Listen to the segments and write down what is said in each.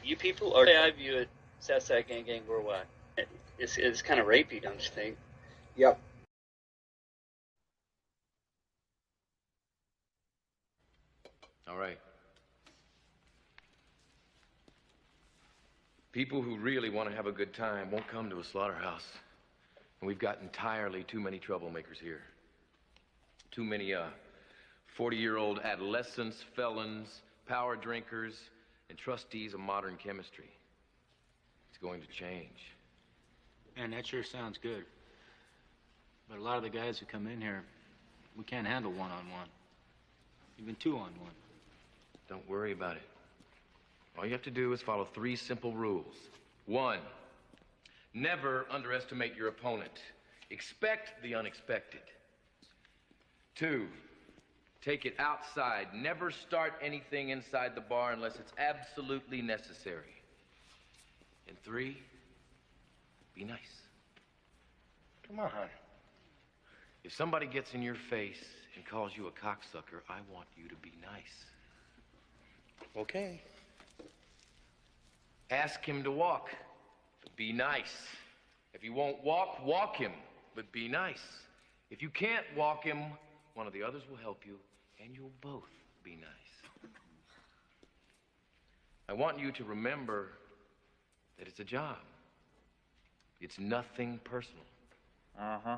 You people, or I view it, Southside Gang Gang Worldwide. It's kind of rapey, don't you think? Yep. All right. People who really want to have a good time won't come to a slaughterhouse. And we've got entirely too many troublemakers here. Too many, 40-year-old adolescents, felons, power drinkers, and trustees of modern chemistry. It's going to change. Man, that sure sounds good. But a lot of the guys who come in here, we can't handle one-on-one. Even two-on-one. Don't worry about it. All you have to do is follow 3 simple rules. 1, never underestimate your opponent. Expect the unexpected. 2, take it outside. Never start anything inside the bar unless it's absolutely necessary. And 3, be nice. Come on. If somebody gets in your face and calls you a cocksucker, I want you to be nice. Okay. Ask him to walk, but be nice. If you won't walk, walk him, but be nice. If you can't walk him, one of the others will help you, and you'll both be nice. I want you to remember that it's a job. It's nothing personal. Uh-huh.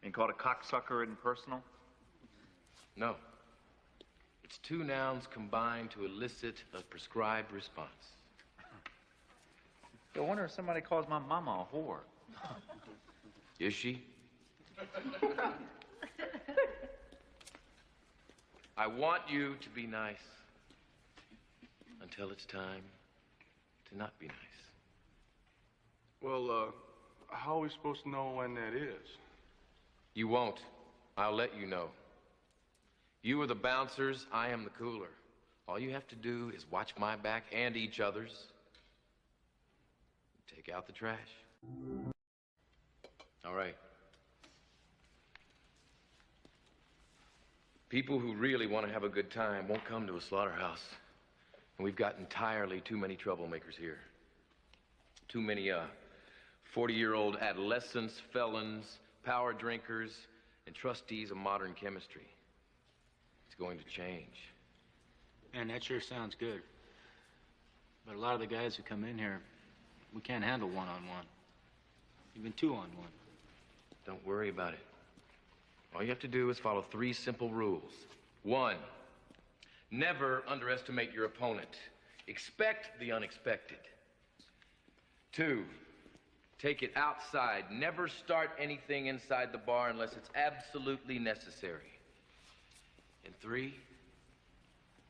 Being called a cocksucker isn't personal? No. It's 2 nouns combined to elicit a prescribed response. I wonder if somebody calls my mama a whore. Is she? I want you to be nice until it's time to not be nice. Well, how are we supposed to know when that is? You won't. I'll let you know. You are the bouncers, I am the cooler. All you have to do is watch my back and each other's. Take out the trash. All right. People who really want to have a good time won't come to a slaughterhouse. And we've got entirely too many troublemakers here. Too many, 40-year-old adolescents, felons, power drinkers, and trustees of modern chemistry. It's going to change. Man, that sure sounds good. But a lot of the guys who come in here, we can't handle one-on-one. Even two-on-one. Don't worry about it. All you have to do is follow 3 simple rules. 1, never underestimate your opponent. Expect the unexpected. 2, take it outside. Never start anything inside the bar unless it's absolutely necessary. And 3,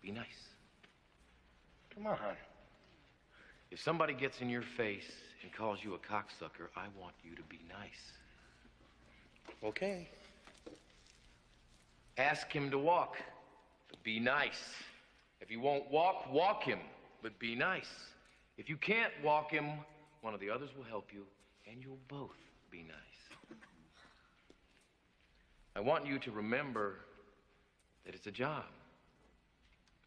be nice. Come on. If somebody gets in your face and calls you a cocksucker, I want you to be nice. Okay. Ask him to walk, but be nice. If you won't walk, walk him, but be nice. If you can't walk him, one of the others will help you, and you'll both be nice. I want you to remember that it's a job.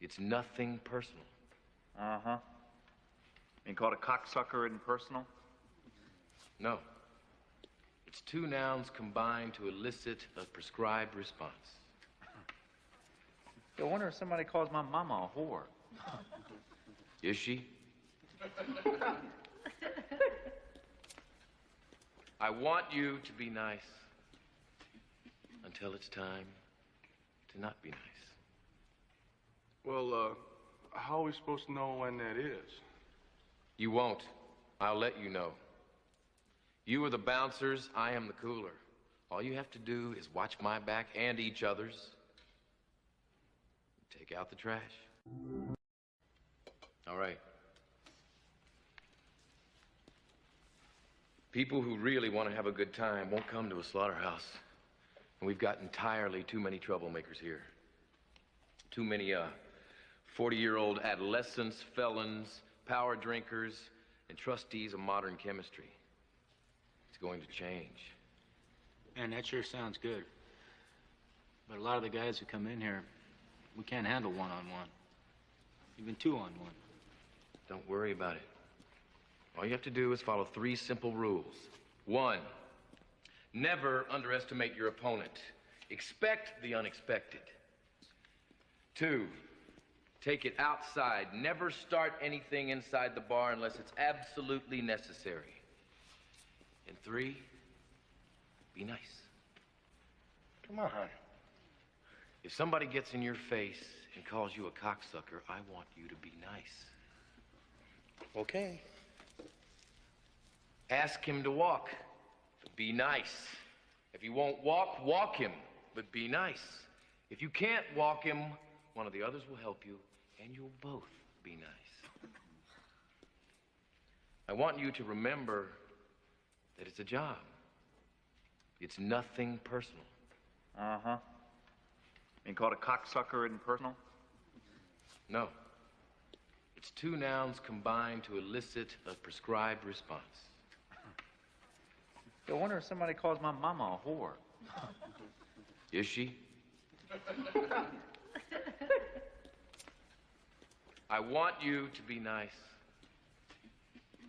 It's nothing personal. Uh-huh. Being called a cocksucker isn't personal? No. It's 2 nouns combined to elicit a prescribed response. I wonder if somebody calls my mama a whore. Is she? I want you to be nice until it's time to not be nice. Well, how are we supposed to know when that is? You won't. I'll let you know. You are the bouncers, I am the cooler. All you have to do is watch my back and each other's. Take out the trash. All right. People who really want to have a good time won't come to a slaughterhouse. And we've got entirely too many troublemakers here. Too many, 40-year-old adolescents, felons, power drinkers, and trustees of modern chemistry. It's going to change. Man, that sure sounds good. But a lot of the guys who come in here, we can't handle one-on-one. Even two-on-one. Don't worry about it. All you have to do is follow 3 simple rules. 1, never underestimate your opponent. Expect the unexpected. 2, take it outside. Never start anything inside the bar unless it's absolutely necessary. And 3, be nice. Come on. If somebody gets in your face and calls you a cocksucker, I want you to be nice. Okay. Ask him to walk, but be nice. If he won't walk, walk him, but be nice. If you can't walk him, one of the others will help you, and you'll both be nice. I want you to remember that it's a job. It's nothing personal. Uh-huh. Being called a cocksucker in personal? No. It's 2 nouns combined to elicit a prescribed response. I wonder if somebody calls my mama a whore. Is she? I want you to be nice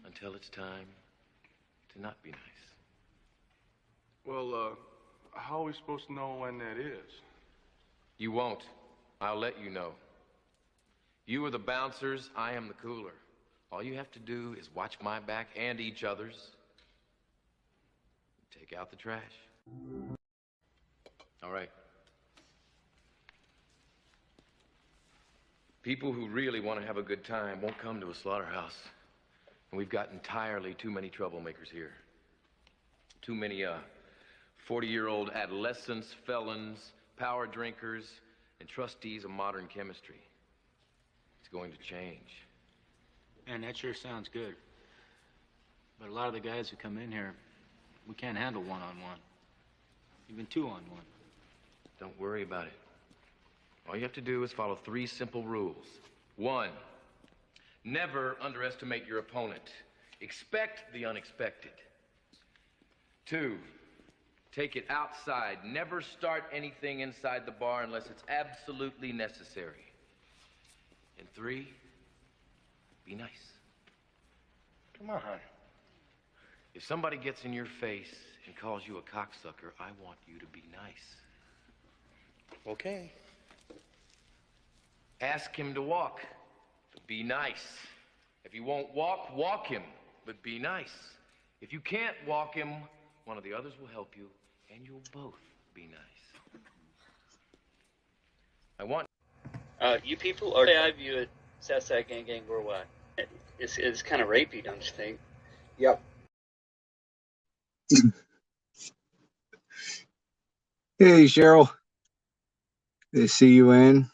until it's time to not be nice. Well, how are we supposed to know when that is? You won't. I'll let you know. You are the bouncers, I am the cooler. All you have to do is watch my back and each other's. Take out the trash. All right. People who really want to have a good time won't come to a slaughterhouse. And we've got entirely too many troublemakers here. Too many, 40-year-old adolescents, felons, power drinkers, and trustees of modern chemistry. It's going to change. Man, that sure sounds good. But a lot of the guys who come in here, we can't handle one-on-one. Even 2-on-1. Don't worry about it. All you have to do is follow 3 simple rules. 1, never underestimate your opponent. Expect the unexpected. 2, take it outside. Never start anything inside the bar unless it's absolutely necessary. And 3, be nice. Come on. If somebody gets in your face and calls you a cocksucker, I want you to be nice. Okay. Ask him to walk, but be nice. If he won't walk, walk him, but be nice. If you can't walk him, one of the others will help you, and you'll both be nice. I want... You people, or I view it, Southside Gang Worldwide. It's kind of rapey, don't you think? Yep. Hey, Cheryl. Good to see you in.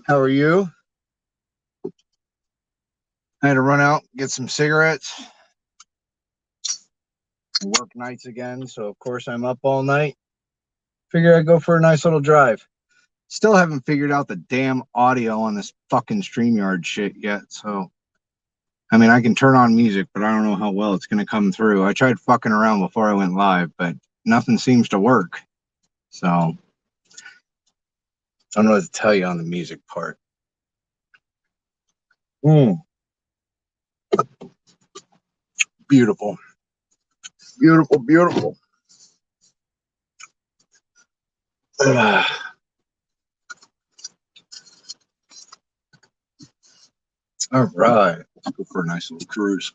How are you? I had to run out, get some cigarettes. Work nights again, so of course I'm up all night. Figure I'd go for a nice little drive. Still haven't figured out the damn audio on this fucking StreamYard shit yet, so... I mean, I can turn on music, but I don't know how well it's going to come through. I tried fucking around before I went live, but nothing seems to work. So, I don't know what to tell you on the music part. Beautiful. Beautiful, beautiful. All right. Let's go for a nice little cruise.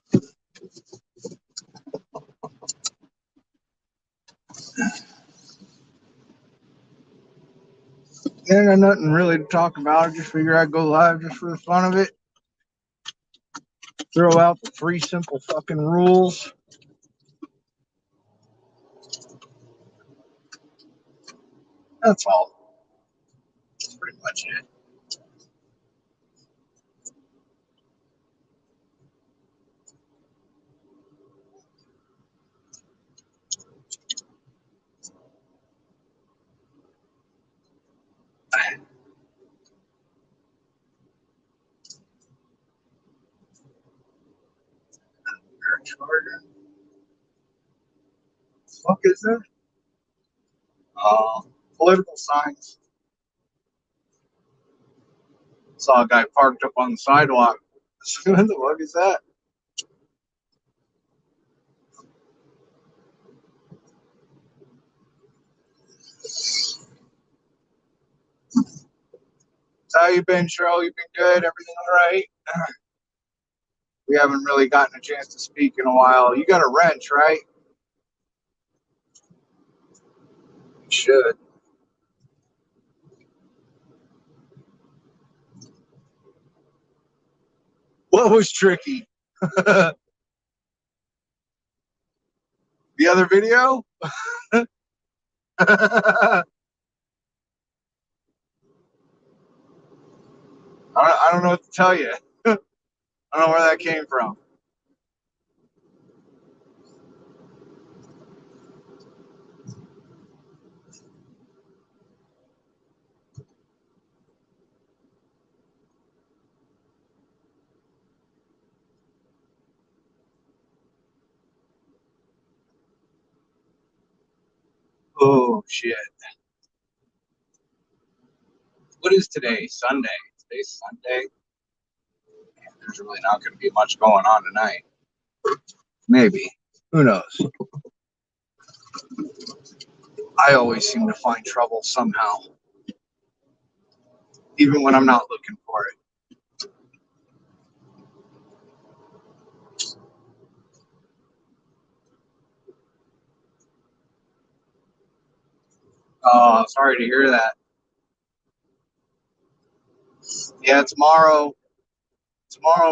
Yeah, got nothing really to talk about. I just figure I'd go live just for the fun of it. Throw out the 3 simple fucking rules. That's all. That's pretty much it. Charger. Fuck is that? Political signs. Saw a guy parked up on the sidewalk What the fuck is that? So how you been, Cheryl? You been good? Everything all right? We haven't really gotten a chance to speak in a while. You got a wrench, right? You should. What was tricky? The other video? I don't know what to tell you. I don't know where that came from. Oh, shit. What is today? Sunday. Today's Sunday. There's really not going to be much going on tonight. Maybe. Who knows? I always seem to find trouble somehow. Even when I'm not looking for it. Oh, sorry to hear that. Yeah, tomorrow,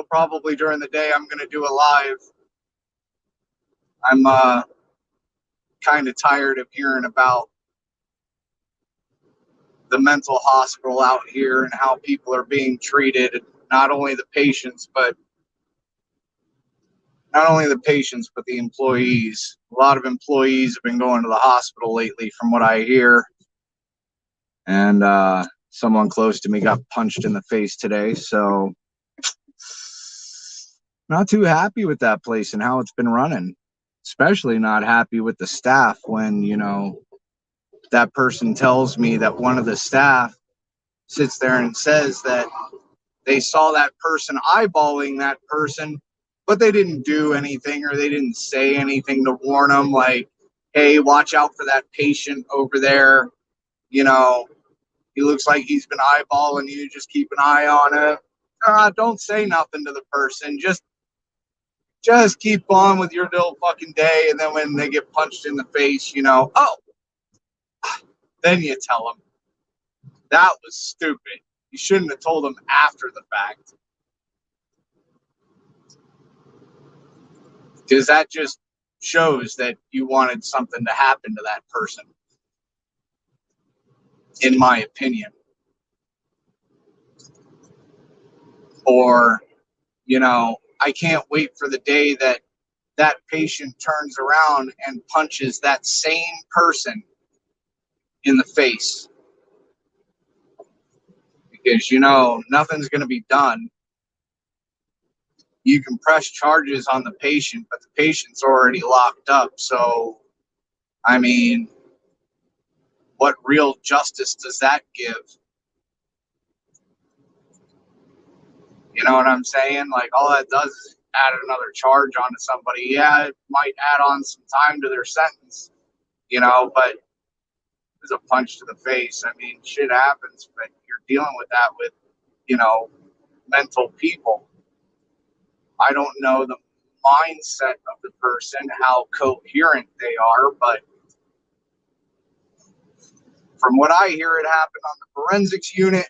probably during the day, I'm going to do a live. I'm kind of tired of hearing about the mental hospital out here and how people are being treated. Not only the patients, but the employees. A lot of employees have been going to the hospital lately, from what I hear. And someone close to me got punched in the face today, so not too happy with that place and how it's been running. Especially not happy with the staff when, you know, that person tells me that one of the staff sits there and says that they saw that person eyeballing that person, but they didn't do anything or they didn't say anything to warn them, like, hey, watch out for that patient over there. You know, he looks like he's been eyeballing you. Just keep an eye on him. Don't say nothing to the person. Just keep on with your little fucking day. And then when they get punched in the face, you know, then you tell them. That was stupid. You shouldn't have told them after the fact. Because that just shows that you wanted something to happen to that person. In my opinion. Or, you know, I can't wait for the day that that patient turns around and punches that same person in the face. Because, you know, nothing's going to be done. You can press charges on the patient, but the patient's already locked up. So, I mean, what real justice does that give? You know what I'm saying? Like, all that does is add another charge onto somebody. Yeah, it might add on some time to their sentence, you know, but it's a punch to the face. I mean, shit happens, but you're dealing with that with, you know, mental people. I don't know the mindset of the person, how coherent they are, but from what I hear, it happened on the forensics unit.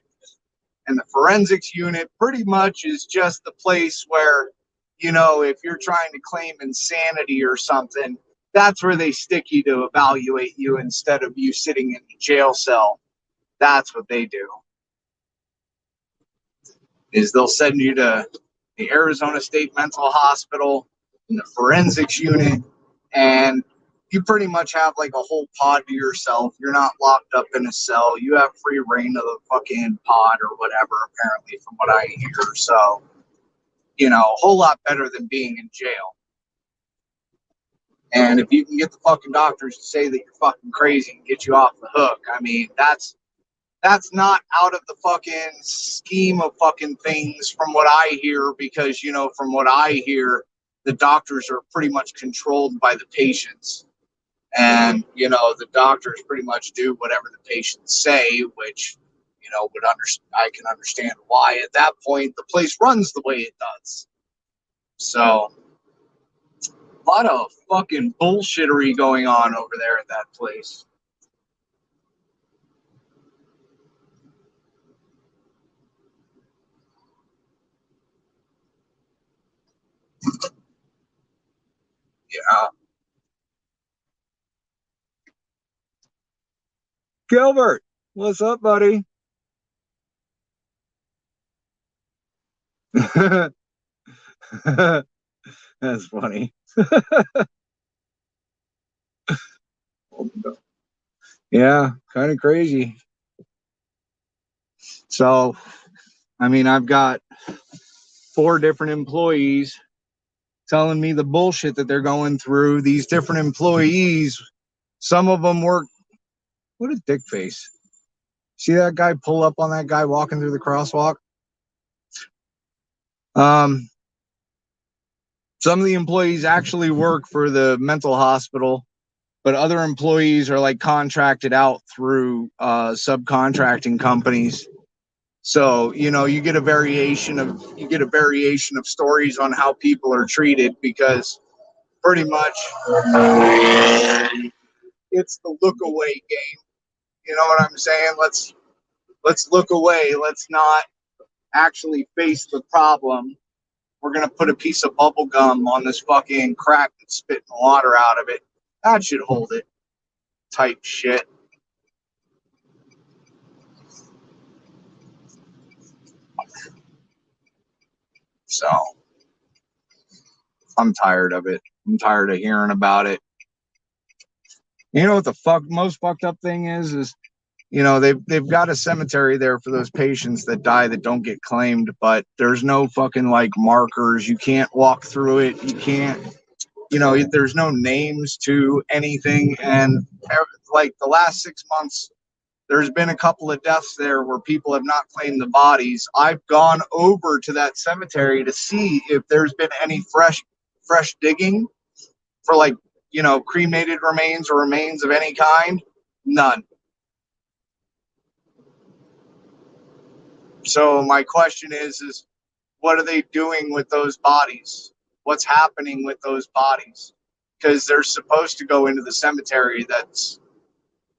And the forensics unit pretty much is just the place where, you know, if you're trying to claim insanity or something, that's where they stick you to evaluate you instead of you sitting in the jail cell. That's what they do. Is they'll send you to the Arizona State Mental Hospital in the forensics unit, and you pretty much have like a whole pod to yourself. You're not locked up in a cell. You have free reign of the fucking pod or whatever, apparently, from what I hear. So, you know, a whole lot better than being in jail. And if you can get the fucking doctors to say that you're fucking crazy and get you off the hook, I mean, that's that's not out of the fucking scheme of fucking things from what I hear, because, you know, from what I hear, the doctors are pretty much controlled by the patients. And, you know, the doctors pretty much do whatever the patients say, which, you know, I can understand why at that point the place runs the way it does. So, a lot of fucking bullshittery going on over there at that place. Yeah. Gilbert, what's up, buddy? That's funny. Yeah, kind of crazy. So, I mean, I've got 4 different employees telling me the bullshit that they're going through. These different employees, some of them work. What a dick face. See that guy pull up on that guy walking through the crosswalk? Some of the employees actually work for the mental hospital, but other employees are like contracted out through subcontracting companies. So, you know, you get a variation of stories on how people are treated, because pretty much it's the look away game. You know what I'm saying? Let's look away. Let's not actually face the problem. We're gonna put a piece of bubble gum on this fucking crack and spitting water out of it. That should hold it. Type shit. So I'm tired of it. I'm tired of hearing about it. You know what the most fucked up thing is, you know, they've got a cemetery there for those patients that die that don't get claimed, but there's no fucking like markers. You can't walk through it. You can't, you know, there's no names to anything. And like the last 6 months, there's been a couple of deaths there where people have not claimed the bodies. I've gone over to that cemetery to see if there's been any fresh digging for, like, you know, cremated remains or remains of any kind. None. So my question is what are they doing with those bodies? What's happening with those bodies? Because they're supposed to go into the cemetery that's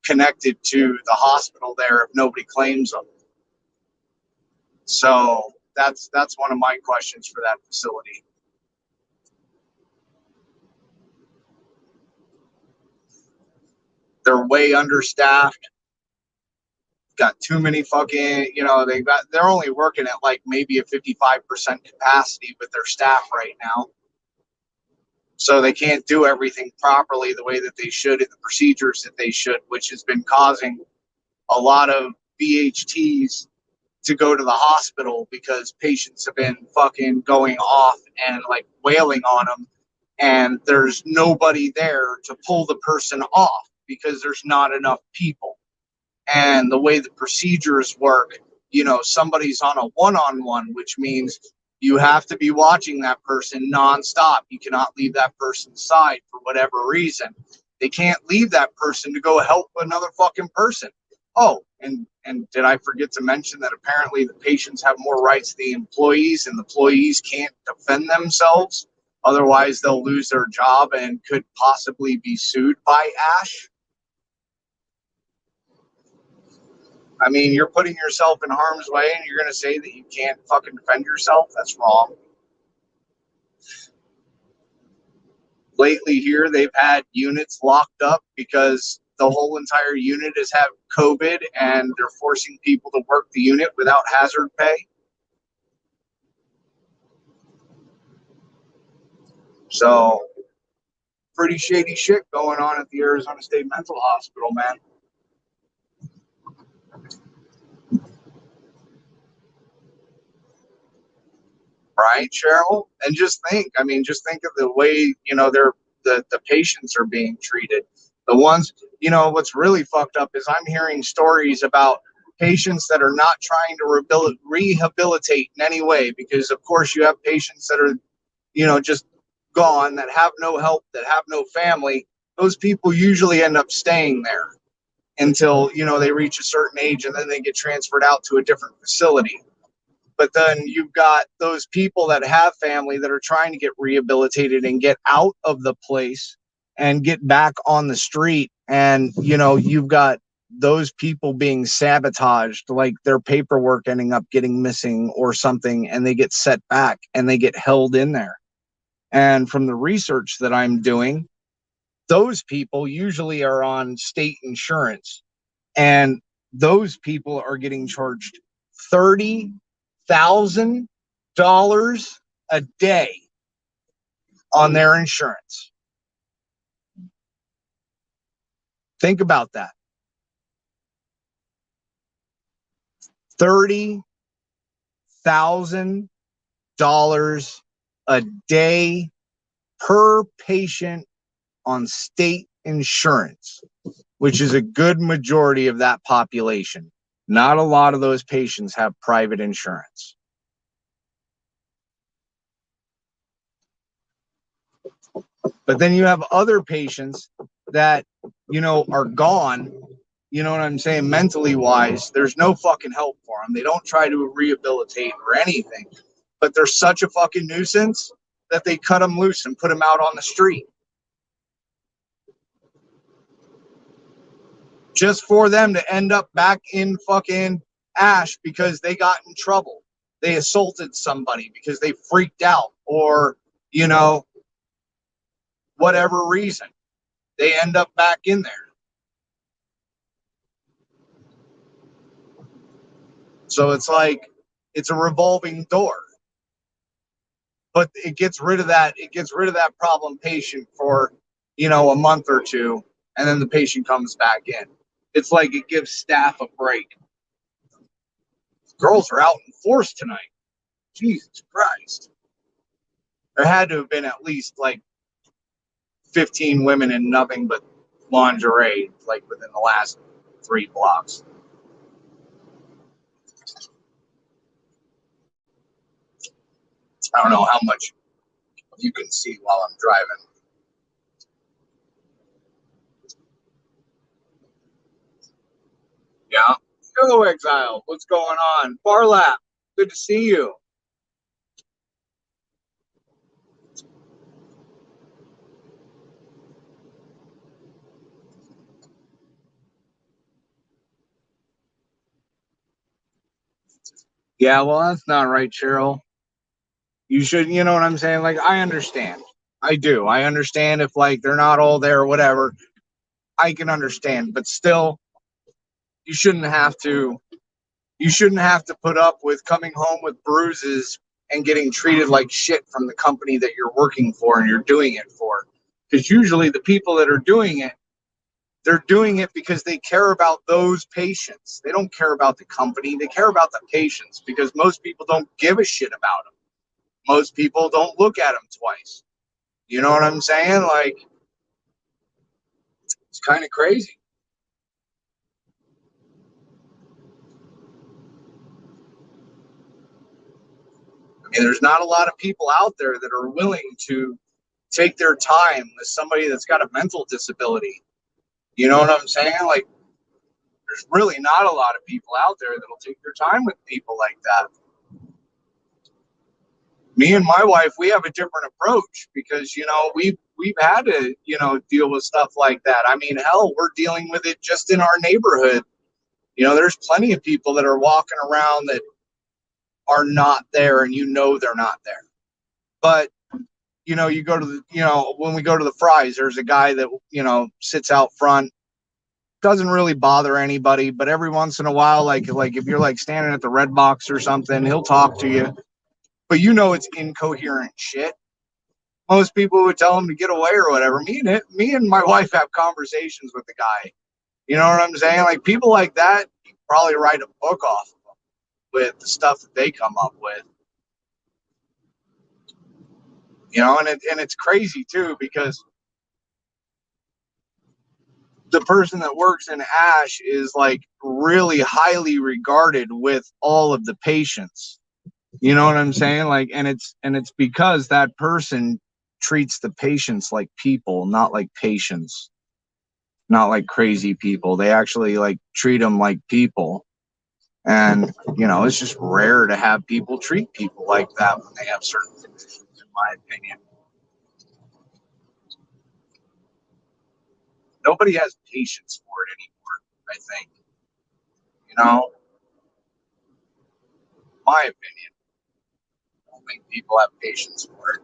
connected to the hospital there if nobody claims them. So that's one of my questions for that facility. They're way understaffed. Got too many fucking, you know, they're only working at like maybe a 55% capacity with their staff right now. So they can't do everything properly the way that they should in the procedures that they should, which has been causing a lot of BHTs to go to the hospital because patients have been fucking going off and like wailing on them, and there's nobody there to pull the person off because there's not enough people. And the way the procedures work, you know, somebody's on a one-on-one, which means you have to be watching that person nonstop. You cannot leave that person's side for whatever reason. They can't leave that person to go help another fucking person. Oh, and did I forget to mention that apparently the patients have more rights than the employees, and the employees can't defend themselves. Otherwise, they'll lose their job and could possibly be sued by ASH. I mean, you're putting yourself in harm's way and you're going to say that you can't fucking defend yourself? That's wrong. Lately here, they've had units locked up because the whole entire unit has had COVID and they're forcing people to work the unit without hazard pay. So, pretty shady shit going on at the Arizona State Mental Hospital, man. Right, Cheryl? And just think of the way, you know, the patients are being treated. The ones, you know, what's really fucked up is I'm hearing stories about patients that are not trying to rehabilitate in any way, because of course you have patients that are, just gone, that have no help, that have no family. Those people usually end up staying there until, they reach a certain age, and then they get transferred out to a different facility. But then you've got those people that have family that are trying to get rehabilitated and get out of the place and get back on the street. And, you've got those people being sabotaged, like their paperwork ending up getting missing or something, and they get set back and they get held in there. And from the research that I'm doing, those people usually are on state insurance, and those people are getting charged $30,000 a day on their insurance. Think about that. $30,000 a day per patient on state insurance, which is a good majority of that population. Not a lot of those patients have private insurance. But then you have other patients that, are gone, you know what I'm saying, mentally wise. There's no fucking help for them. They don't try to rehabilitate or anything, but they're such a fucking nuisance that they cut them loose and put them out on the street, just for them to end up back in fucking ash because they got in trouble. They assaulted somebody because they freaked out, or, whatever reason. They end up back in there. So it's like, it's a revolving door. But it gets rid of that problem patient for, a month or two, and then the patient comes back in. It's like it gives staff a break. Girls are out in force tonight. Jesus Christ. There had to have been at least like 15 women in nothing but lingerie, like within the last 3 blocks. I don't know how much you can see while I'm driving. Yeah. Hello, Exile. What's going on? Barlap, good to see you. Yeah, well, that's not right, Cheryl. You should, you know what I'm saying? Like, I understand. I do. I understand if, like, they're not all there or whatever. I can understand. But still, you shouldn't have to put up with coming home with bruises and getting treated like shit from the company that you're working for and you're doing it for. Because usually the people that are doing it, they're doing it because they care about those patients. They don't care about the company. They care about the patients, because most people don't give a shit about them. Most people don't look at them twice. You know what I'm saying? Like, it's kind of crazy. I mean, there's not a lot of people out there that are willing to take their time with somebody that's got a mental disability. You know what I'm saying? Like, there's really not a lot of people out there that'll take their time with people like that. Me and my wife, we have a different approach because, we've had to, deal with stuff like that. I mean, hell, we're dealing with it just in our neighborhood. There's plenty of people that are walking around that are not there, and they're not there. But, you go to the, when we go to the Fry's, there's a guy that, sits out front, doesn't really bother anybody, but every once in a while, like if you're like standing at the Red Box or something, he'll talk to you. But it's incoherent shit. Most people would tell him to get away or whatever. Me and my wife have conversations with the guy. You know what I'm saying? Like, people like that, you can probably write a book off of them with the stuff that they come up with. And it's crazy too, because the person that works in ASH is like really highly regarded with all of the patients. You know what I'm saying? Like, and it's because that person treats the patients like people, not like patients, not like crazy people. They actually like treat them like people. And, you know, it's just rare to have people treat people like that when they have certain conditions, in my opinion. Nobody has patience for it anymore, I think. You know, my opinion. I don't think people have patience for it.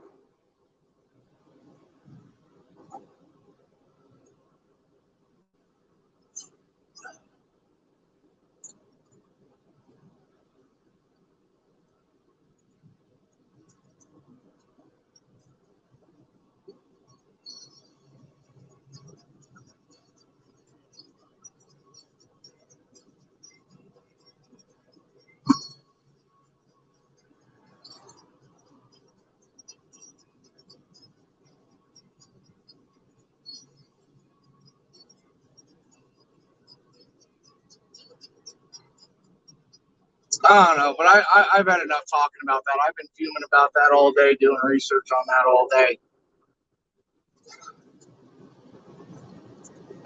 I don't know, but I've had enough talking about that. I've been fuming about that all day, doing research on that all day.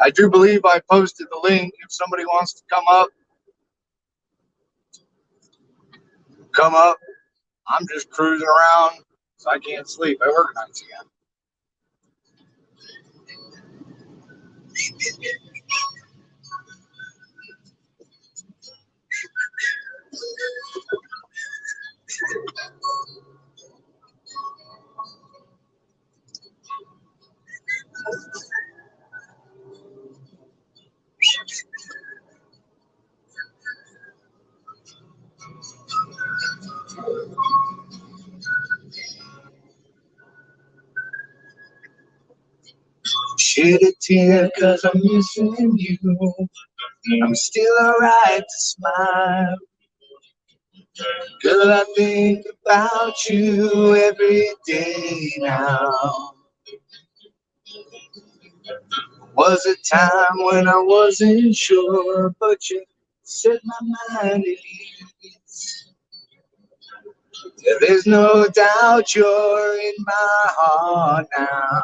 I do believe I posted the link. If somebody wants to come up, come up. I'm just cruising around, so I can't sleep. I work nights again. Shed a tear 'cause I'm missing you. I'm still alright to smile. Girl, I think about you every day now. Was a time when I wasn't sure, but you set my mind at ease. There's no doubt you're in my heart now.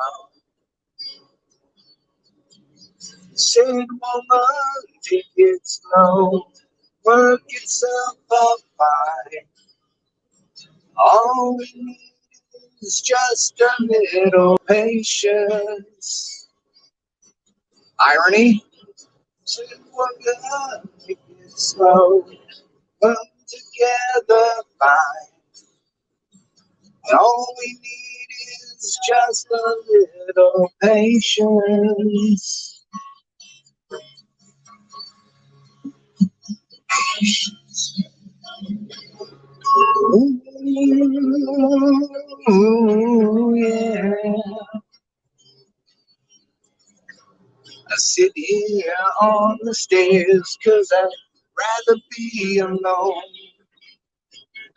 Said woman, take it slow, work itself up fine. All we need is just a little patience. Irony? Said woman, take it slow, come together fine. All we need is just a little patience. Ooh, yeah. I sit here on the stairs 'cause I'd rather be alone.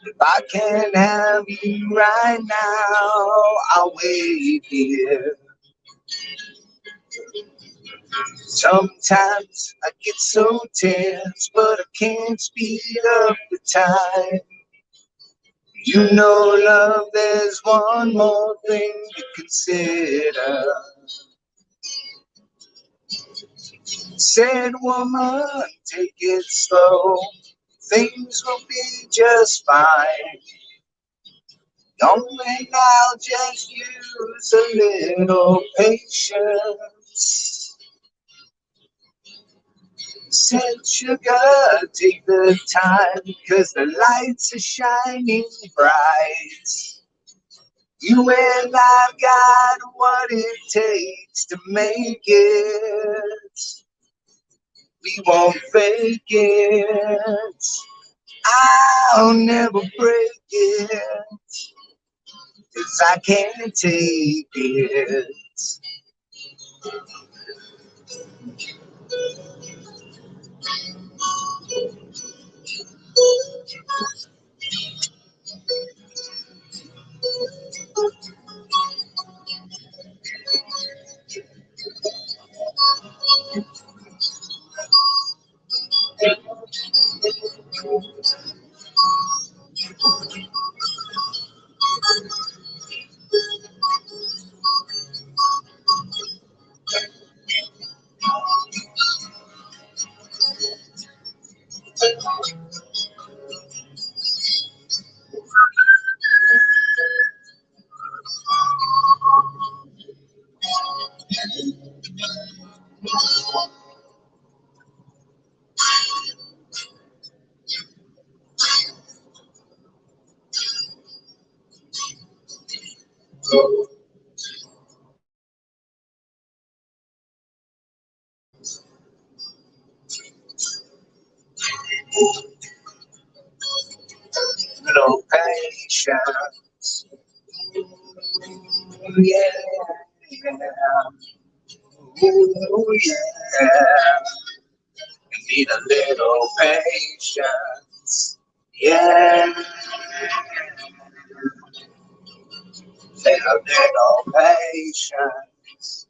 If I can't have you right now, I'll wait here. Sometimes I get so tense, but I can't speed up the time. You know, love, there's one more thing to consider. Said woman, take it slow. Things will be just fine. Only I'll just use a little patience. Said sugar, take the time, 'cause the lights are shining bright. You and I've got what it takes to make it. We won't fake it. I'll never break it, 'cause I can't take it. Little patience. Yeah, yeah. Ooh, yeah. Need a little patience. Yeah. Need a little patience.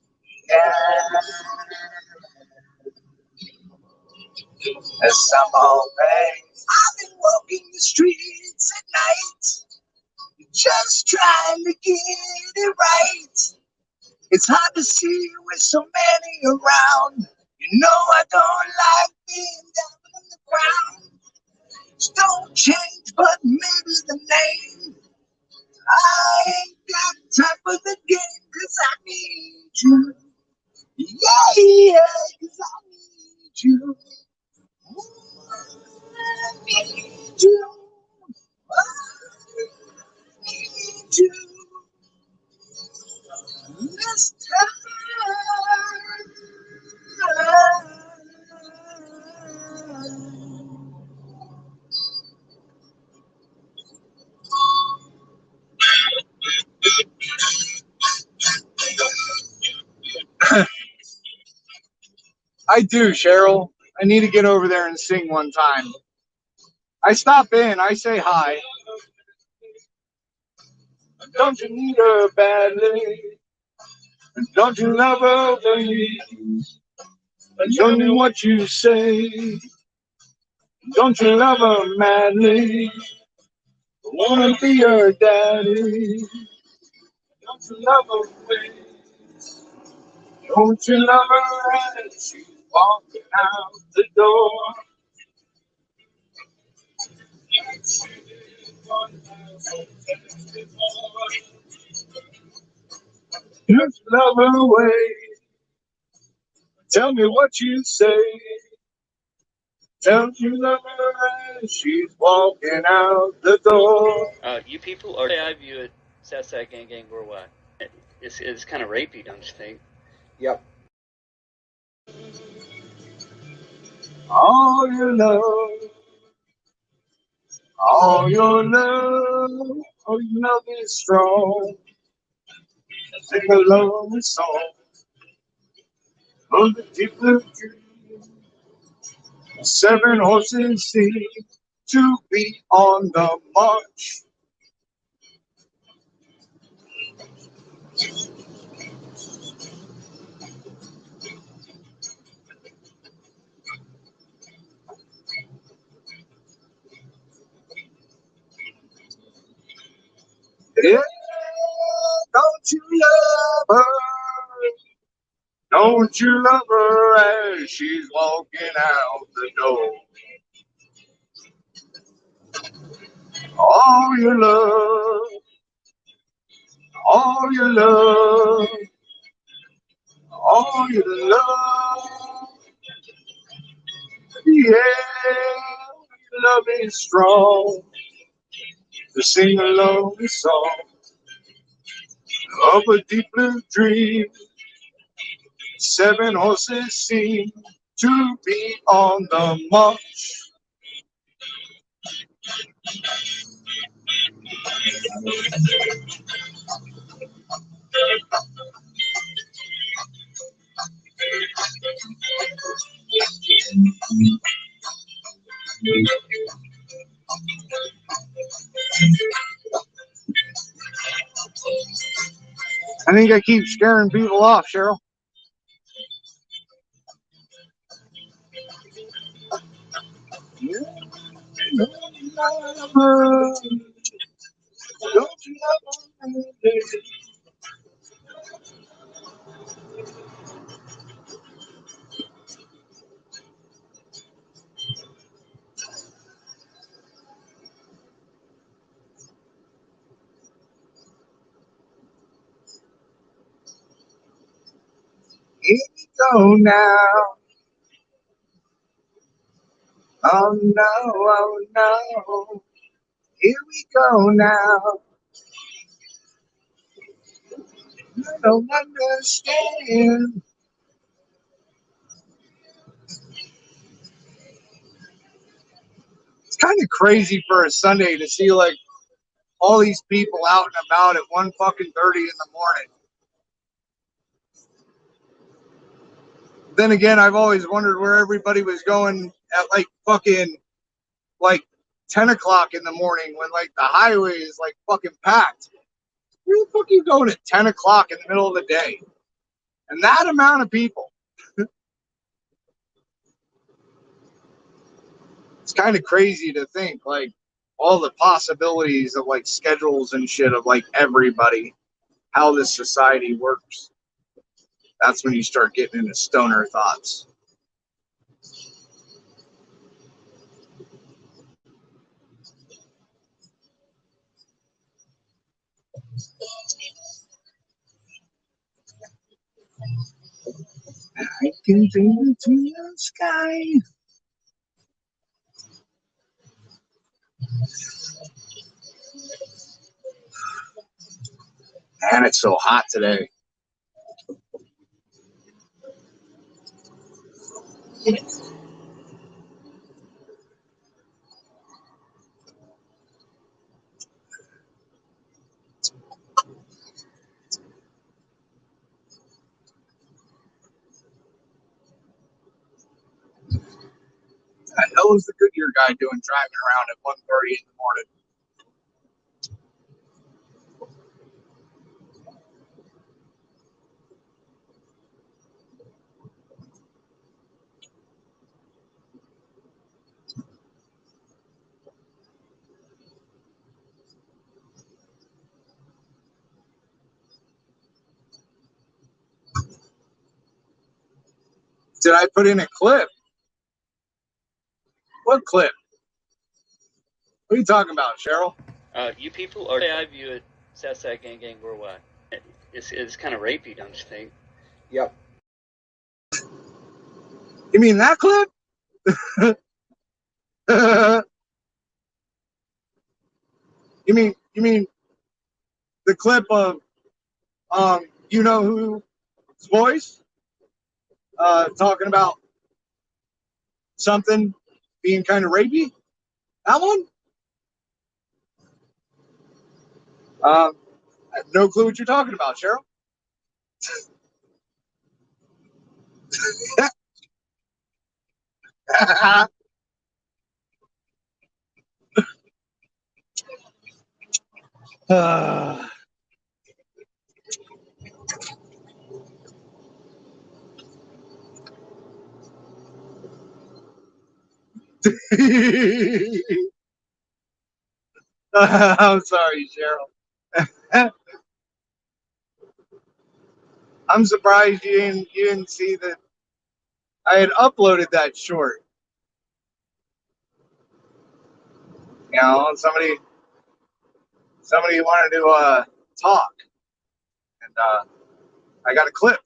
Yeah. As some old pain. I've been walking the streets at night, just trying to get it right. It's hard to see with so many around. You know I don't like being down on the ground. Don't change, but maybe the name. I ain't got time for the game, 'cause I need you. Yeah, yeah, 'cause I need you. I need you. I need you. This time. I do, Cheryl. I need to get over there and sing one time. I stop in, I say hi. Don't you need her badly? Don't you love her, baby? Tell me what you say. Don't you love her madly? Wanna be her daddy? Don't you love her, baby? Don't you love her as she's walking out the door? Just love her way. Tell me what you say. Don't you love her as she's walking out the door? You people are. I view it. Southside Gang Gang Worldwide. It's kind of rapey, don't you think? Yep. All your love, all your love, all your love is strong. Sing a lonely song of the deep blue dream. 7 horses seem to be on the march. Yeah, don't you love her? Don't you love her as she's walking out the door? All your love, all your love, all your love. Yeah, your love is strong to sing a lonely song of a deep blue dream. 7 horses seem to be on the march. I think I keep scaring people off, Cheryl. Don't you love her? Here we go now. Oh no, oh no. Here we go now. I don't understand. It's kind of crazy for a Sunday to see like all these people out and about at 1:30 in the morning. Then again, I've always wondered where everybody was going at like fucking like 10 o'clock in the morning when like the highway is like fucking packed. Where the fuck are you going at 10 o'clock in the middle of the day? And that amount of people. It's kind of crazy to think like all the possibilities of like schedules and shit of like everybody, how this society works. That's when you start getting into stoner thoughts. I can dream into the sky. Man, it's so hot today. What the hell is the Goodyear guy doing driving around at 1:30 in the morning? Did I put in a clip? What clip? What are you talking about, Cheryl? You people are. I view it. Southside Gang Gang Worldwide. It's kind of rapey, don't you think? Yep. You mean that clip? you mean the clip of you know who's voice talking about something being kind of rapey? That one? I have no clue what you're talking about, Cheryl. I'm sorry, Cheryl. I'm surprised you didn't see that I had uploaded that short. You know, somebody wanted to talk, and I got a clip.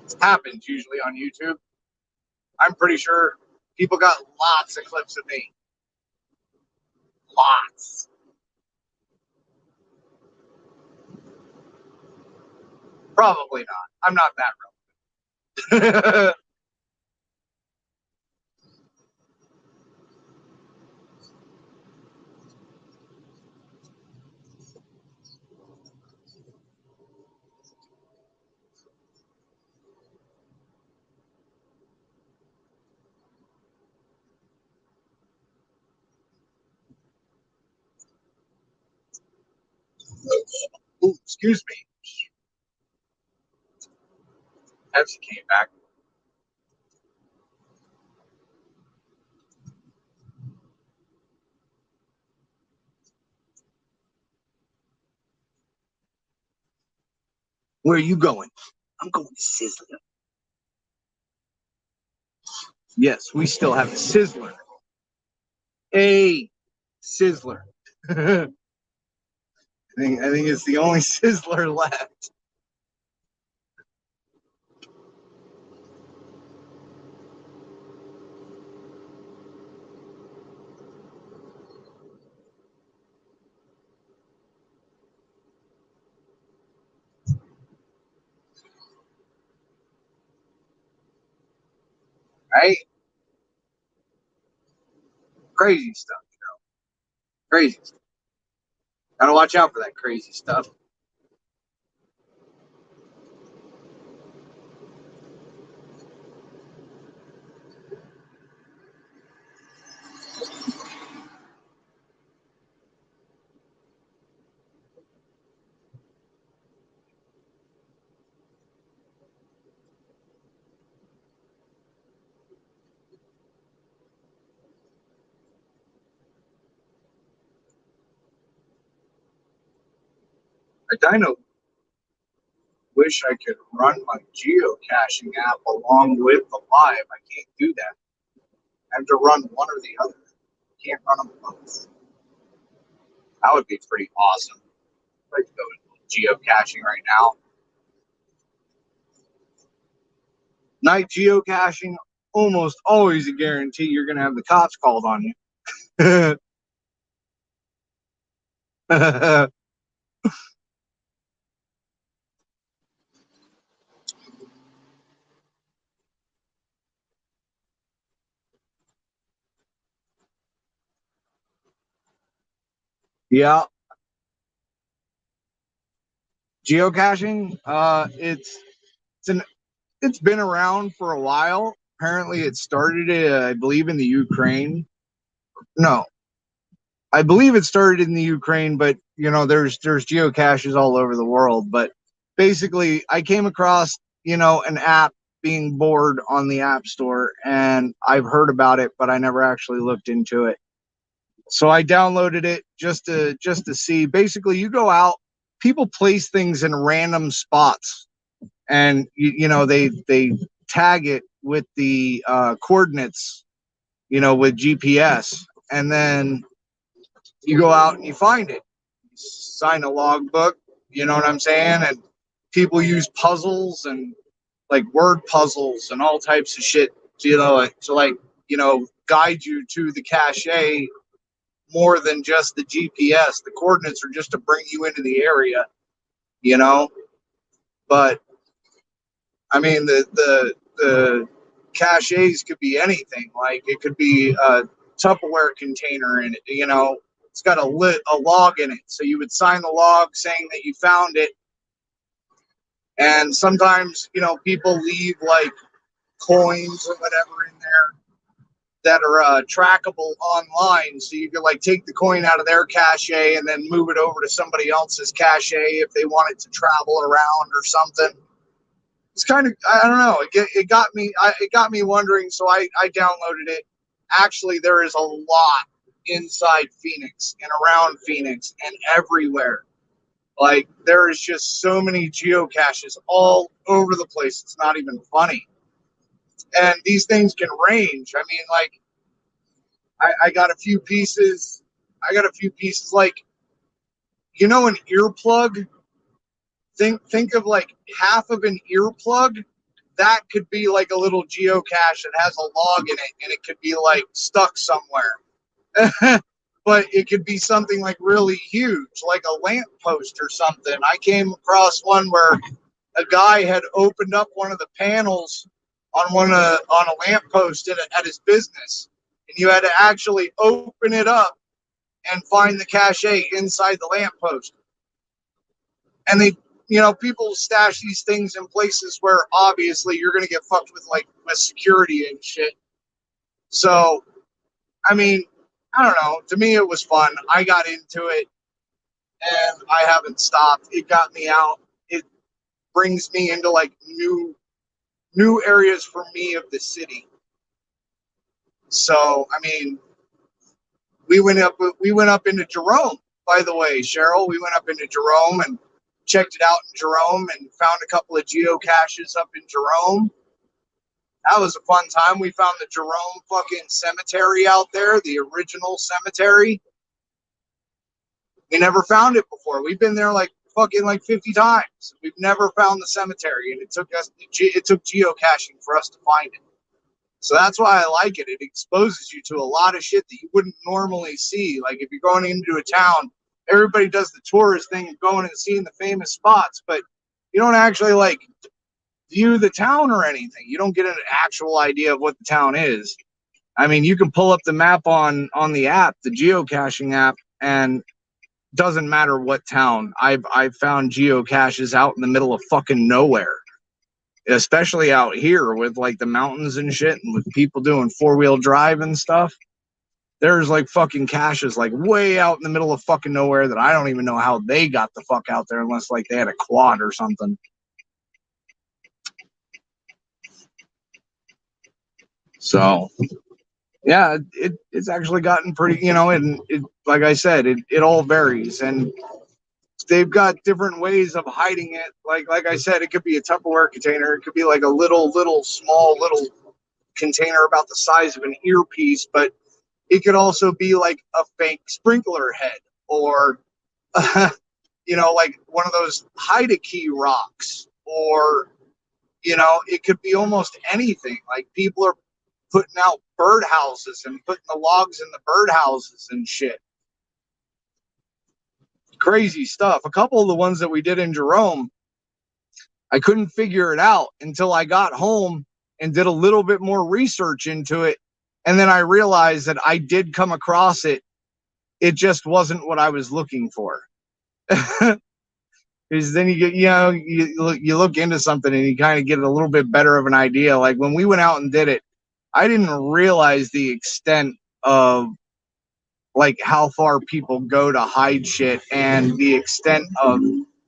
It happens usually on YouTube. I'm pretty sure people got lots of clips of me. Lots. Probably not. I'm not that relevant. Ooh, excuse me. Pepsi came back. Where are you going? I'm going to Sizzler. Yes, we still have a Sizzler. A Sizzler. I think it's the only Sizzler left. right? Crazy stuff, you know. Crazy stuff. Gotta watch out for that crazy stuff. I know. Wish I could run my geocaching app along with the live. I can't do that. I have to run one or the other. I can't run them both. That would be pretty awesome. I'd like to go geocaching right now. Night geocaching, almost always a guarantee you're going to have the cops called on you. Yeah. Geocaching, it's been around for a while. Apparently it started, I believe, in the Ukraine. No, I believe it started in the Ukraine, but you know, there's geocaches all over the world. But basically, I came across, you know, an app being bored on the App Store, and I've heard about it, but I never actually looked into it. So I downloaded it just to see. Basically, you go out, people place things in random spots, and you know, they tag it with the coordinates, you know, with GPS, and then you go out and you find it. You sign a logbook, you know what I'm saying? And people use puzzles and like word puzzles and all types of shit, you know, to you know, guide you to the cache more than just the GPS. The coordinates are just to bring you into the area, you know. But I mean, the caches could be anything. Like it could be a Tupperware container in it, you know. It's got a log in it, so you would sign the log saying that you found it. And sometimes, you know, people leave like coins or whatever in there that are trackable online, so you could like take the coin out of their cache and then move it over to somebody else's cache if they want it to travel around or something. It's kind of, I don't know, it got me wondering, so I downloaded it. Actually, there is a lot inside Phoenix and around Phoenix and everywhere. Like there is just so many geocaches all over the place. It's not even funny. And these things can range. I mean, like I got a few pieces. Like, you know, an earplug. Think of like half of an earplug. That could be like a little geocache that has a log in it, and it could be like stuck somewhere. But it could be something like really huge, like a lamppost or something. I came across one where a guy had opened up one of the panels on a lamppost at his business, and you had to actually open it up and find the cache inside the lamppost. And they, you know, people stash these things in places where obviously you're going to get fucked with, like with security and shit. So, I mean, I don't know. To me, it was fun. I got into it, and I haven't stopped. It got me out. It brings me into like new areas for me of the city. So, I mean, we went up into Jerome. By the way, Cheryl, we went up into Jerome and checked it out in Jerome and found a couple of geocaches up in Jerome. That was a fun time. We found the Jerome fucking cemetery out there, the original cemetery. We never found it before. We've been there like fucking like 50 times. We've never found the cemetery, and it took geocaching for us to find it. So that's why I like it. It exposes you to a lot of shit that you wouldn't normally see. Like if you're going into a town, everybody does the tourist thing of going and seeing the famous spots, but you don't actually like view the town or anything. You don't get an actual idea of what the town is. I mean, you can pull up the map on the app, the geocaching app, and doesn't matter what town. I've found geocaches out in the middle of fucking nowhere, especially out here with like the mountains and shit, and with people doing 4-wheel drive and stuff. There's like fucking caches like way out in the middle of fucking nowhere that I don't even know how they got the fuck out there unless like they had a quad or something. So yeah, it's actually gotten pretty, and it, like I said, it all varies, and they've got different ways of hiding it. Like I said, it could be a Tupperware container, it could be like a little small container about the size of an earpiece, but it could also be like a fake sprinkler head, or like one of those hide-a-key rocks, or it could be almost anything. Like people are putting out birdhouses and putting the logs in the birdhouses and shit. Crazy stuff. A couple of the ones that we did in Jerome, I couldn't figure it out until I got home and did a little bit more research into it. And then I realized that I did come across it. It just wasn't what I was looking for. Because then you get, you look into something and you kind of get a little bit better of an idea. Like when we went out and did it, I didn't realize the extent of like how far people go to hide shit, and the extent of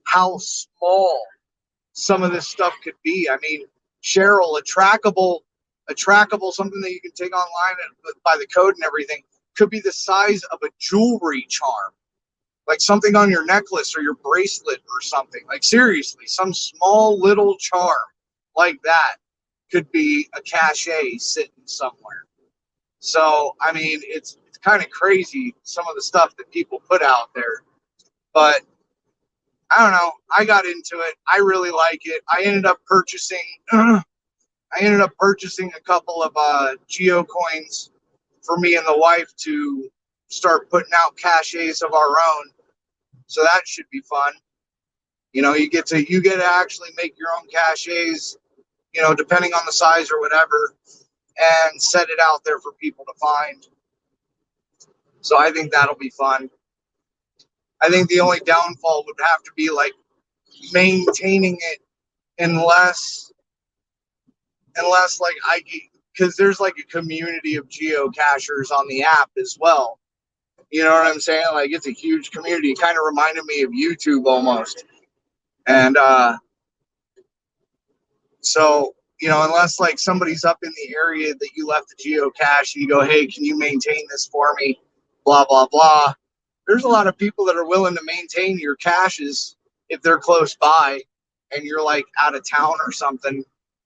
how small some of this stuff could be. I mean, Cheryl, a trackable, something that you can take online by the code and everything, could be the size of a jewelry charm, like something on your necklace or your bracelet or something. Like seriously, some small little charm like that could be a cachet sitting somewhere. So, I mean, it's kind of crazy, some of the stuff that people put out there. But I don't know. I got into it. I really like it. I ended up purchasing a couple of Geo coins for me and the wife to start putting out caches of our own. So that should be fun. You get to actually make your own caches, depending on the size or whatever, and set it out there for people to find. So I think that'll be fun. I think the only downfall would have to be like maintaining it, unless like because there's like a community of geocachers on the app as well. You know what I'm saying? Like it's a huge community. It kind of reminded me of YouTube almost. And so, unless like somebody's up in the area that you left the geocache and you go, hey, can you maintain this for me? Blah, blah, blah. There's a lot of people that are willing to maintain your caches if they're close by and you're like out of town or something.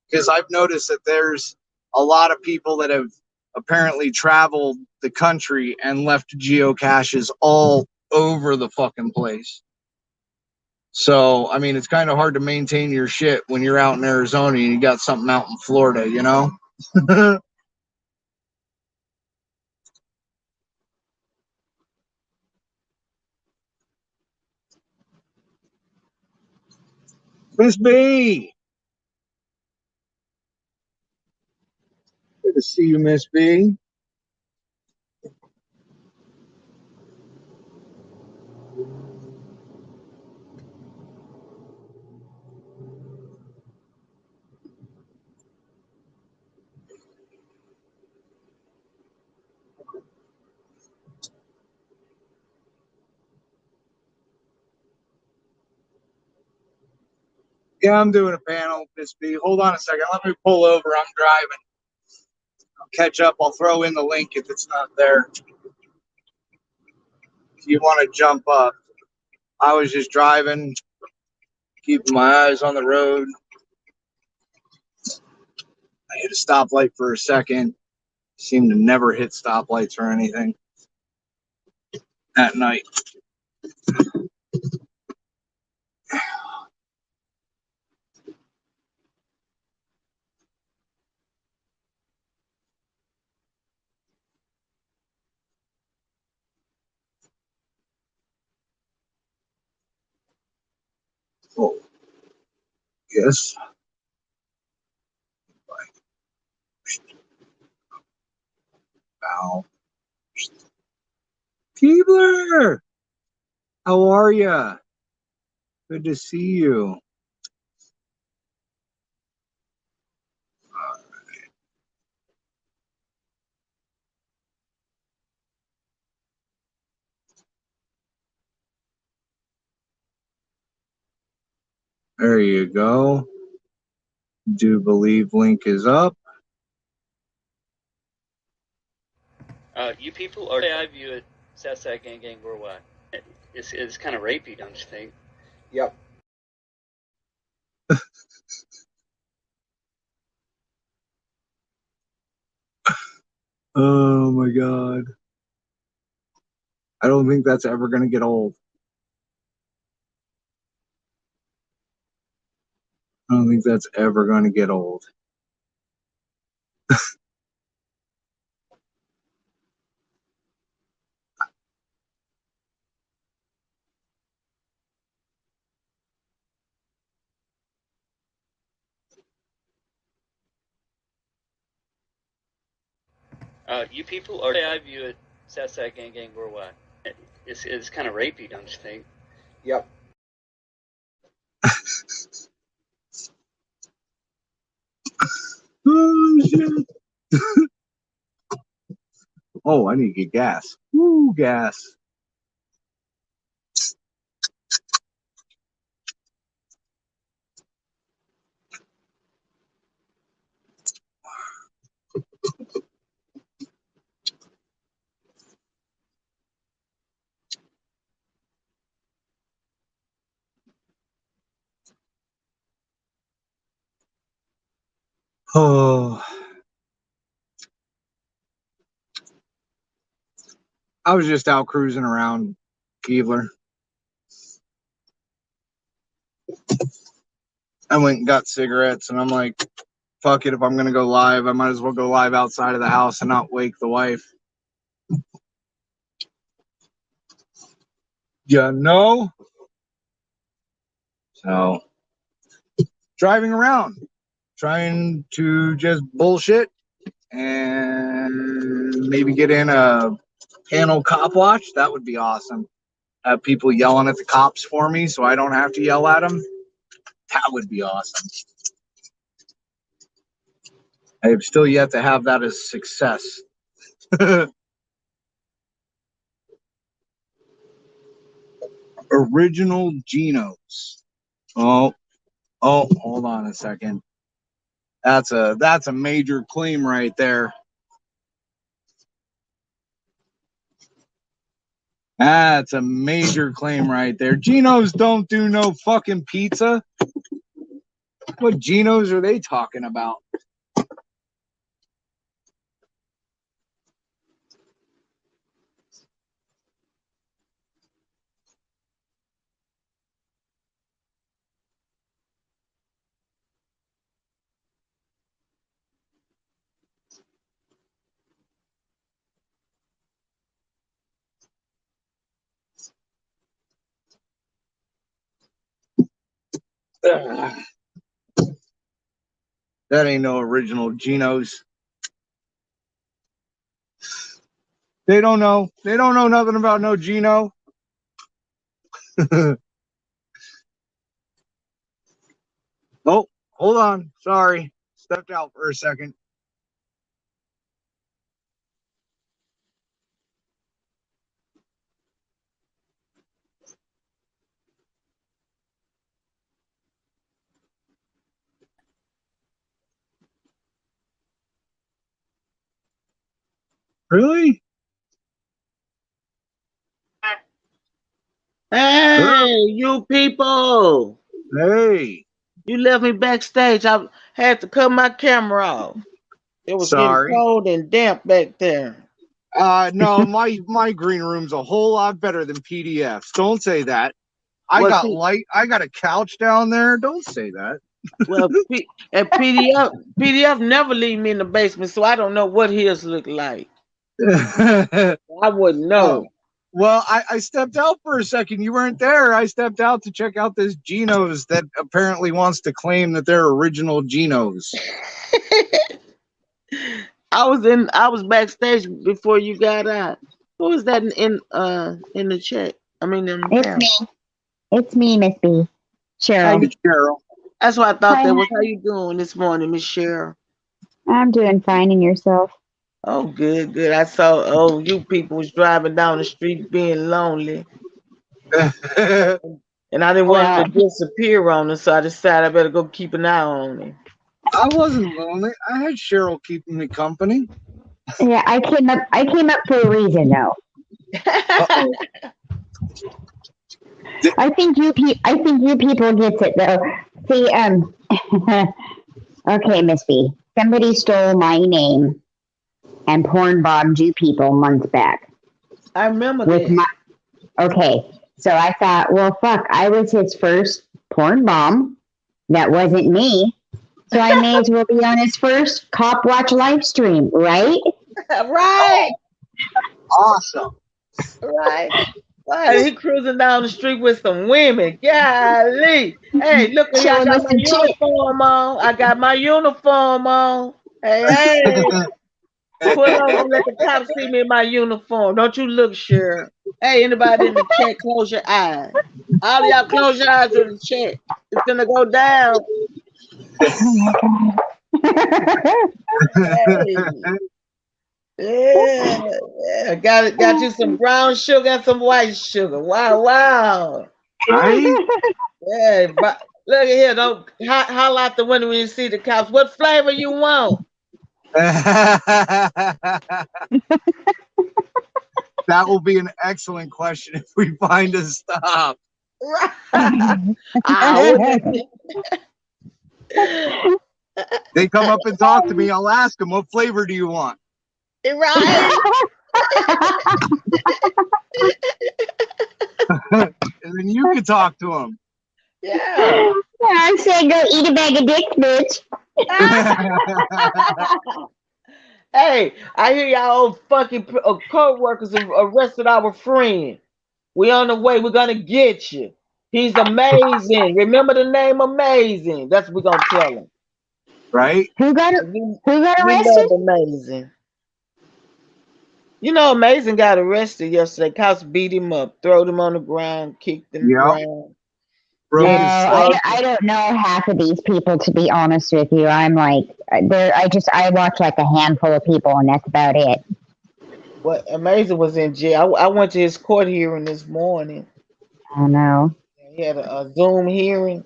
Because I've noticed that there's a lot of people that have apparently traveled the country and left geocaches all over the fucking place. So, I mean, it's kind of hard to maintain your shit when you're out in Arizona and you got something out in Florida, Miss B. Good to see you, Miss B. Yeah, I'm doing a panel, Miss B. Hold on a second. Let me pull over. I'm driving. I'll catch up. I'll throw in the link if it's not there. If you want to jump up. I was just driving, keeping my eyes on the road. I hit a stoplight for a second. Seem to never hit stoplights or anything at night. Oh, yes. Ow. Keebler! How are ya? Good to see you. There you go. Do believe link is up. You people are. I view it. Southside Gang Gang Worldwide. It's kind of rapey, don't you think? Yep. Oh my god. I don't think that's ever going to get old. I don't think that's ever going to get old. You people are. I view it. Southside Gang Gang Worldwide. It's kind of rapey, don't you think? Yep. Oh shit. Oh, I need to get gas. Woo, gas. Oh. I was just out cruising around, Keebler. I went and got cigarettes, and I'm like, fuck it, if I'm going to go live, I might as well go live outside of the house and not wake the wife. You know? So, driving around, trying to just bullshit and maybe get in a panel cop watch. That would be awesome. Have people yelling at the cops for me so I don't have to yell at them. That would be awesome. I have still yet to have that as a success. Original Genos. Oh, hold on a second. That's a major claim right there. That's a major claim right there. Genos don't do no fucking pizza. What Genos are they talking about? Ugh. That ain't no original Genos. They don't know. They don't know nothing about no Geno. Oh, hold on. Sorry. Stepped out for a second. Really? Hey, you people! Hey. You left me backstage. I had to cut my camera off. It was Sorry. getting cold and damp back there. No, my green room's a whole lot better than PDF's. Don't say that. I Well, got see- light. I got a couch down there. Don't say that. Well, and PDF never leave me in the basement, so I don't know what his look like. I wouldn't know. Well, I stepped out for a second. You weren't there. I stepped out to check out this Genos that apparently wants to claim that they're original Genos. I was backstage before you got out. Who is that in the chat? I mean in the It's panel. me. It's me, Miss B. How Cheryl. you, Cheryl. that's what I thought Hi, that was. How you doing this morning, Miss Cheryl? I'm doing fine, and yourself? Oh, good, good. I saw you people was driving down the street being lonely. And I didn't want Well, him to disappear on us, so I decided I better go keep an eye on him. I wasn't lonely. I had Cheryl keeping me company. yeah, I came up for a reason, though. Uh-oh. I think you people gets it though. See, okay, Miss B. Somebody stole my name and porn bombed you people months back. I remember With that. Okay, so I thought, well, fuck, I was his first porn bomb. That wasn't me. So I may as well be on his first Cop Watch live stream, right? Right, Awesome. right. Right. He cruising down the street with some women. Golly. Hey, look at here. I Showing got us my some tits. uniform on. I got my uniform on. Hey, hey. Pull over and let the cops see me in my uniform. Don't you look, Cheryl. Hey, anybody in the chat, close your eyes. All of y'all close your eyes to the chat. It's gonna go down. Oh my God. Hey. Yeah. Got you some brown sugar and some white sugar. Wow. Right? Yeah, but look at here. Don't holler out the window when you see the cops. What flavor you want? That will be an excellent question if we find a stop. They come up and talk to me. I'll ask them, what flavor do you want? Right. And then you can talk to them. Yeah. I'm saying go eat a bag of dicks, bitch. Hey, I hear y'all old fucking co-workers have arrested our friend. We on the way. We're gonna get you. He's amazing. Remember the name Amazing. That's what we're gonna tell him. Right? Who got We arrested? love Amazing. You know, Amazing got arrested yesterday. Cops beat him up, throwed him on the ground, kicked him Yep. around. Broke his I don't know half of these people, to be honest with you. I'm like, I watch like a handful of people, and that's about it. Well, Amazing was in jail. I went to his court hearing this morning. I know. He had a Zoom hearing.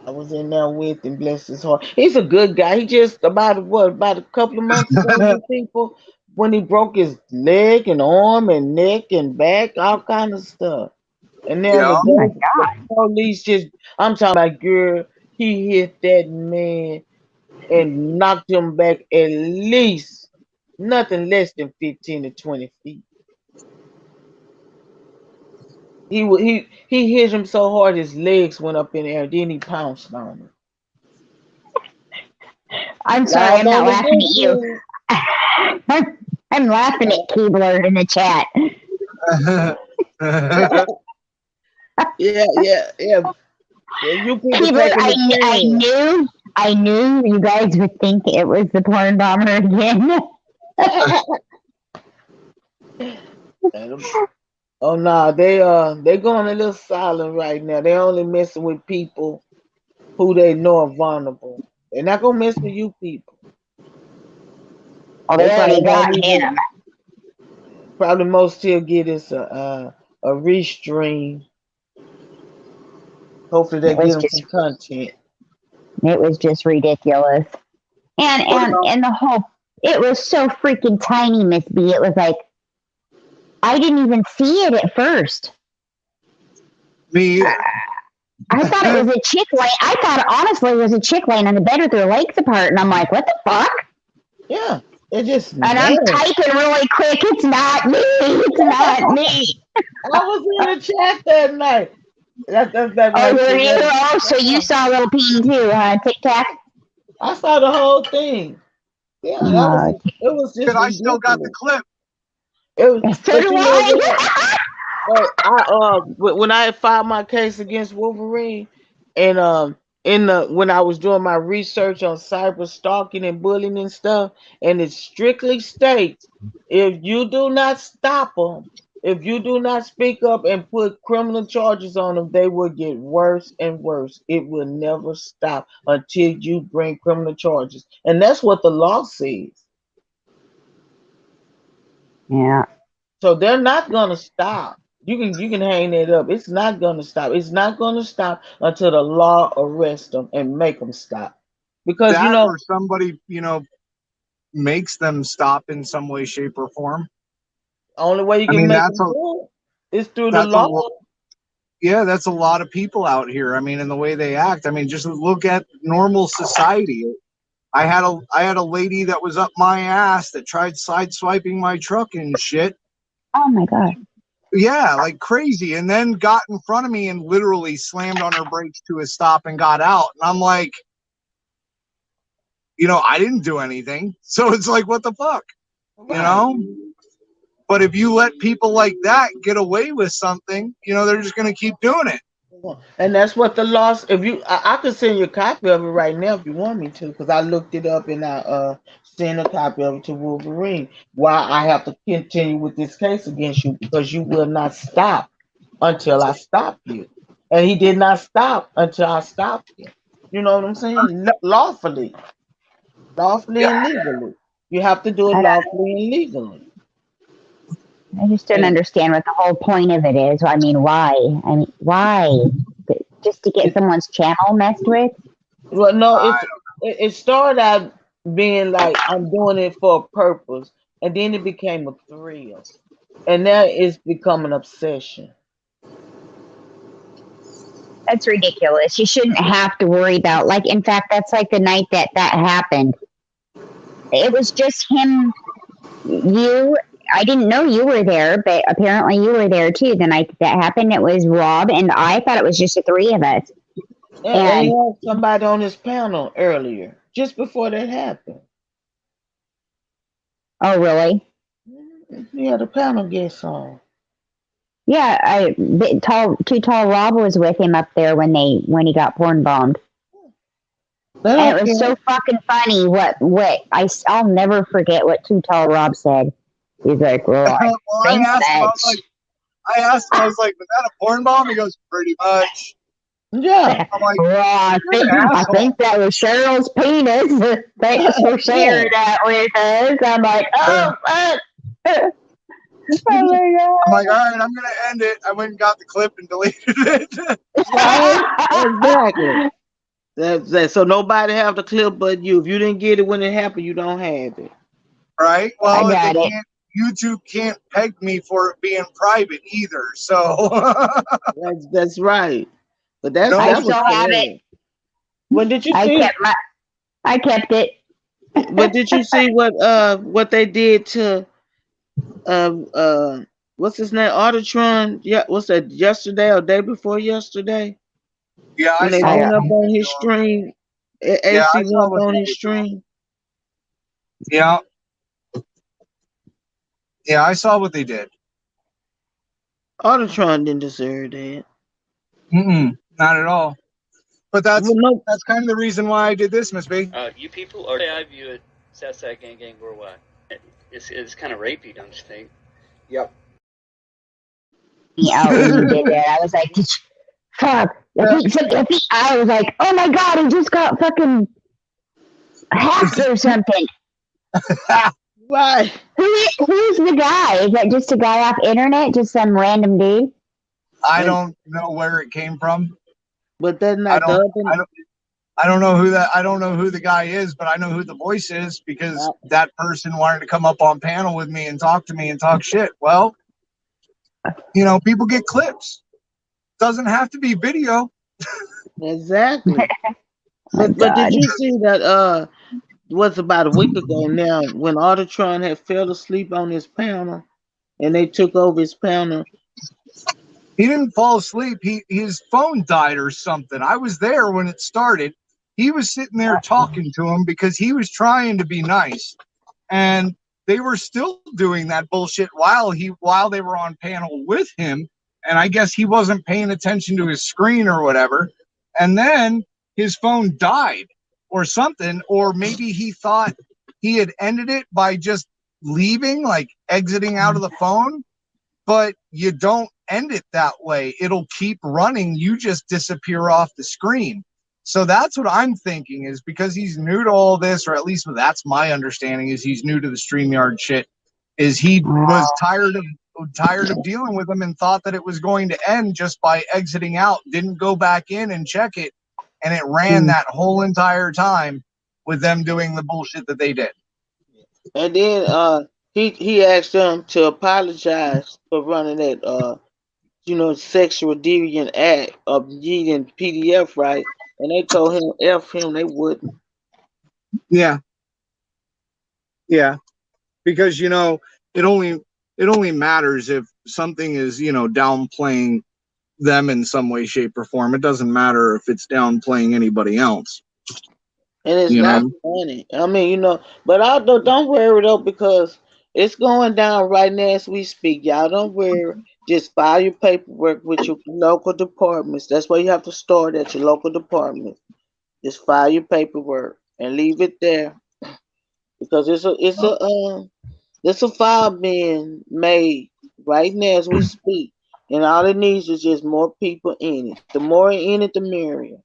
I was in there with him, bless his heart. He's a good guy. He just about a couple of months ago, people, when he broke his leg and arm and neck and back, all kind of stuff. And then Yeah. the police I'm talking about, girl, he hit that man and knocked him back at least nothing less than 15 to 20 feet. He hit him so hard his legs went up in the air. Then he pounced on him. I'm sorry, I'm not laughing at you. I'm laughing at Keebler in the chat. Yeah. You people Keebler, taking I knew you guys would think it was the porn bomber again. Oh no, they going a little silent right now. They only messing with people who they know are vulnerable. They're not gonna mess with you people. Oh, they already got him. Probably most he'll get is a restream. Hopefully they get him some content. It was just ridiculous. And the whole, it was so freaking tiny, Miss B. It was like, I didn't even see it at first. Me either. I thought it was a chick laying. I thought honestly it was a chick laying on the bed with her legs apart, and I'm like, what the fuck? Yeah, it just. And I'm typing really quick. It's not me. It's not me. I was in the chat that night. That oh, were you? Oh, so you saw a little peen too, huh? TikTok. I saw the whole thing. Yeah, it was just. I still got the clip. It was. So do I. But when I filed my case against Wolverine, and in the when I was doing my research on cyber stalking and bullying and stuff, and it strictly states if you do not stop them, if you do not speak up and put criminal charges on them, they will get worse and worse. It will never stop until you bring criminal charges, and that's what the law says. Yeah. So they're not gonna stop. You can hang that up. It's not gonna stop. It's not gonna stop until the law arrests them and make them stop. Because That or somebody, makes them stop in some way, shape, or form. only way you I can mean, make that's them a do it is through the that's a law. lo- yeah, that's a lot of people out here. I mean, and the way they act. I mean, just look at normal society. I had a lady that was up my ass that tried sideswiping my truck and shit. Oh my god. Yeah, like crazy, and then got in front of me and literally slammed on her brakes to a stop and got out. And I'm like, I didn't do anything. So it's like, what the fuck, But if you let people like that get away with something, they're just gonna keep doing it. And that's what the law. If I could send you a copy of it right now if you want me to, because I looked it up and I sent a copy of it to Wolverine. Why I have to continue with this case against you because you will not stop until I stop you, and he did not stop until I stopped him. You know what I'm saying? Lawfully and legally. You have to do it lawfully and legally. I just don't understand what the whole point of it is. I mean, why? Why? Just to get someone's channel messed with? Well, no, it started out being like I'm doing it for a purpose, and then it became a thrill, and now it's become an obsession. That's ridiculous. You shouldn't have to worry about, like, in fact, that's like the night that happened. It was just him, you. I didn't know you were there, but apparently you were there too the night that happened. It was Rob, and I thought it was just the three of us. And he had somebody on his panel earlier, just before that happened. Oh, really? He had a panel guest on. Yeah, Too Tall Rob was with him up there when he got porn bombed. And it was so fucking funny. I'll never forget what Too Tall Rob said. He's like, well, I asked him, I was like, was that a porn bomb? He goes, pretty much. Yeah. I'm like, well, I think that was Cheryl's penis. Thanks for sharing that with us. I'm like, oh, fuck. Oh my God. I'm like, all right, I'm going to end it. I went and got the clip and deleted it. Exactly. So nobody have the clip but you. If you didn't get it when it happened, you don't have it. Right? Well, I got it. YouTube can't peg me for it being private either. So that's right. But that I was still have it. When did you see? I kept it. But did you see what they did to what's his name? Artatron? Yeah, what's that? Yesterday or day before yesterday? Yeah, when they went up on his stream. AC went up on his stream. Yeah. Yeah, I saw what they did. Artatron didn't deserve that. Not at all. But that's kind of the reason why I did this, Miss B. You people are. I view it. Southside Gang Worldwide. It's kind of rapey, don't you think? Yep. Yeah, when you did that, I was like, fuck. I was like, oh my God, he just got fucking hacked or something. Right. Who's the guy? Is that just a guy off internet? Just some random dude? I don't know where it came from. But that's not I don't know who that. I don't know who the guy is, but I know who the voice is because that person wanted to come up on panel with me and talk to me and talk shit. Well, people get clips. Doesn't have to be video. Exactly. but did you see that? Was about a week ago now when Artatron had fell asleep on his panel, and they took over his panel. He didn't fall asleep. His phone died or something. I was there when it started. He was sitting there talking to him because he was trying to be nice, and they were still doing that bullshit while they were on panel with him. And I guess he wasn't paying attention to his screen or whatever. And then his phone died or something, or maybe he thought he had ended it by just leaving, like exiting out of the phone. But you don't end it that way. It'll keep running. You just disappear off the screen. So that's what I'm thinking, is because he's new to all this, or at least that's my understanding, is he's new to the StreamYard shit, is he was tired of dealing with them and thought that it was going to end just by exiting out, didn't go back in and check it, and it ran that whole entire time with them doing the bullshit that they did. And then he asked them to apologize for running that sexual deviant act of reading PDF, right? And they told him F him, they wouldn't. Yeah. Yeah. Because it only matters if something is, downplaying them in some way, shape, or form. It doesn't matter if it's downplaying anybody else. And it's not funny. I mean, but don't worry though, because it's going down right now as we speak. Y'all don't worry. Just file your paperwork with your local departments. That's where you have to start, at your local department. Just file your paperwork and leave it there, because it's a file being made right now as we speak, and all it needs is just more people in it. The more in it, the merrier.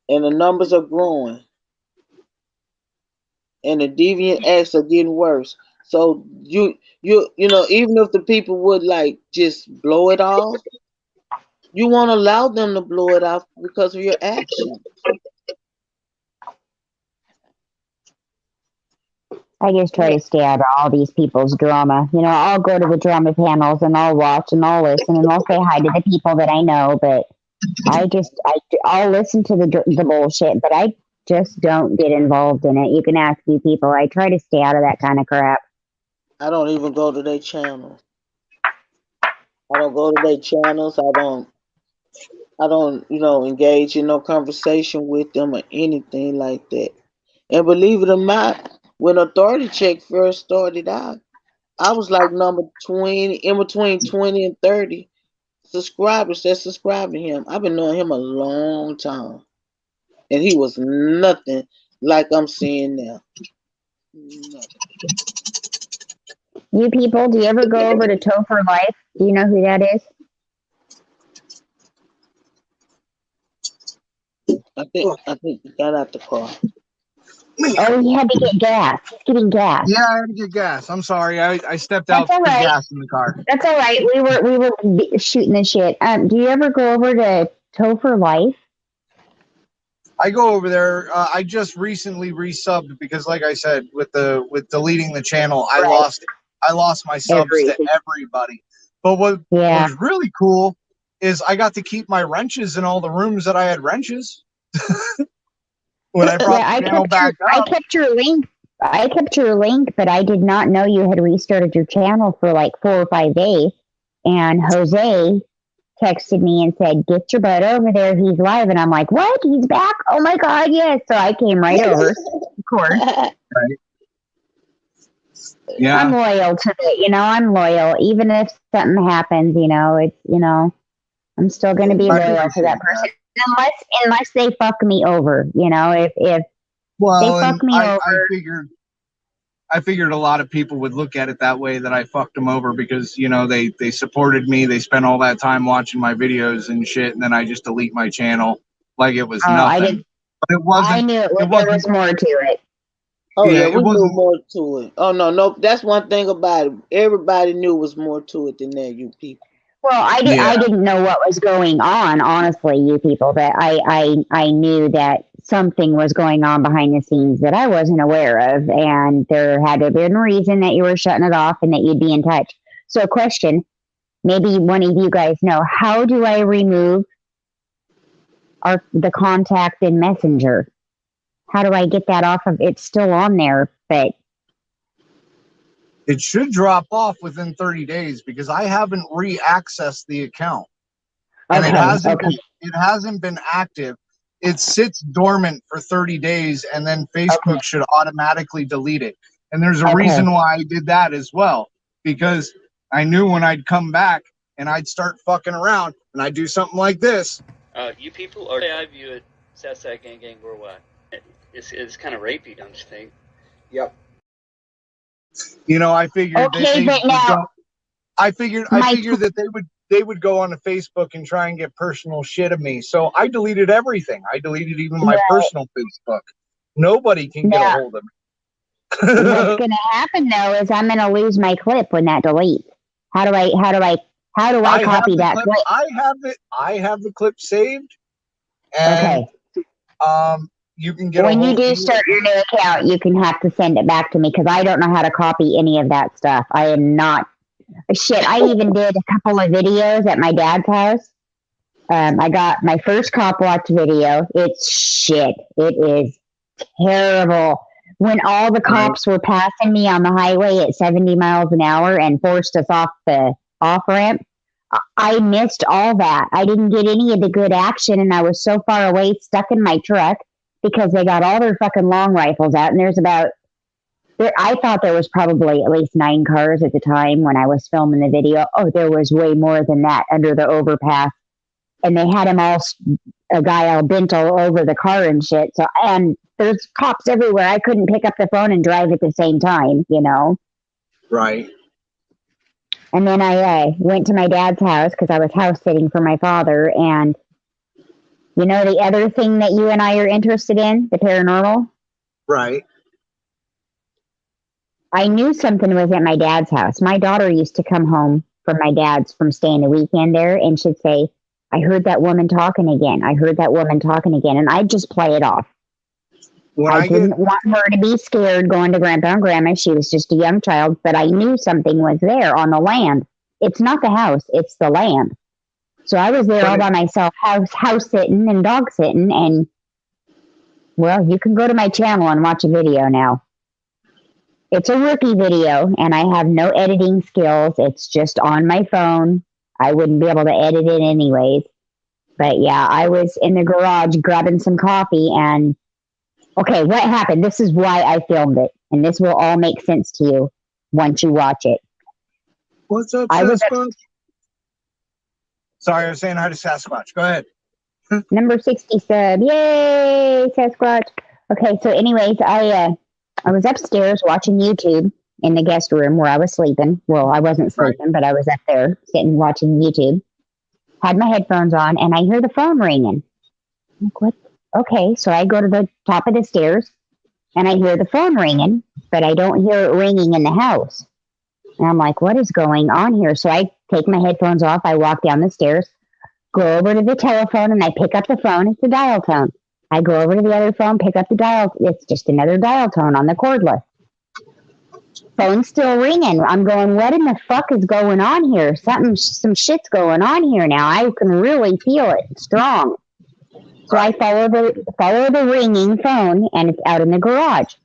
And the numbers are growing, and the deviant acts are getting worse. So you even if the people would like just blow it off, you won't allow them to blow it off because of your actions. I just try to stay out of all these people's drama. I'll go to the drama panels and I'll watch and I'll listen and I'll say hi to the people that I know, but I'll listen to the bullshit, but I just don't get involved in it. You can ask you people. I try to stay out of that kind of crap. I don't even go to their channels. I don't go to their channels. I don't, engage in no conversation with them or anything like that. And believe it or not, when Authority Check first started out, I was like number 20, in between 20 and 30 subscribers that subscribe to him. I've been knowing him a long time. And he was nothing like I'm seeing now. Nothing. You people, do you ever go over to Topher Life? Do you know who that is? I think he got out the car. Oh, he had to get gas. He's getting gas. Yeah, I had to get gas. I'm sorry. I stepped out to get gas in the car. That's all right. We were shooting the shit. Do you ever go over to Topher Life? I go over there. I just recently resubbed because, like I said, with deleting the channel, I lost my subs to everybody. But what was really cool is I got to keep my wrenches in all the rooms that I had wrenches. When I brought the channel back up. I kept your link, but I did not know you had restarted your channel for like 4 or 5 days. And Jose texted me and said, "Get your butt over there. He's live." And I'm like, "What? He's back? Oh my God, yes." So I came right over, of course. Right. Yeah. I'm loyal to it. I'm loyal. Even if something happens, I'm still going to be loyal to that person. Unless they fuck me over, if they fuck me over. I figured a lot of people would look at it that way, that I fucked them over because, they supported me. They spent all that time watching my videos and shit. And then I just delete my channel like it was nothing. But it wasn't. I knew there was more to it. Oh yeah, we knew more to it. Oh no, that's one thing about it. Everybody knew was more to it than that, you people. Well, I didn't know what was going on, honestly, you people, but I knew that something was going on behind the scenes that I wasn't aware of, and there had to have been a reason that you were shutting it off and that you'd be in touch. So, question, maybe one of you guys know, how do I remove the contact in Messenger? How do I get that off of? It's still on there, but it should drop off within 30 days because I haven't re-accessed the account. And it hasn't been active. It sits dormant for 30 days and then Facebook should automatically delete it. And there's a reason why I did that as well, because I knew when I'd come back and I'd start fucking around and I'd do something like this You people are. I view it. Southside Gang Gang Worldwide. It's kind of rapey, don't you think? Yep. You know, I figured Okay, but now I figured that they would go on to Facebook and try and get personal shit of me. So I deleted everything. I deleted even my personal Facebook. Nobody can get a hold of me. What's gonna happen though is I'm gonna lose my clip when that deletes. How do I copy that clip? I have the clip saved. And, you can get when you do start your new account, you can have to send it back to me because I don't know how to copy any of that stuff. I am not shit. I even did a couple of videos at my dad's house. I got my first cop watch video. It's shit. It is terrible. When all the cops were passing me on the highway at 70 miles an hour and forced us off the off ramp, I missed all that. I didn't get any of the good action, and I was so far away, stuck in my truck, because they got all their fucking long rifles out, and I thought there was probably at least 9 cars at the time when I was filming the video. Oh, there was way more than that under the overpass, and they had a guy all bent all over the car and shit. So, and there's cops everywhere. I couldn't pick up the phone and drive at the same time, you know? Right. And then I went to my dad's house because I was house sitting for my father. And you know the other thing that you and I are interested in, the paranormal? Right. I knew something was at my dad's house. My daughter used to come home from my dad's from staying the weekend there, and she'd say, I heard that woman talking again. I heard that woman talking again. And I'd just play it off. I didn't want her to be scared going to Grandpa and Grandma. She was just a young child, but I knew something was there on the land. It's not the house, it's the land. So I was there all by myself, house sitting and dog sitting. And, well, you can go to my channel and watch a video now. It's a rookie video, and I have no editing skills. It's just on my phone. I wouldn't be able to edit it anyways. But, yeah, I was in the garage grabbing some coffee, and okay, what happened? This is why I filmed it, and this will all make sense to you once you watch it. What's up, Sasquatch? Sorry, I was saying hi to Sasquatch. Go ahead. Number 60 sub. Yay, Sasquatch. Okay, so anyways, I was upstairs watching YouTube in the guest room where I was sleeping. Well, I wasn't sleeping, but I was up there sitting watching YouTube. Had my headphones on, and I hear the phone ringing. I'm like, what? Okay, so I go to the top of the stairs, and I hear the phone ringing, but I don't hear it ringing in the house. And I'm like, what is going on here? So I take my headphones off, I walk down the stairs, go over to the telephone, and I pick up the phone. It's a dial tone. I go over to the other phone, pick up the dial. It's just another dial tone on the cordless. Phone's still ringing. I'm going, what in the fuck is going on here? Some shit's going on here now. I can really feel it strong. So I follow the ringing phone, and it's out in the garage.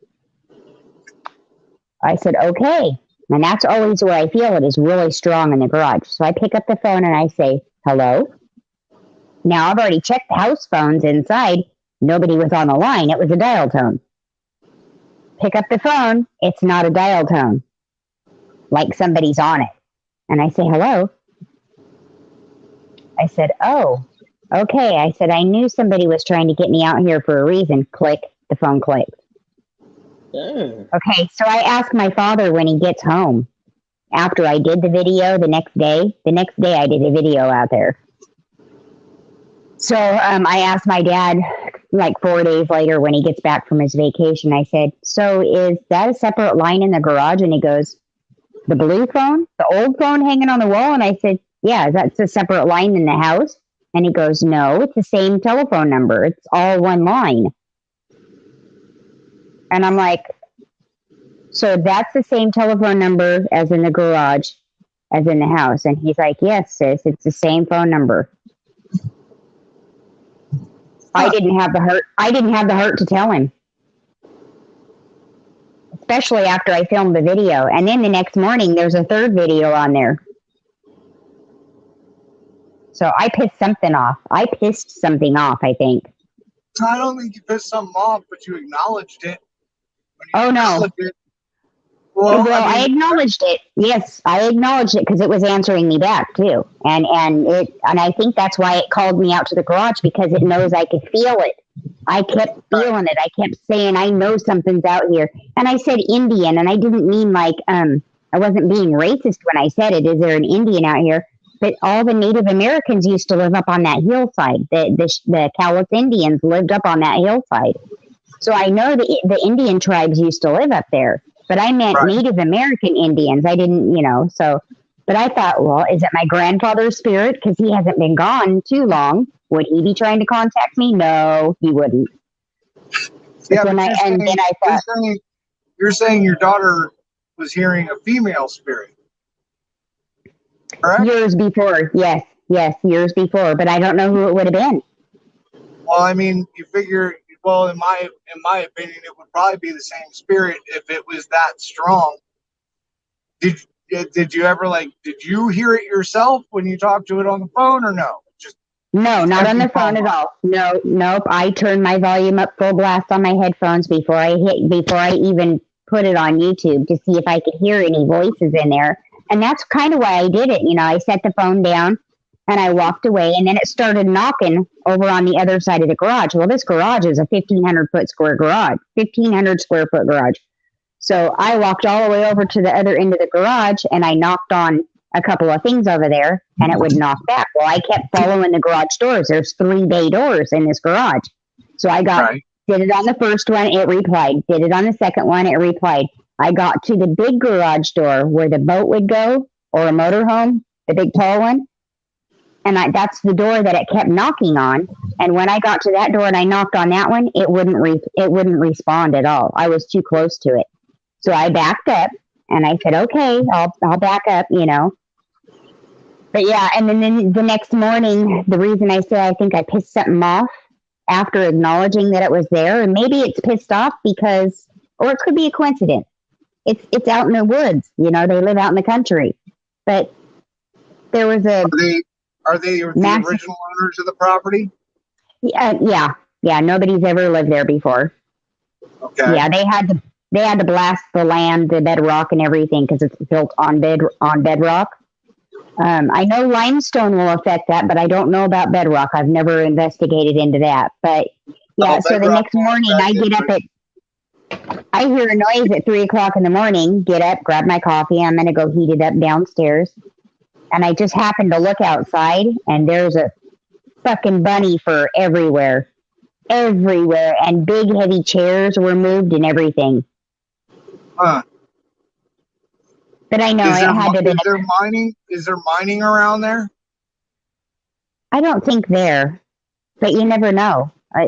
I said, okay. And that's always where I feel it is really strong in the garage. So I pick up the phone and I say, hello? Now, I've already checked the house phones inside. Nobody was on the line. It was a dial tone. Pick up the phone. It's not a dial tone. Like somebody's on it. And I say, hello? I said, oh. Okay, I said, I knew somebody was trying to get me out here for a reason. Click, the phone clicked. Okay, so I asked my father when he gets home. After I did the video the next day I did a video out there. So I asked my dad like 4 days later when he gets back from his vacation. I said, so is that a separate line in the garage? And he goes, the blue phone? The old phone hanging on the wall? And I said, yeah, that's a separate line in the house. And he goes, no, it's the same telephone number. It's all one line. And I'm like, so that's the same telephone number as in the garage, as in the house. And he's like, yes, sis, it's the same phone number. I didn't have the heart to tell him. Especially after I filmed the video. And then the next morning, there's a third video on there. So I pissed something off. I think. I don't think you pissed something off, but you acknowledged it. Oh, no. Well, Well, I I mean, acknowledged it. Yes, I acknowledged it because it was answering me back too, and I think that's why it called me out to the garage because it knows I could feel it. I kept feeling it. I kept saying, "I know something's out here," and I said Indian, and I didn't mean like I wasn't being racist when I said it. Is there an Indian out here? But all the Native Americans used to live up on that hillside. The Cowlitz Indians lived up on that hillside. So I know the Indian tribes used to live up there, but I meant right. Native American Indians. I didn't, so, but I thought, well, is it my grandfather's spirit? Because he hasn't been gone too long. Would he be trying to contact me? No, he wouldn't. Yeah, Then but I thought, you're saying your daughter was hearing a female spirit, correct? years before, yes, years before, but I don't know who it would have been. Well, I mean, you figure. Well, in my opinion, it would probably be the same spirit if it was that strong. Did you ever did you hear it yourself when you talked to it on the phone or no? No, not on empty the phone at line. all. No, nope. I turned my volume up full blast on my headphones before I even put it on YouTube to see if I could hear any voices in there. And that's kind of why I did it. I set the phone down and I walked away, and then it started knocking over on the other side of the garage. Well, this garage is a 1,500 square foot garage. So I walked all the way over to the other end of the garage and I knocked on a couple of things over there and it would knock back. Well, I kept following the garage doors. There's 3 bay doors in this garage. So I did it on the first one, it replied. Did it on the second one, it replied. I got to the big garage door where the boat would go or a motorhome, the big tall one. And that's the door that it kept knocking on. And when I got to that door and I knocked on that one, it wouldn't respond at all. I was too close to it. So I backed up and I said, okay, I'll back up, But yeah, and then the next morning, the reason I say I think I pissed something off after acknowledging that it was there, and maybe it's pissed off because, or it could be a coincidence. It's out in the woods, they live out in the country. But there was Are they the original owners of the property? Yeah. Nobody's ever lived there before. Okay. Yeah, they had to blast the land, the bedrock, and everything because it's built on bedrock. I know limestone will affect that, but I don't know about bedrock. I've never investigated into that. But yeah, so the next morning I get up I hear a noise at 3:00 in the morning. Get up, grab my coffee. I'm gonna go heat it up downstairs, and I just happened to look outside, and there's a fucking bunny fur everywhere, and big heavy chairs were moved and everything. Huh. But I know it had to be. Is there mining around there? I don't think there, but you never know. I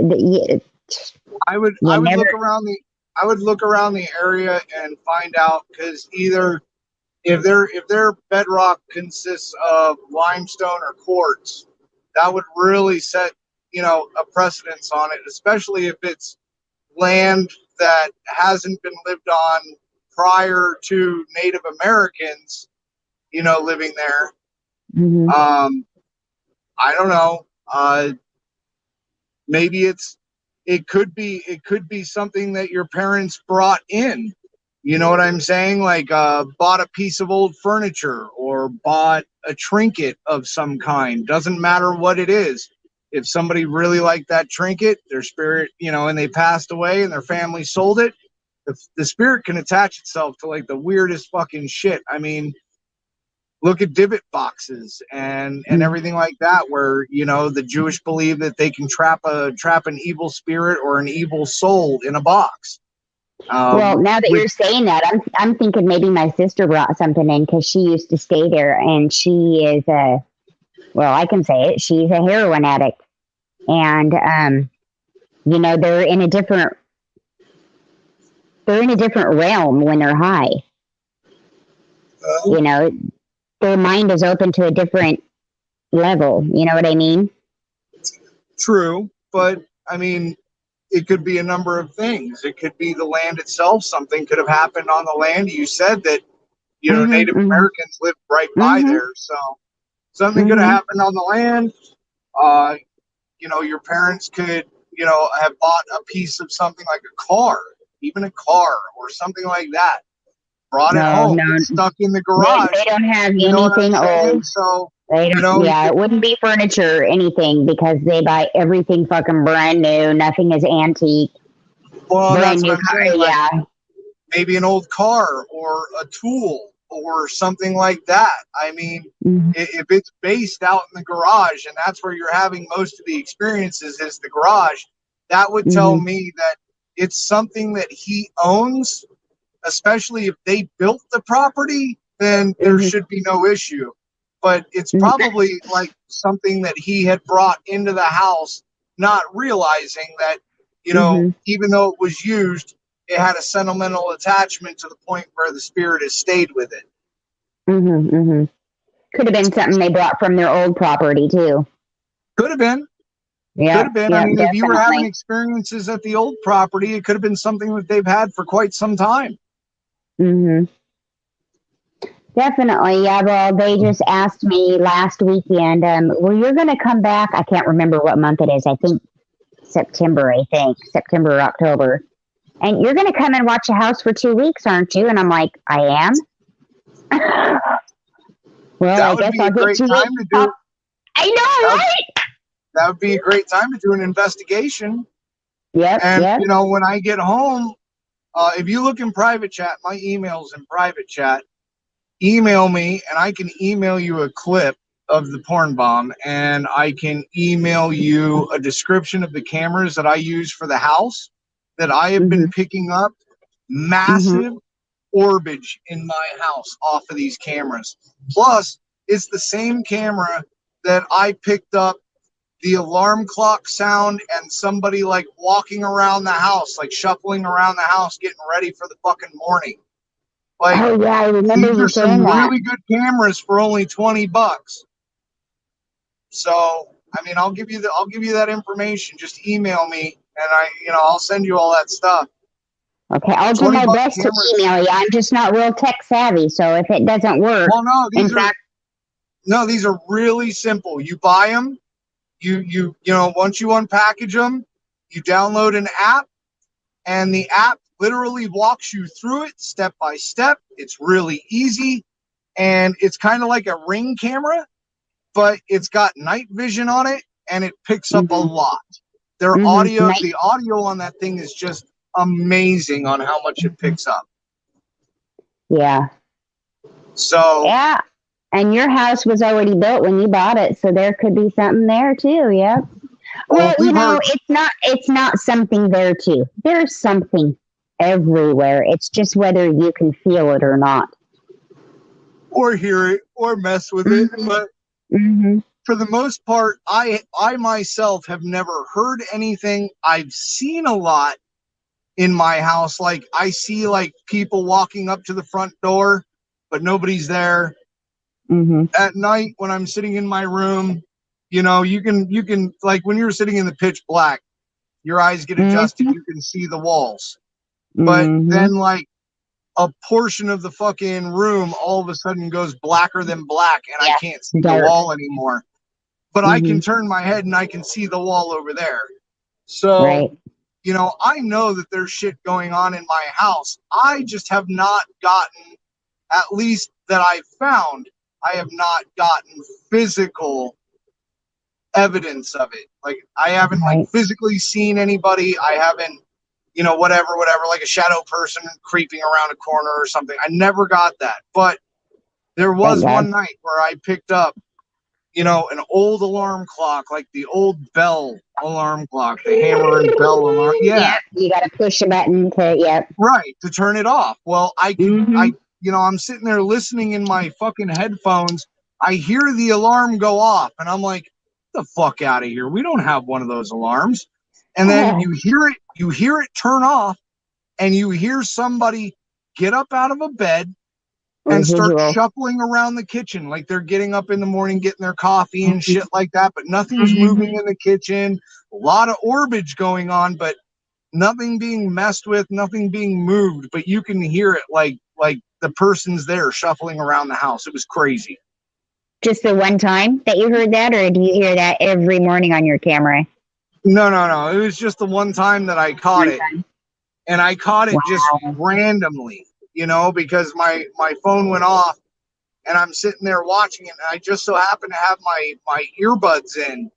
would look around the area and find out, because either if their bedrock consists of limestone or quartz, that would really set a precedence on it, especially if it's land that hasn't been lived on prior to Native Americans, living there. Mm-hmm. I don't know. Maybe it could be something that your parents brought in. You know what I'm saying? Like bought a piece of old furniture or bought a trinket of some kind. Doesn't matter what it is. If somebody really liked that trinket, their spirit, and they passed away and their family sold it, the spirit can attach itself to like the weirdest fucking shit. I mean, look at divot boxes and everything like that, where the Jewish believe that they can trap an evil spirit or an evil soul in a box. Well, now that you're saying that, I'm thinking maybe my sister brought something in because she used to stay there, and she is I can say it. She's a heroin addict, and they're in a different realm when they're high. Their mind is open to a different level. You know what I mean? True, but I mean, it could be a number of things. It could be the land itself. Something could have happened on the land. You said that, Native Americans lived right by there. So something could have happened on the land. Your parents could, have bought a piece of something like a car, even a car or something like that. brought it home. It's stuck in the garage. They don't have You know what I'm anything saying? old. So, They don't, you know, yeah, it wouldn't be furniture or anything because they buy everything fucking brand new. Nothing is antique. well, Brand that's new what I'm car, saying. Like, yeah. maybe an old car or a tool or something like that. I mean, Mhm. if it's based out in the garage and that's where you're having most of the experiences is the garage, that would tell Mhm. me that it's something that he owns, especially if they built the property, then there Mhm. should be no issue. But it's Mhm. probably like something that he had brought into the house, not realizing that, you know, Mhm. even though it was used, it had a sentimental attachment to the point where the spirit has stayed with it. Mhm. Mhm. Could have been something they brought from their old property too. Could have been. Could Yeah. have been. I Yeah. mean, if you were having Definitely. experiences at the old property, it could have been something that they've had for quite some time. Mhm. Definitely. Yeah. Well, they just asked me last weekend. Well, you're going to come back. I can't remember what month it is. I think September. I think September or October. And you're going to come and watch a house for 2 weeks, aren't you? And I'm like, I am. Well, That I would guess be a I'll get great 2 time weeks. to do. I know, That would, right? that would be a great time to do an investigation. Yep. And Yep. you know, when I get home, if you look in private chat, my email's in private chat. Email me, and I can email you a clip of the porn bomb, and I can email you a description of the cameras that I use for the house that I have been Mhm. picking up massive orbage in my house off of these cameras. Plus, it's the same camera that I picked up the alarm clock sound and somebody like walking around the house, like shuffling around the house, getting ready for the fucking morning. Like, Oh yeah, I remember these you are saying some that. really good cameras for only $20. So, I mean, I'll give you that information. Just email me, and I'll send you all that stuff. Okay, I'll do 20 my buck best to cameras. email you. I'm just not real tech savvy, so if it doesn't work, Well, no, in fact, these are really simple. You buy them, you know, once you unpackage them, you download an app, and the app literally walks you through it step by step. It's really easy, and it's kind of like a Ring camera, but it's got night vision on it, and it picks up a lot. The audio on that thing is just amazing on how much it picks up. yeah, So yeah. And your house was already built when you bought it, so there could be something there too. Yep. Well, we've heard, it's not something there too. There's something everywhere. It's just whether you can feel it or not. or hear it or mess with it, but for the most part, I myself have never heard anything. I've seen a lot in my house. Like, I see like people walking up to the front door, but nobody's there. At night when I'm sitting in my room, you know, you can like when you're sitting in the pitch black, your eyes get adjusted, you can see the walls. But then like a portion of the fucking room all of a sudden goes blacker than black, and I can't see the wall anymore. But I can turn my head and I can see the wall over there. So, you know, I know that there's shit going on in my house. I just have not gotten, at least that I've found, I have not gotten physical evidence of it. Like, I haven't like physically seen anybody. I haven't, you know, whatever, like a shadow person creeping around a corner or something. I never got that. But there was one night where I picked up, you know, an old alarm clock, like the old bell alarm clock, the hammer and bell alarm. Yeah. You got to push a button to, Right, to turn it off. Well, I'm sitting there listening in my fucking headphones. I hear the alarm go off, and I'm like, "Get the fuck out of here. We don't have one of those alarms." And then you hear it turn off, and you hear somebody get up out of a bed and start shuffling around the kitchen like they're getting up in the morning, getting their coffee and shit like that, but nothing's moving in the kitchen. A lot of orbage going on, but nothing being messed with, nothing being moved, but you can hear it like the person's there shuffling around the house. It was crazy. Just the one time that you heard that, or do you hear that every morning on your camera? No. It was just the one time that I caught it. And I caught it just randomly. you know, because my phone went off and I'm sitting there watching it, and I just so happened to have my earbuds in,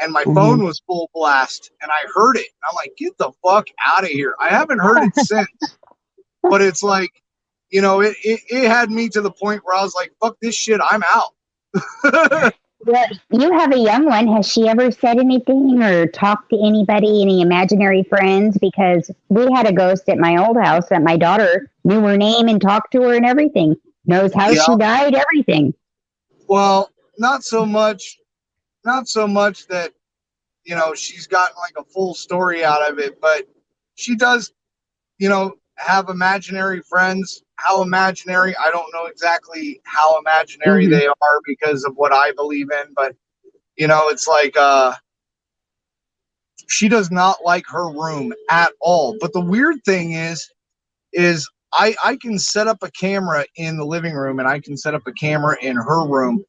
and my phone was full blast, and I heard it. I'm like, get the fuck out of here. I haven't heard it since, but it's like, you know, it had me to the point where I was like, fuck this shit, I'm out. Well, you have a young one. Has she ever said anything or talked to anybody, any imaginary friends? Because we had a ghost at my old house that my daughter knew her name and talked to her and everything. Knows how she died, everything. Well, not so much that, you know, she's gotten like a full story out of it, but she does, you know, have imaginary friends. How imaginary, I don't know exactly how imaginary they are because of what I believe in, but you know, it's like she does not like her room at all. But the weird thing is I can set up a camera in the living room and I can set up a camera in her room,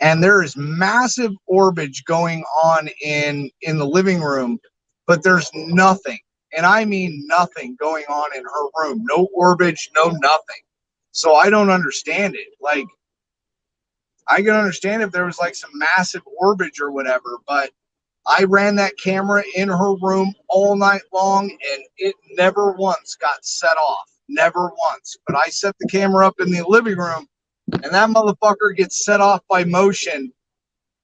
and there is massive orbage going on in the living room, but there's nothing. And I mean nothing going on in her room. No orbage, no nothing. So I don't understand it. Like, I can understand if there was like some massive orbage or whatever, but I ran that camera in her room all night long and it never once got set off. Never once. But I set the camera up in the living room and that motherfucker gets set off by motion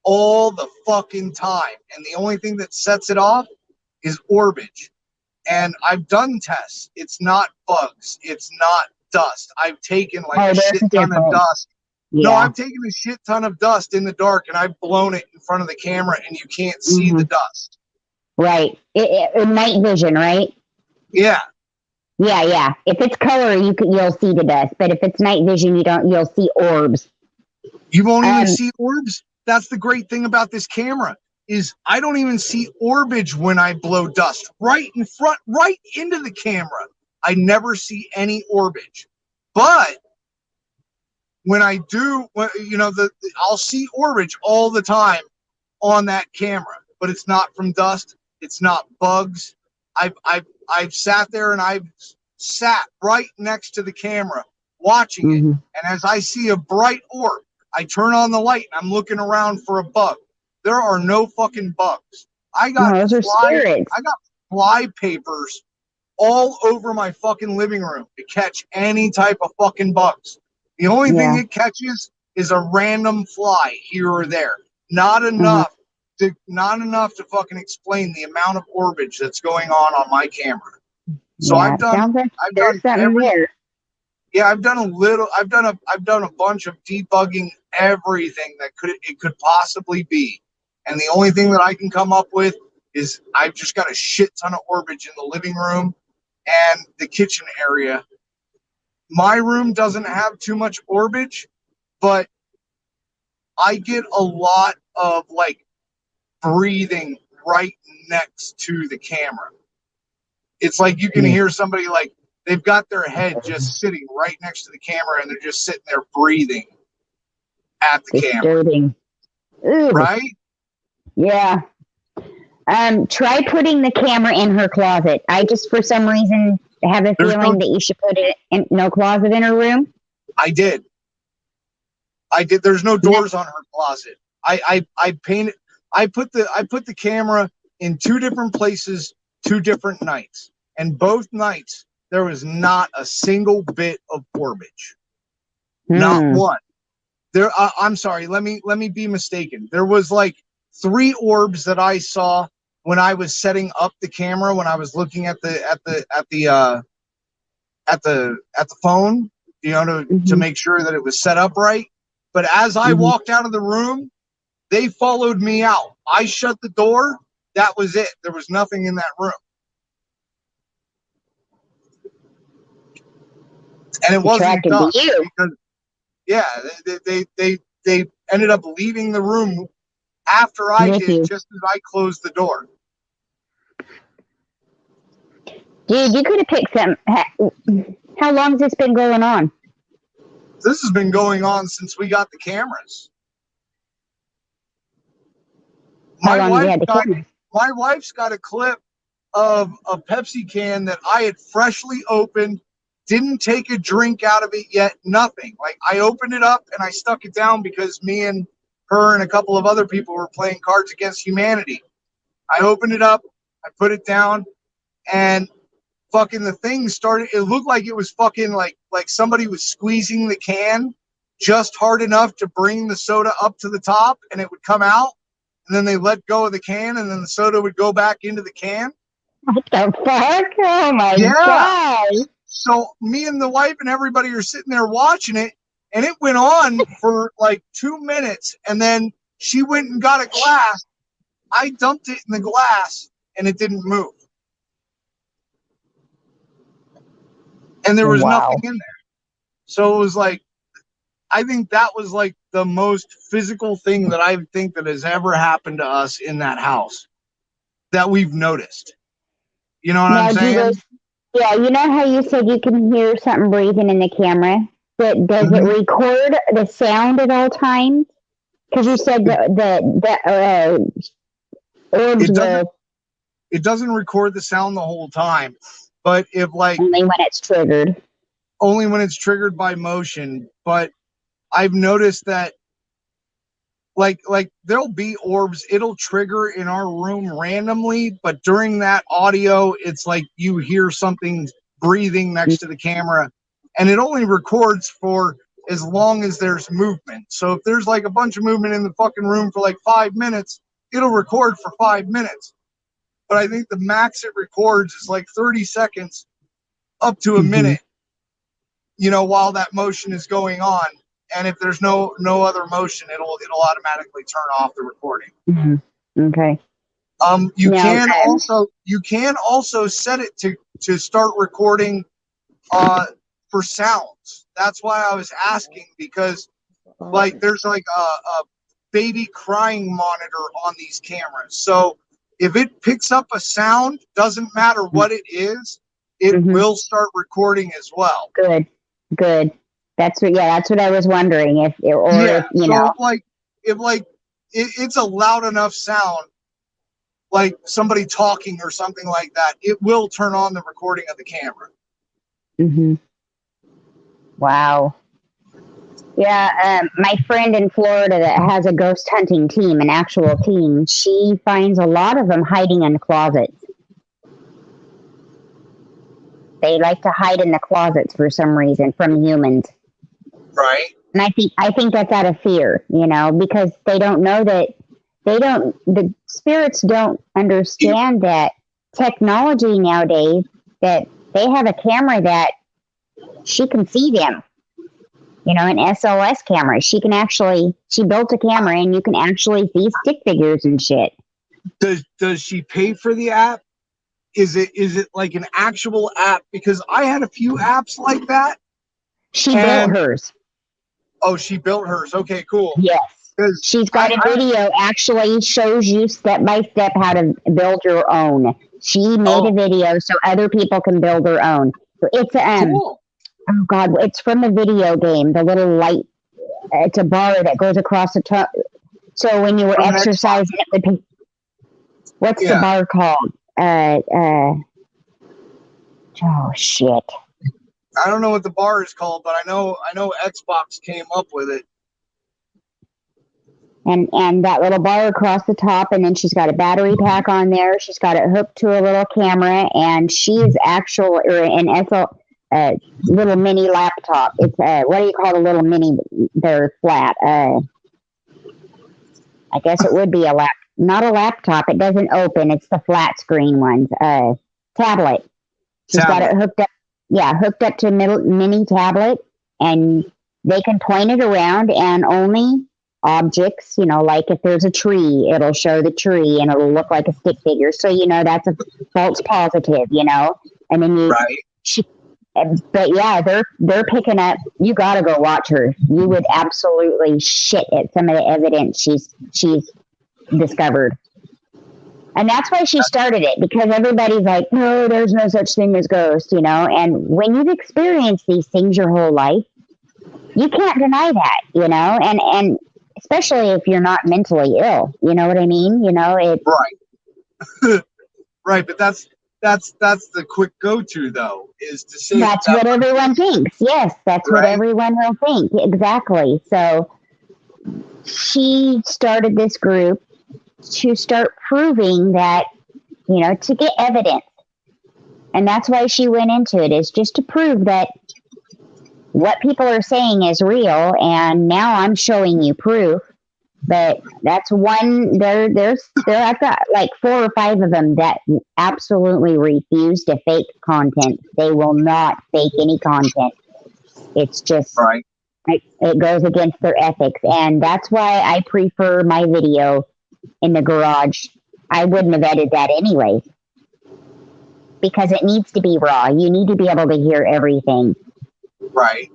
all the fucking time. And the only thing that sets it off is orbage. And I've done tests. It's not bugs. It's not dust. I've taken like a shit ton of dust. Yeah. No, I've taken a shit ton of dust in the dark and I've blown it in front of the camera and you can't see the dust. Right. Night vision, right? Yeah. Yeah. If it's color, you'll see the dust. But if it's night vision, you'll see orbs. You won't even see orbs? That's the great thing about this camera. Is I don't even see orbage when I blow dust right in front, right into the camera. I never see any orbage. But when I do, you know, I'll see orbage all the time on that camera. But it's not from dust. It's not bugs. I've sat there and I've sat right next to the camera watching it. And as I see a bright orb, I turn on the light and I'm looking around for a bug. There are no fucking bugs. I got fly papers all over my fucking living room to catch any type of fucking bugs. The only thing it catches is a random fly here or there. Not enough to fucking explain the amount of orbage that's going on my camera. So I've done a bunch of debugging everything that it could possibly be. And the only thing that I can come up with is I've just got a shit ton of orbage in the living room and the kitchen area. My room doesn't have too much orbage, but I get a lot of like breathing right next to the camera. It's like you can hear somebody like they've got their head just sitting right next to the camera and they're just sitting there breathing at the camera. Right? Yeah. Try putting the camera in her closet. I just, for some reason, have a feeling that you should put it in no closet in her room. I did. There's no doors on her closet. I painted. I put the camera in two different places, 2 different nights, and both nights there was not a single bit of orbage. Not one. I'm sorry. Let me be mistaken. There was like 3 orbs that I saw when I was setting up the camera, when I was looking at the phone, you know, to make sure that it was set up right. But as I walked out of the room, they followed me out. I shut the door. That was it. There was nothing in that room. And it wasn't dust because, yeah, they ended up leaving the room after I did, just as I closed the door. Dude, you could have picked some. How long has this been going on? This has been going on since we got the cameras. My wife's got a clip of a Pepsi can that I had freshly opened Didn't take a drink out of it yet, nothing. Like, I opened it up and I stuck it down because me and her and a couple of other people were playing Cards Against Humanity. I opened it up, I put it down, and fucking the thing started, it looked like it was fucking like somebody was squeezing the can just hard enough to bring the soda up to the top, and it would come out, and then they let go of the can, and then the soda would go back into the can. What the fuck? Oh my Yeah. god. So me and the wife and everybody are sitting there watching it, and it went on for like 2 minutes, and then she went and got a glass. I dumped it in the glass, and it didn't move. And there was nothing in there. So it was like, I think that was like the most physical thing that I think that has ever happened to us in that house that we've noticed. You know what I'm saying? Yeah, you know how you said you can hear something breathing in the camera? But does it record the sound at all times? Because you said it doesn't record the sound the whole time, but if like only when it's triggered. Only when it's triggered by motion. But I've noticed that like there'll be orbs, it'll trigger in our room randomly, but during that audio, it's like you hear something breathing next to the camera, and it only records for as long as there's movement. So if there's like a bunch of movement in the fucking room for like 5 minutes, it'll record for 5 minutes. But I think the max it records is like 30 seconds up to a minute, you know, while that motion is going on. And if there's no other motion, it'll automatically turn off the recording. Okay. You can also set it to start recording for sounds. That's why I was asking, because like there's like a baby crying monitor on these cameras. So if it picks up a sound, doesn't matter what it is, it will start recording as well. Good. That's what I was wondering. If it's a loud enough sound, like somebody talking or something like that, it will turn on the recording of the camera. Wow. Yeah, my friend in Florida that has a ghost hunting team, an actual team, she finds a lot of them hiding in the closets. They like to hide in the closets for some reason from humans. Right. And I think that's out of fear, you know, because they don't know that the spirits don't understand that technology nowadays, that they have a camera that she can see them, you know, an SOS camera. She built a camera and you can actually see stick figures and shit. Does she pay for the app? Is it like an actual app? Because I had a few apps like that. She built hers. Oh, she built hers. Okay, cool. Yes. She's got a video actually shows you step by step how to build your own. She made a video so other people can build their own. So it's cool. Oh God, it's from the video game, the little light. It's a bar that goes across the top. So when you were exercising, it would be. What's the bar called? Oh shit. I don't know what the bar is called, but I know Xbox came up with it. And that little bar across the top, and then she's got a battery pack on there. She's got it hooked to a little camera, and she's an little mini laptop. It's what do you call the little mini? They're flat. I guess it would be not a laptop. It doesn't open. It's the flat screen ones. Tablet. She's got it hooked up. Yeah, hooked up to a mini tablet, and they can point it around, and only objects, you know, like if there's a tree, it'll show the tree, and it'll look like a stick figure. So, you know, that's a false positive, you know. And then but yeah, they're picking up. You got to go watch her. You would absolutely shit at some of the evidence she's discovered. And that's why she started it, because everybody's like, no, there's no such thing as ghosts, you know. And when you've experienced these things your whole life, you can't deny that, you know. And especially if you're not mentally ill, you know what I mean? You know it. Right. Right, but that's that's the quick go-to though, is to say That's what everyone thinks. Yes, that's what Right. everyone will think. Exactly. So she started this group to start proving that, you know, to get evidence. And that's why she went into it, is just to prove that what people are saying is real. And now I'm showing you proof. But that's one. I've got like 4 or 5 of them that absolutely refuse to fake content. They will not fake any content. It's just right. it goes against their ethics, and that's why I prefer my video in the garage. I wouldn't have edited that anyway, because it needs to be raw. You need to be able to hear everything. Right.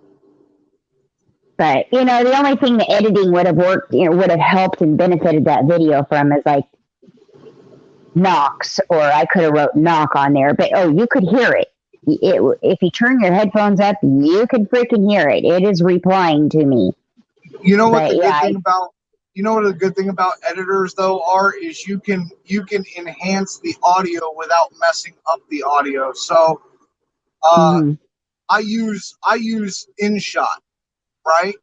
But, you know, the only thing the editing would have worked, you know, would have helped and benefited that video from is like knocks, or I could have wrote knock on there, but you could hear it. If you turn your headphones up, you can freaking hear it. It is replying to me. You know what the good thing about editors though is you can enhance the audio without messing up the audio. So I use InShot, right?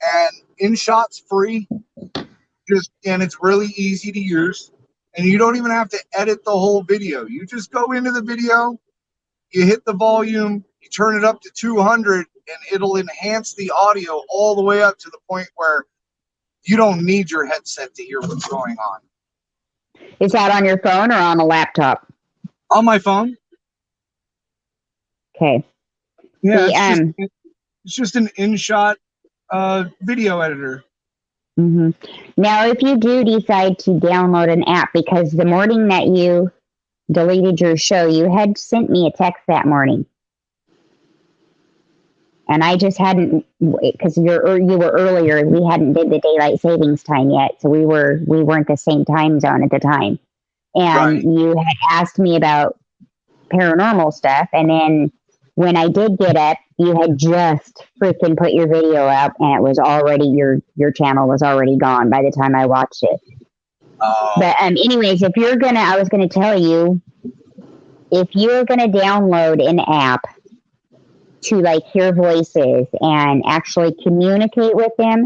And InShot's free, and it's really easy to use, and you don't even have to edit the whole video. You just go into the video, you hit the volume, you turn it up to 200, and it'll enhance the audio all the way up to the point where you don't need your headset to hear what's going on. Is that on your phone or on a laptop? On my phone. Okay. Yeah, it's just an InShot video editor. Mm-hmm. Now, if you do decide to download an app, because the morning that you deleted your show, you had sent me a text that morning, and I just hadn't, because you were earlier. We hadn't did the daylight savings time yet, so we weren't the same time zone at the time. And Right. You had asked me about paranormal stuff, and then when I did get up, you had just freaking put your video up, and it was already your channel was already gone by the time I watched it. But anyways, I was gonna tell you, if you're gonna download an app to like hear voices and actually communicate with them,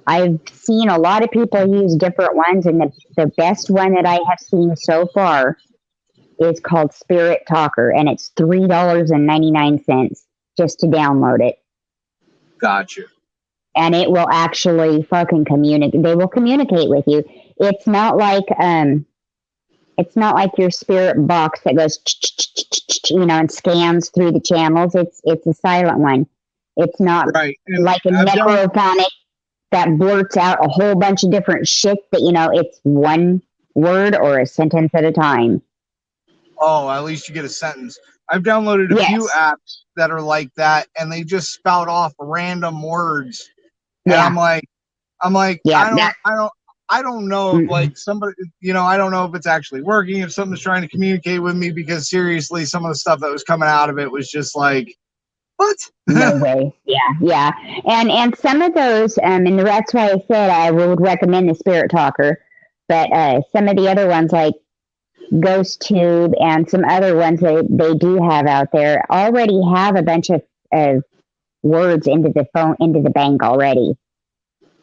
I've seen a lot of people use different ones, and the best one that I have seen so far is called Spirit Talker, and it's $3.99 just to download it. Gotcha. And it will actually fucking communicate. They will communicate with you. It's not like your spirit box that goes, you know, and scans through the channels. It's a silent one. It's not right. like a necrophonic that blurts out a whole bunch of different shit that, you know, it's one word or a sentence at a time. Oh, at least you get a sentence. I've downloaded a few apps that are like that, and they just spout off random words. And I'm like, I don't know if like somebody, you know, I don't know if it's actually working, if something's trying to communicate with me, because seriously, some of the stuff that was coming out of it was just like, what? No way. Yeah. And some of those, and that's why I said I would recommend the Spirit Talker, but some of the other ones like GhostTube and some other ones that they do have out there already have a bunch of words into the bank already.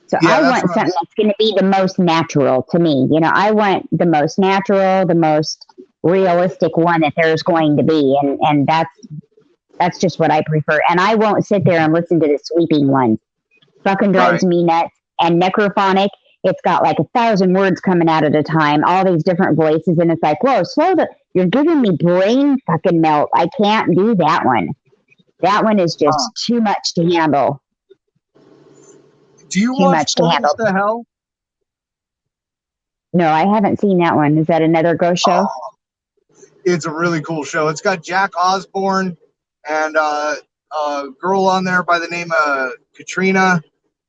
So I want something that's going to be the most natural to me. You know, I want the most natural, the most realistic one that there's going to be, and that's just what I prefer. And I won't sit there and listen to the sweeping ones. Fucking drives me nuts. And necrophonic, it's got like 1,000 words coming out at a time, all these different voices, and it's like, whoa, you're giving me brain fucking melt. I can't do that one. That one is just too much to handle. Do you watch Portals to Hell? No, I haven't seen that one. Is that another ghost show? It's a really cool show. It's got Jack Osborne and a girl on there by the name of Katrina.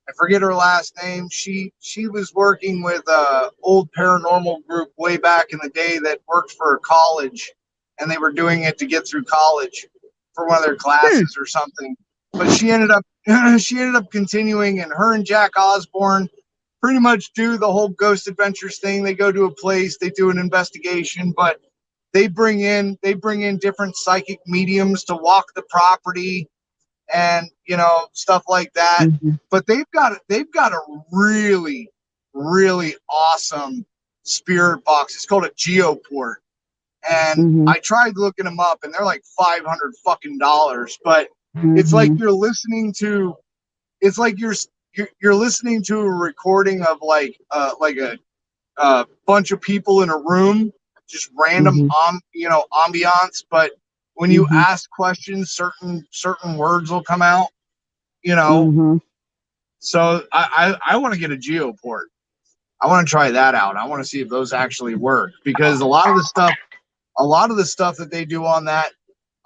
I forget her last name. She was working with an old paranormal group way back in the day that worked for a college, and they were doing it to get through college for one of their classes or something. But she ended up continuing, and her and Jack Osborne pretty much do the whole Ghost Adventures thing. They go to a place, they do an investigation, but they bring in different psychic mediums to walk the property and stuff like that. Mm-hmm. But they've got a really, really awesome spirit box. It's called a Geoport. And Mm-hmm. I tried looking them up, and they're like $500 fucking dollars. But Mm-hmm. it's like you're listening to a recording of like a bunch of people in a room, just random ambiance. But when you Mm-hmm. ask questions, certain words will come out. Mm-hmm. So I want to get a Geoport. I want to try that out. I want to see if those actually work, because a lot of the stuff that they do on that,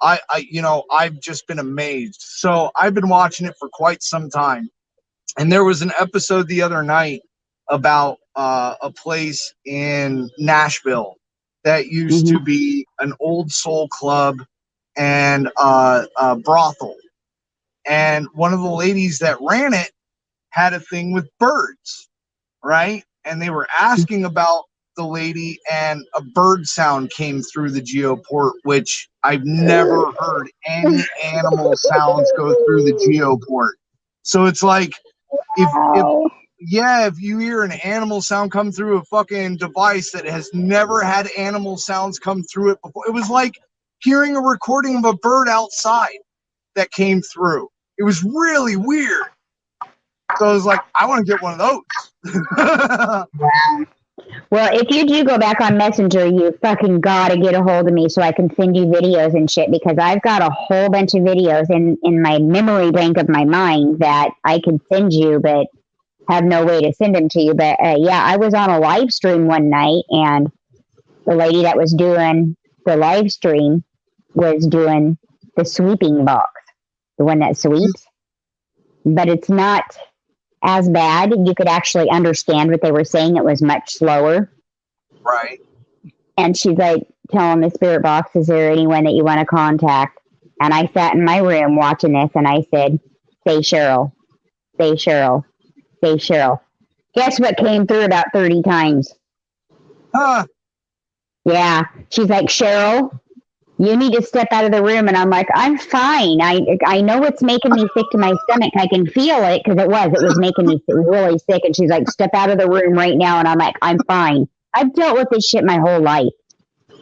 I've just been amazed. So I've been watching it for quite some time, and there was an episode the other night about a place in Nashville that used to be an old soul club and a brothel, and one of the ladies that ran it had a thing with birds, right? And they were asking about the lady, and a bird sound came through the Geoport, which I've never heard any animal sounds go through the Geoport. So it's like, if you hear an animal sound come through a fucking device that has never had animal sounds come through it before, it was like hearing a recording of a bird outside that came through. It was really weird. So I was like, I want to get one of those. Well, if you do go back on Messenger, you fucking gotta get a hold of me so I can send you videos and shit, because I've got a whole bunch of videos in my memory bank of my mind that I could send you, but have no way to send them to you. But yeah, I was on a live stream one night, and the lady that was doing the live stream was doing the sweeping box, the one that sweeps. But it's not as bad. You could actually understand what they were saying. It was much slower. Right. And she's like telling the spirit box, is there anyone that you want to contact? And I sat in my room watching this, and I said, say Cheryl, say Cheryl, say Cheryl. Guess what came through about 30 times? Huh. Yeah. She's like, Cheryl, you need to step out of the room. And I'm like, I'm fine. I know it's making me sick to my stomach. I can feel it, because it was making me really sick. And she's like, step out of the room right now. And I'm like, I'm fine. I've dealt with this shit my whole life.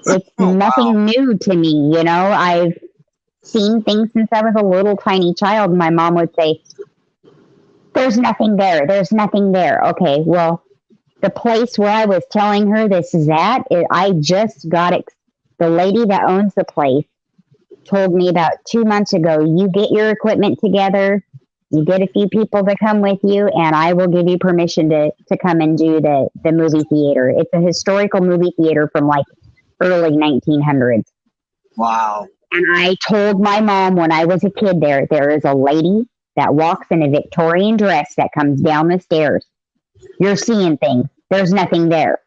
It's nothing new to me. I've seen things since I was a little tiny child. My mom would say, there's nothing there. There's nothing there. Okay, well, the place where I was telling her this is at, I just got it. The lady that owns the place told me about 2 months ago, you get your equipment together, you get a few people to come with you, and I will give you permission to come and do the movie theater. It's a historical movie theater from like early 1900s. Wow. And I told my mom when I was a kid there is a lady that walks in a Victorian dress that comes down the stairs. You're seeing things. There's nothing there.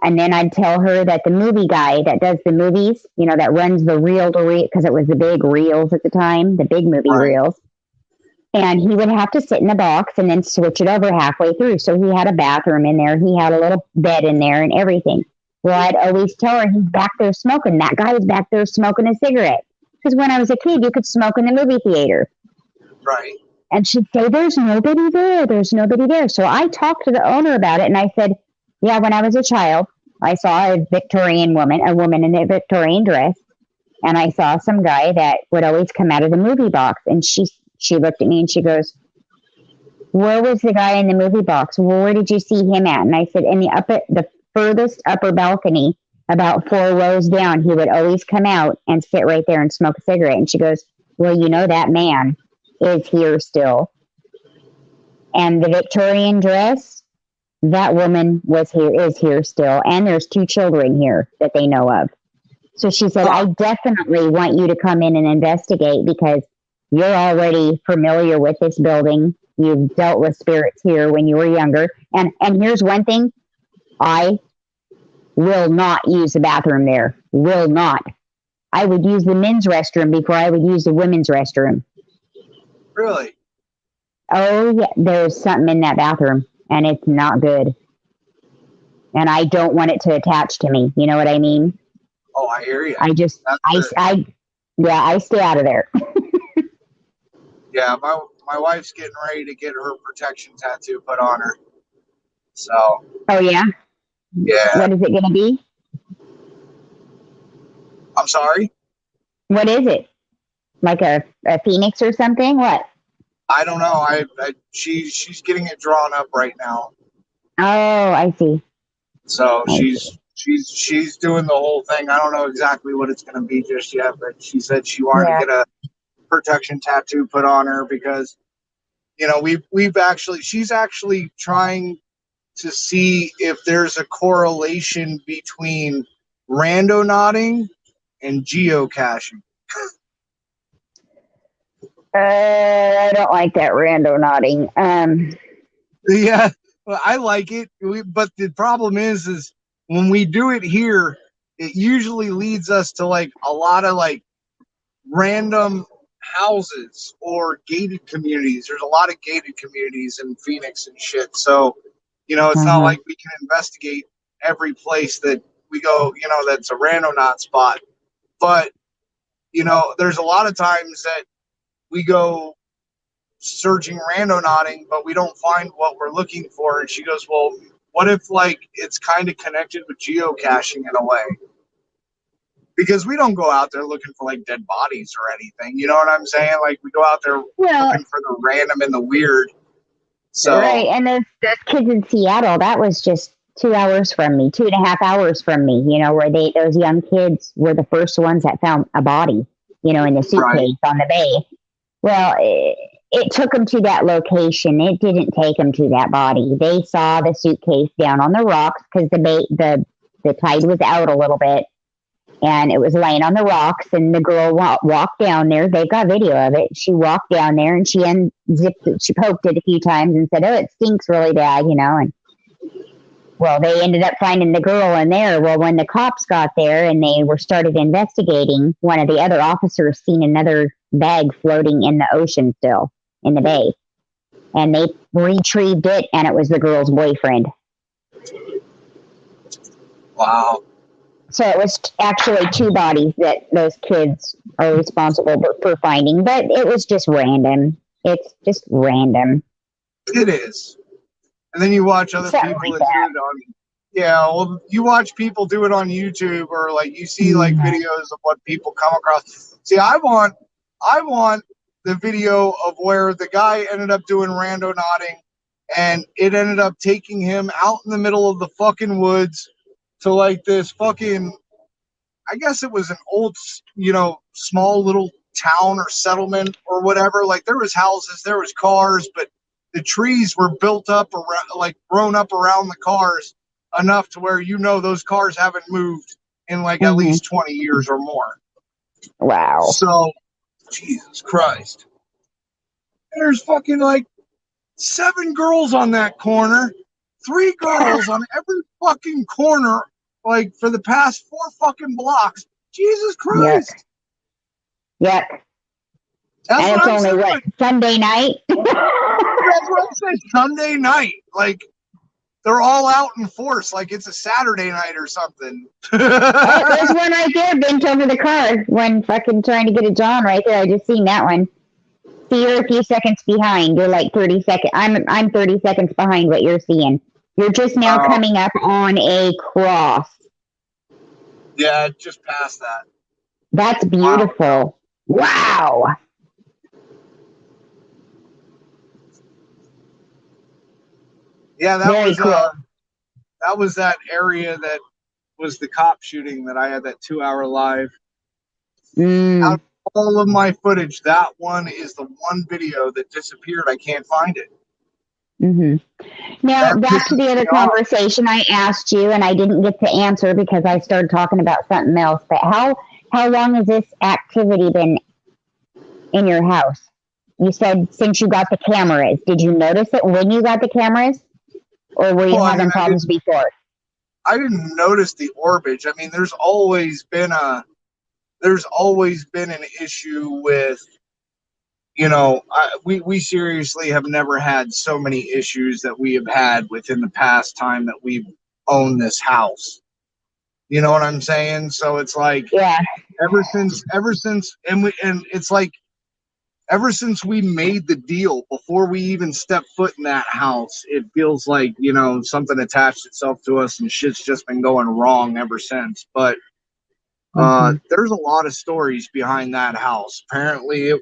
And then I'd tell her that the movie guy that does the movies, that runs the reel to reel, because it was the big reels at the time, the big movie reels. And he would have to sit in the box and then switch it over halfway through. So he had a bathroom in there. He had a little bed in there and everything. Well, I'd always tell her he's back there smoking. That guy is back there smoking a cigarette. Because when I was a kid, you could smoke in the movie theater. Right. And she'd say, there's nobody there. There's nobody there. So I talked to the owner about it, and I said, yeah, when I was a child, I saw a woman in a Victorian dress, and I saw some guy that would always come out of the movie box. And she looked at me and she goes, where was the guy in the movie box? Well, where did you see him at? And I said, in the furthest upper balcony, about 4 rows down. He would always come out and sit right there and smoke a cigarette. And she goes, well, that man is here still. And the Victorian dress, that woman is here still. And there's 2 children here that they know of. So she said, I definitely want you to come in and investigate, because you're already familiar with this building. You've dealt with spirits here when you were younger. And here's one thing. I will not use the bathroom there. Will not. I would use the men's restroom before I would use the women's restroom. Really? Oh, yeah. There's something in that bathroom, and it's not good. And I don't want it to attach to me. You know what I mean? Oh, I hear you. I just, yeah, I stay out of there. Yeah, my wife's getting ready to get her protection tattoo put on her. So. Oh yeah. Yeah. What is it gonna be? I'm sorry. What is it? Like a phoenix or something? What? I don't know. She's getting it drawn up right now. Oh, I see. So she's doing the whole thing. I don't know exactly what it's going to be just yet, but she said she wanted to get a protection tattoo put on her because, you know, she's actually trying to see if there's a correlation between randonauting and geocaching. I don't like that randonauting. Yeah, well, I like it, but the problem is when we do it here, it usually leads us to like a lot of like random houses or gated communities. There's a lot of gated communities in Phoenix and shit. So, you know, it's not like we can investigate every place that we go, you know, that's a randonaut spot. But, you know, there's a lot of times that we go searching randonauting, but we don't find what we're looking for. And she goes, well, what if like it's kind of connected with geocaching in a way? Because we don't go out there looking for like dead bodies or anything. You know what I'm saying? Like we go out there looking for the random and the weird. So right, and those kids in Seattle, that was just 2 hours from me, 2.5 hours from me. You know, where those young kids were the first ones that found a body, you know, in the suitcase on the bay. Well, it took them to that location. It didn't take them to that body. They saw the suitcase down on the rocks because the tide was out a little bit, and it was laying on the rocks. And the girl walked down there. They got video of it. She walked down there and she unzipped it. She poked it a few times and said, "Oh, it stinks really bad," you know. And well, they ended up finding the girl in there. Well, when the cops got there and they started investigating, one of the other officers seen another bag floating in the ocean still in the bay. And they retrieved it, and it was the girl's boyfriend. Wow. So it was actually 2 bodies that those kids are responsible for finding, but it was just random. It's just random. It is. And then you watch other people that do it on, well, you watch people do it on YouTube, or like you see like videos of what people come across. See, I want the video of where the guy ended up doing randonauting, and it ended up taking him out in the middle of the fucking woods to like this fucking, I guess it was an old, you know, small little town or settlement or whatever. Like there was houses, there was cars, but the trees were built up around, like grown up around the cars enough to where, you know, those cars haven't moved in like at least 20 years or more. Wow. So, Jesus Christ. There's fucking like 7 girls on that corner, 3 girls on every fucking corner, like for the past 4 fucking blocks. Jesus Christ. Yep. That's and what it's I'm only saying. what, Sunday night? That's what I'm saying. Sunday night. Like, they're all out in force like it's a Saturday night or something. Oh, there's one right there, bent over the car. One fucking trying to get a John right there. I just seen that one. See, you're a few seconds behind. You're like 30 seconds. I'm 30 seconds behind what you're seeing. You're just now coming up on a cross. Yeah, just past that. That's beautiful. Wow. Yeah, that Very was cool. that was that area that was the cop shooting that I had that 2-hour live. Out of all of my footage, that one is the one video that disappeared. I can't find it. Now, back to the other conversation I asked you, and I didn't get to answer because I started talking about something else. But how long has this activity been in your house? You said since you got the cameras. Did you notice it when you got the cameras? Or were you having problems before? I didn't notice the orbage. I mean, there's always been an issue with, you know, we seriously have never had so many issues that we have had within the past time that we've owned this house. You know what I'm saying? So it's like Yeah. ever since and it's like ever since we made the deal, before we even stepped foot in that house, it feels like, you know, something attached itself to us and shit's just been going wrong ever since. But there's a lot of stories behind that house. Apparently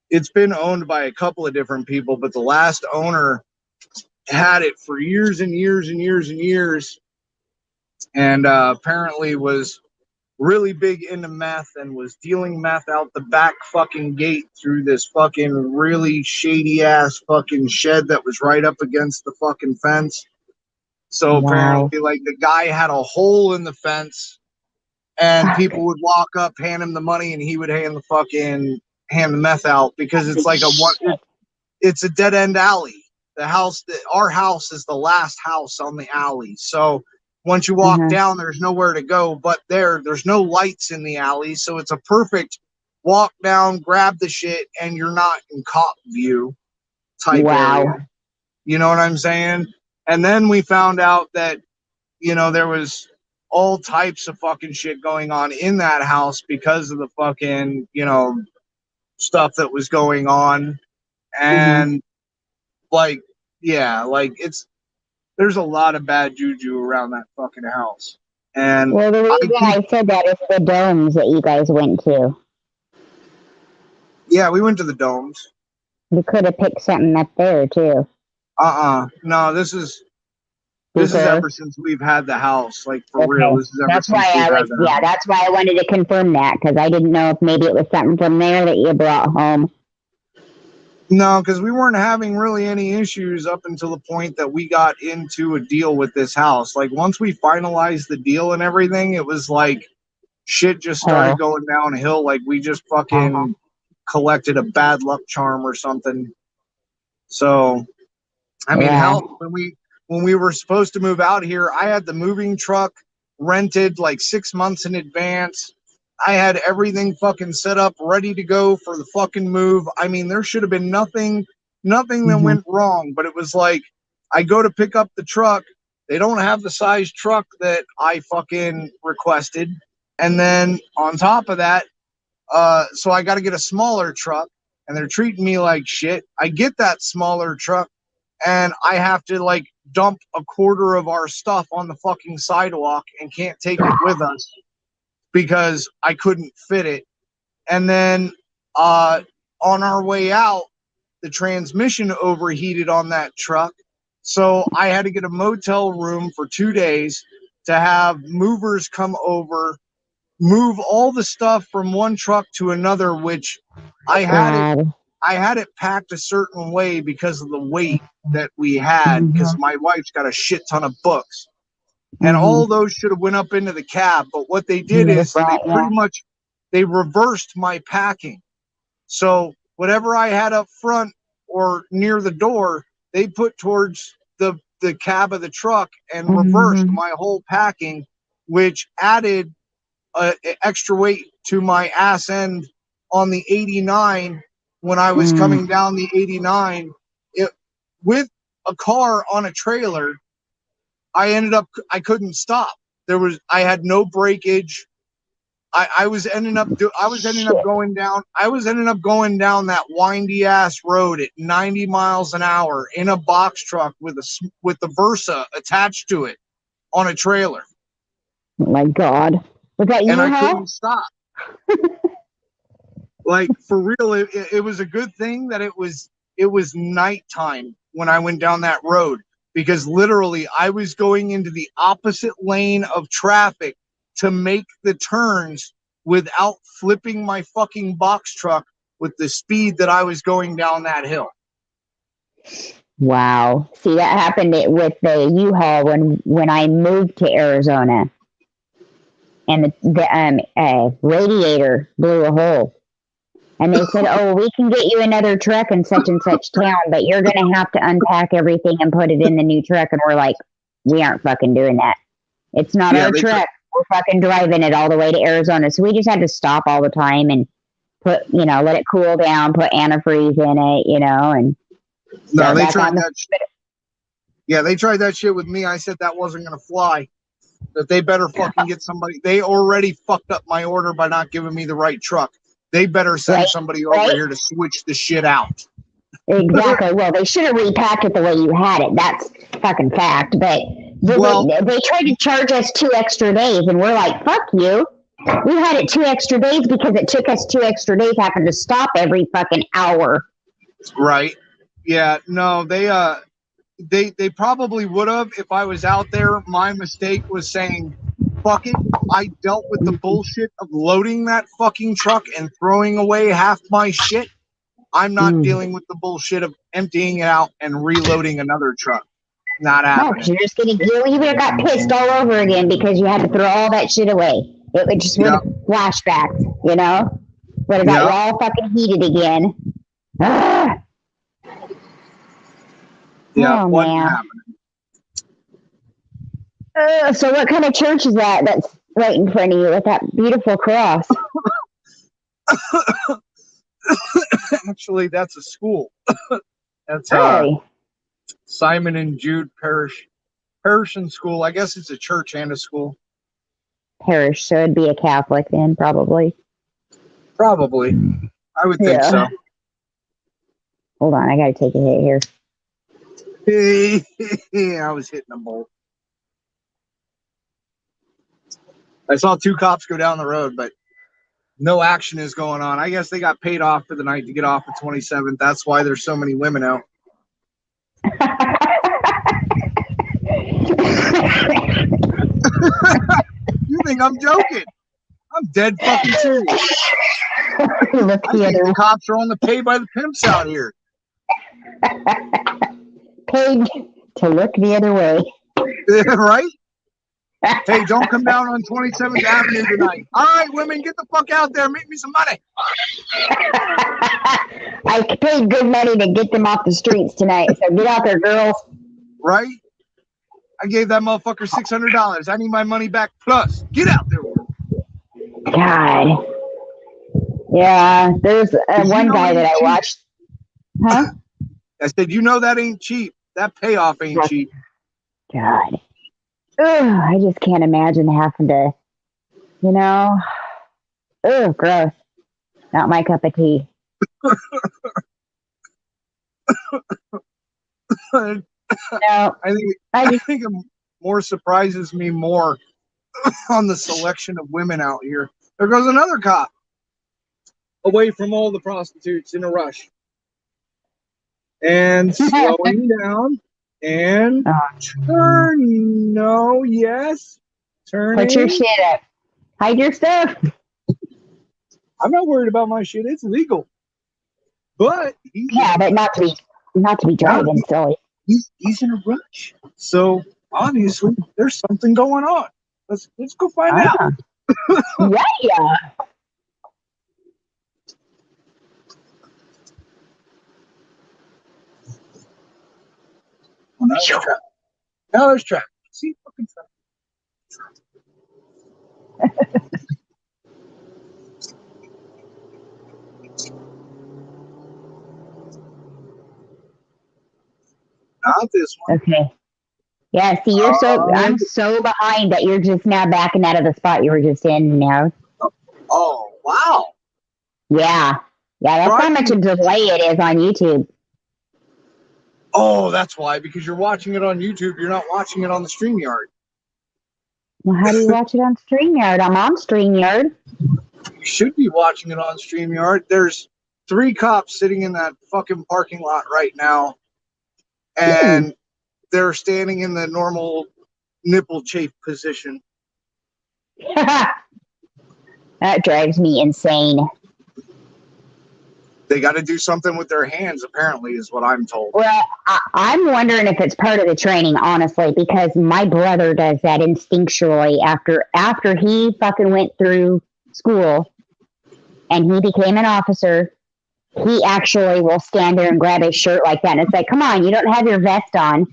it's been owned by a couple of different people, but the last owner had it for years and years and years and years, and apparently was really big into meth and was dealing meth out the back fucking gate through this fucking really shady ass fucking shed that was right up against the fucking fence. So apparently, like, the guy had a hole in the fence, and people would walk up, hand him the money, and he would hand the meth out, because it's like it's a dead end alley. Our house is the last house on the alley. So once you walk down, there's nowhere to go but there's no lights in the alley. So it's a perfect walk down, grab the shit, and you're not in cop view type area. You know what I'm saying? And then we found out that, you know, there was all types of fucking shit going on in that house because of the fucking, you know, stuff that was going on. And like, yeah, like there's a lot of bad juju around that fucking house. And well, the reason I said that is the domes that you guys went to. Yeah, we went to the domes. We could have picked something up there too. No, this is ever since we've had the house, like, for real. This is ever that's since why we've I had was, the yeah, house. that's why I wanted to confirm that, because I didn't know if maybe it was something from there that you brought home. No, because we weren't having really any issues up until the point that we got into a deal with this house. Like, once we finalized the deal and everything, it was like shit just started going downhill. Like, we just fucking collected a bad luck charm or something. So, I mean, hell, when we were supposed to move out here, I had the moving truck rented like 6 months in advance. I had everything fucking set up, ready to go for the fucking move. I mean, there should have been nothing that went wrong. But it was like, I go to pick up the truck. They don't have the size truck that I fucking requested. And then on top of that, so I got to get a smaller truck, and they're treating me like shit. I get that smaller truck, and I have to, like, dump a quarter of our stuff on the fucking sidewalk and can't take it with us because I couldn't fit it. And then on our way out, the transmission overheated on that truck. So I had to get a motel room for 2 days to have movers come over, move all the stuff from one truck to another, which I had it packed a certain way because of the weight that we had, because my wife's got a shit ton of books. And all those should have went up into the cab. But what they did is they reversed my packing. So whatever I had up front or near the door, they put towards the cab of the truck and reversed my whole packing, which added extra weight to my ass end on the 89 when I was coming down the 89. With a car on a trailer, I couldn't stop. I had no breakage. I was ending up going down that windy ass road at 90 miles an hour in a box truck with the Versa attached to it on a trailer. Oh my God. Was that you, and I couldn't stop. Like, for real, it was a good thing that it was nighttime when I went down that road, because literally I was going into the opposite lane of traffic to make the turns without flipping my fucking box truck with the speed that I was going down that hill. Wow. See, that happened with the U-Haul when I moved to Arizona. And the radiator blew a hole. And they said, oh, we can get you another truck in such and such town, but you're going to have to unpack everything and put it in the new truck. And we're like, we aren't fucking doing that. It's not our truck. We're fucking driving it all the way to Arizona. So we just had to stop all the time and let it cool down, put antifreeze in it, and. No, they tried that shit. Yeah, they tried that shit with me. I said that wasn't going to fly. that they better fucking get somebody. They already fucked up my order by not giving me the right truck. They better send somebody over here to switch the shit out. Exactly. Well, they should have repacked it the way you had it. That's fucking fact. But they tried to charge us 2 extra days, and we're like, fuck you. We had it 2 extra days because it took us 2 extra days having to stop every fucking hour. Right. Yeah. No, they probably would have if I was out there. My mistake was saying, fuck it. I dealt with the bullshit of loading that fucking truck and throwing away half my shit. I'm not dealing with the bullshit of emptying it out and reloading another truck. Not happening. No, you're just getting, you would have got pissed all over again because you had to throw all that shit away. It would just would have flashbacks, you know? Would have got you all fucking heated again. Ah! Yeah, oh, wasn't man. happening. So what kind of church is that that's right in front of you with that beautiful cross? Actually, that's a school. That's Really? Simon and Jude Parish and School. I guess it's a church and a school. Parish, so it'd be a Catholic then, probably. Probably. I would think so. Hold on, I gotta take a hit here. I was hitting a bolt. I saw 2 cops go down the road, but no action is going on. I guess they got paid off for the night to get off the 27th. That's why there's so many women out. You think I'm joking? I'm dead fucking serious. I think the cops are on the pay by the pimps out here. Paid to look the other way. Right? Hey, don't come down on 27th Avenue tonight. All right, women, get the fuck out there. Make me some money. I paid good money to get them off the streets tonight, so get out there, girls. Right? I gave that motherfucker $600. I need my money back plus. Get out there. God. Yeah, there's one guy that I watched. Huh? I said, you know that ain't cheap. That payoff ain't cheap. God. Ugh, I just can't imagine having to, you know. Ugh, gross. Not my cup of tea. No, I think it more surprises me more on the selection of women out here. There goes another cop away from all the prostitutes in a rush. And slowing down and turn. No, yes. Turning. Put your shit up. Hide your stuff. I'm not worried about my shit. It's legal. But but not to be driving silly. He's in a rush. So obviously there's something going on. Let's go find out. Yeah. Well, now there's traffic. See fucking traffic. Not this one. Okay. Yeah, see, I'm so behind that you're just now backing out of the spot you were just in now. Oh, wow. Yeah. Yeah, that's how much a delay it is on YouTube. Oh, that's why, because you're watching it on YouTube, you're not watching it on the StreamYard. Well, how do you watch it on StreamYard? I'm on StreamYard. You should be watching it on StreamYard. There's 3 cops sitting in that fucking parking lot right now, and they're standing in the normal nipple chafe position. That drives me insane. They got to do something with their hands, apparently, is what I'm told. Well, I'm wondering if it's part of the training, honestly, because my brother does that instinctually after he fucking went through school and he became an officer. He actually will stand there and grab his shirt like that, and it's like, come on, you don't have your vest on.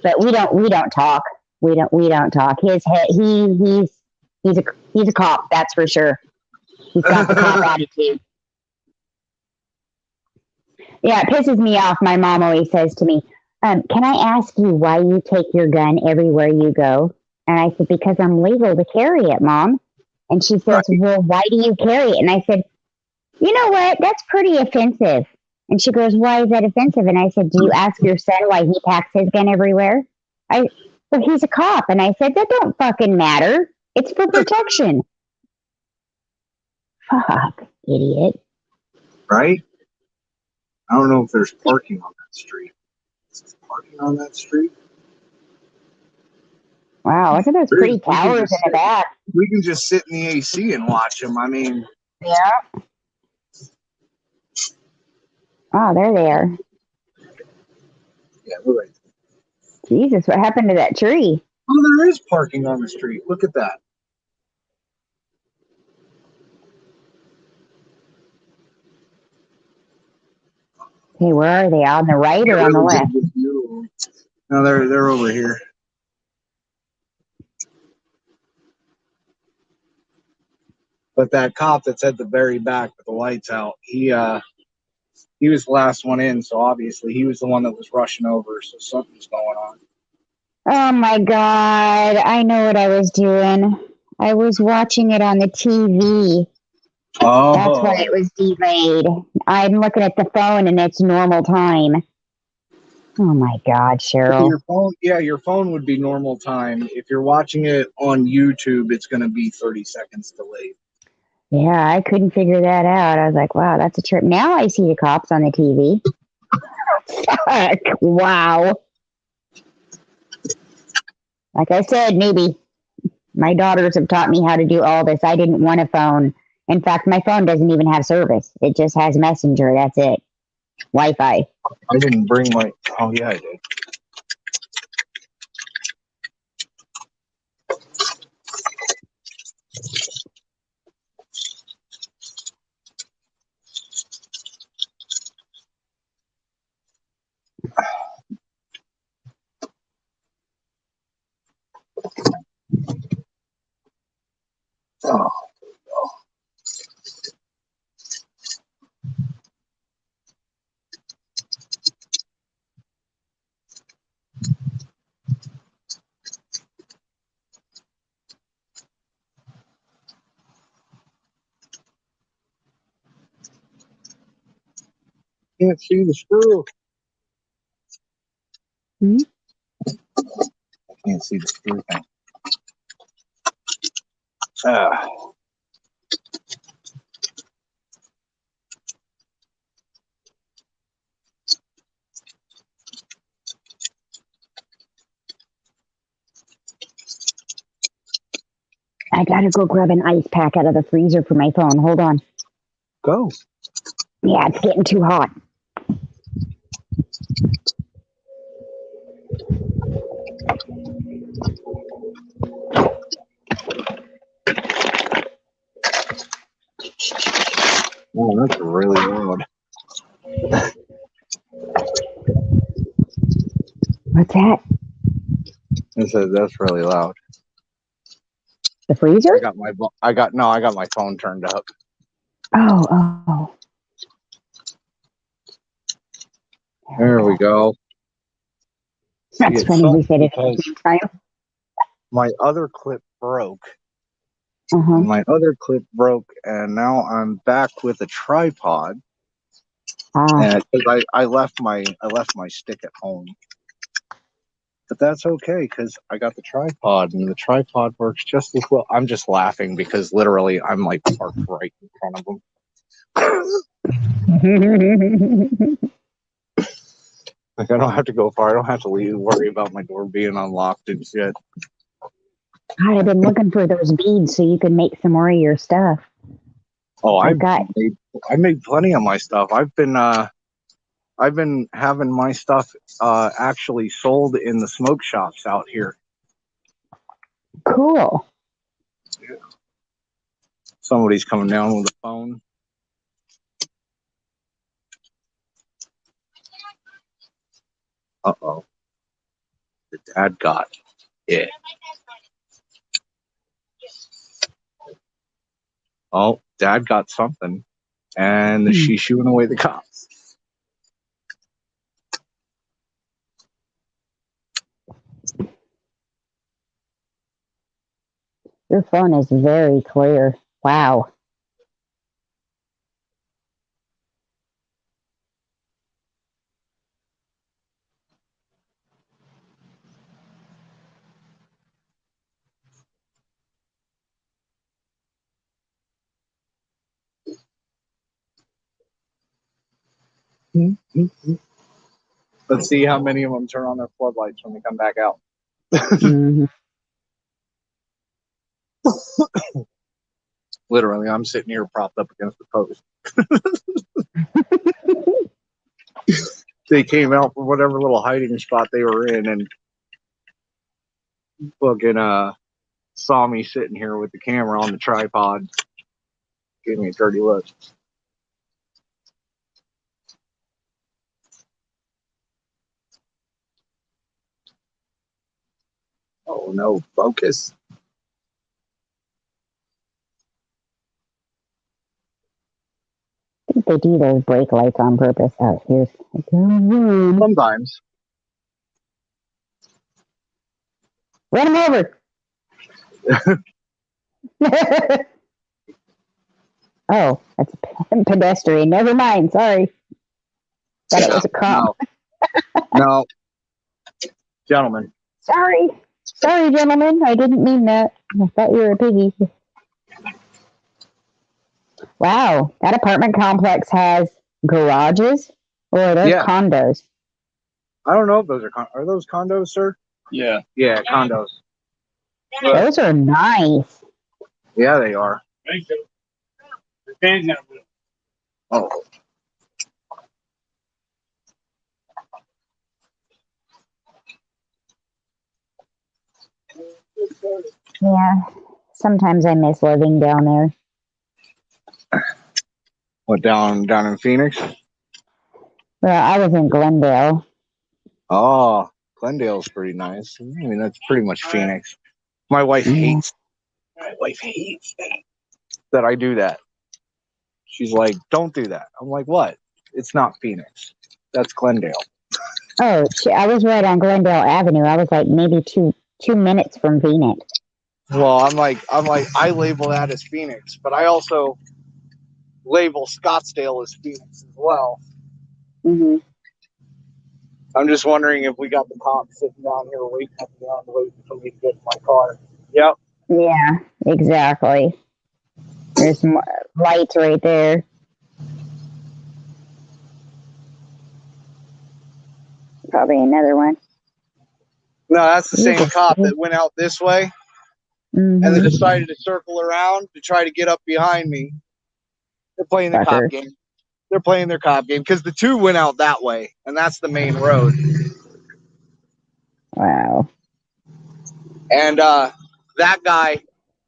But we don't talk. We don't talk. He's a cop, that's for sure. He's got the cop attitude. Yeah, it pisses me off. My mom always says to me, can I ask you why you take your gun everywhere you go? And I said, because I'm legal to carry it, Mom. And she says, well, why do you carry it? And I said, you know what? That's pretty offensive. And she goes, why is that offensive? And I said, do you ask your son why he packs his gun everywhere? Well, he's a cop. And I said, that don't fucking matter. It's for protection. Fuck, idiot. Right? I don't know if there's parking on that street. Is there parking on that street? Wow, look at those pretty towers in the back. We can just sit in the AC and watch them. I mean, yeah. Oh, there they are. Yeah, we're right. Jesus, what happened to that tree? Oh, there is parking on the street. Look at that. Hey, where are they? On the right or on the left? No, they're over here. But that cop that's at the very back with the lights out, he was the last one in, so obviously he was the one that was rushing over, so something's going on. Oh my God, I know what I was doing. I was watching it on the TV. Oh. That's why it was delayed. I'm looking at the phone and it's normal time. Oh my God, Cheryl. Your phone would be normal time. If you're watching it on YouTube, it's going to be 30 seconds delayed. Yeah, I couldn't figure that out. I was like, wow, that's a trip. Now I see the cops on the TV. Fuck, wow. Like I said, newbie. My daughters have taught me how to do all this. I didn't want a phone. In fact, my phone doesn't even have service. It just has Messenger. That's it. Wi-Fi. I didn't bring my... Oh, yeah, I did. Oh. Can't see the screw. Hmm? I can't see the screw thing. Ah. I gotta go grab an ice pack out of the freezer for my phone. Hold on. Go. Yeah, it's getting too hot. Oh, that's really loud. What's that? It says that's really loud. The freezer? I got my phone turned up. Oh. There we go. That's funny. We said it at the same time. My other clip broke. Uh-huh. My other clip broke, and now I'm back with a tripod. And I left my stick at home, but that's okay because I got the tripod, and the tripod works just as well. I'm just laughing because literally I'm like parked right in front of them. Like I don't have to go far. I don't have to worry about my door being unlocked and shit. God, I've been looking for those beads so you can make some more of your stuff. Oh, I made plenty of my stuff. I've been having my stuff actually sold in the smoke shops out here. Cool. Yeah. Somebody's coming down with a phone. Uh-oh. The dad got it. Oh, dad got something, and she's shooing away the cops. Your phone is very clear. Wow. Let's see how many of them turn on their floodlights when they come back out. Mhm. Literally, I'm sitting here propped up against the post. They came out from whatever little hiding spot they were in and fucking saw me sitting here with the camera on the tripod. Gave me a dirty look. Oh no, focus. I think they do those brake lights on purpose. Oh, here's Sometimes. run him over. Oh, that's a pedestrian. Never mind. Sorry. Thought it was a cop. No. Gentlemen. Sorry. Sorry, gentlemen. I didn't mean that. I thought you were a piggy. Wow. That apartment complex has garages? Or are those Yeah. condos? I don't know if those are those condos, sir? Yeah. Yeah, condos. Those are nice. Yeah, they are. Oh. Yeah. Sometimes I miss living down there. What, down in Phoenix? Well, I was in Glendale. Oh, Glendale's pretty nice. I mean, that's pretty much Phoenix. My wife hates that I do that. She's like, don't do that. I'm like, what? It's not Phoenix. That's Glendale. Oh, I was right on Glendale Avenue. I was like maybe two minutes from Phoenix. Well, I'm like, I label that as Phoenix, but I also label Scottsdale as Phoenix as well. Mm-hmm. I'm just wondering if we got the cops sitting down here waiting up and down, waiting for me to get in my car. Yep. Yeah, exactly. There's more lights right there. Probably another one. No, that's the same cop that went out this way Mm-hmm. and then decided to circle around to try to get up behind me. They're playing the cop game. They're playing their cop game because the two went out that way, and that's the main road. Wow. And that guy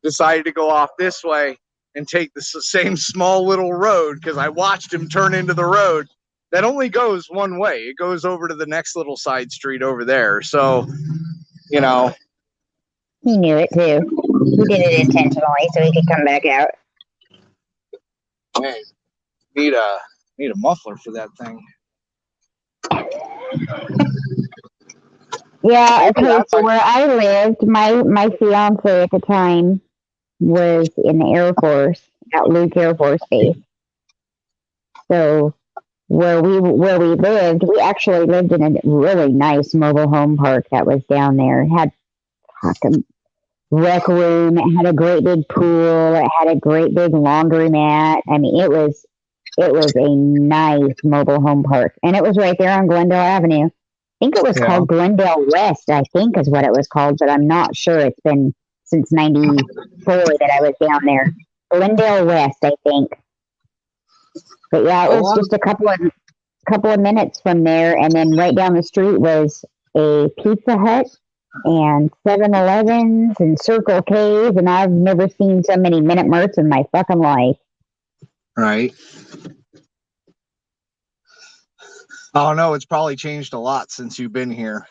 decided to go off this way and take the same small little road because I watched him turn into the road that only goes one way. It goes over to the next little side street over there. So, you know. He knew it too. He did it intentionally so he could come back out. Man, need a muffler for that thing. Yeah, okay, so where I lived, my fiance at the time was in the Air Force at Luke Air Force Base. So where we lived, we actually lived in a really nice mobile home park that was down there. It had a rec room, it had a great big pool, it had a great big laundromat. I mean, it was a nice mobile home park, and it was right there on Glendale Avenue. I think it was called Glendale West, I think is what it was called, but I'm not sure. It's been since 94 that I was down there. Glendale West, I think. But yeah, it was just a couple of minutes from there, and then right down the street was a Pizza Hut and 7-Elevens and Circle K's, and I've never seen so many Minute Marts in my fucking life. Right. Oh no, it's probably changed a lot since you've been here.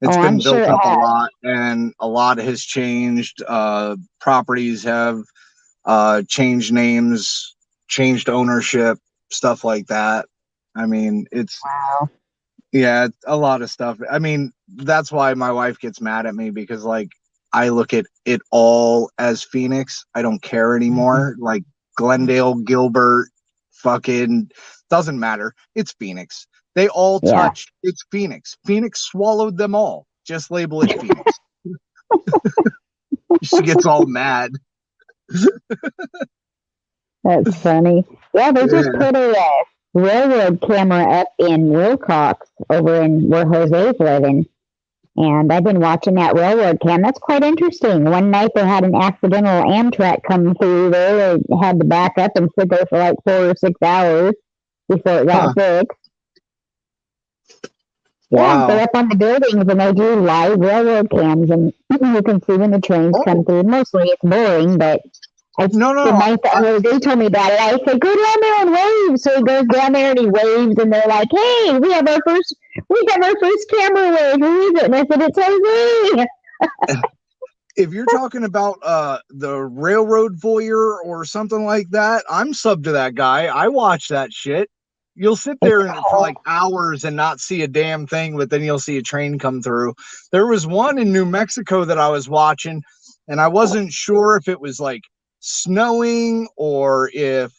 It's been built up a lot, and a lot has changed. Properties have changed names, changed ownership, stuff like that. I mean, it's yeah, a lot of stuff. I mean, that's why my wife gets mad at me because, like, I look at it all as Phoenix. I don't care anymore. Like Glendale, Gilbert, fucking doesn't matter. It's Phoenix. They all Yeah. touch. It's Phoenix. Phoenix swallowed them all. Just label it Phoenix. She gets all mad. That's funny. Yeah, they just put a railroad camera up in Wilcox over in where Jose's living. And I've been watching that railroad cam. That's quite interesting. One night they had an accidental Amtrak come through there. They had to back up and sit there for like 4 or 6 hours before it got fixed. Wow. Yeah, they're up on the buildings and they do live railroad cams, and you can see when the trains come through. Mostly it's boring, but the night that they told me about it, I said, go down there and wave. So he goes down there and he waves, and they're like, hey, we have our first camera wave. Who is it? And I said, it's Jose. If you're talking about the railroad voyeur or something like that, I'm sub to that guy. I watch that shit. You'll sit there for like hours and not see a damn thing, but then you'll see a train come through. There was one in New Mexico that I was watching, and I wasn't sure if it was like snowing or if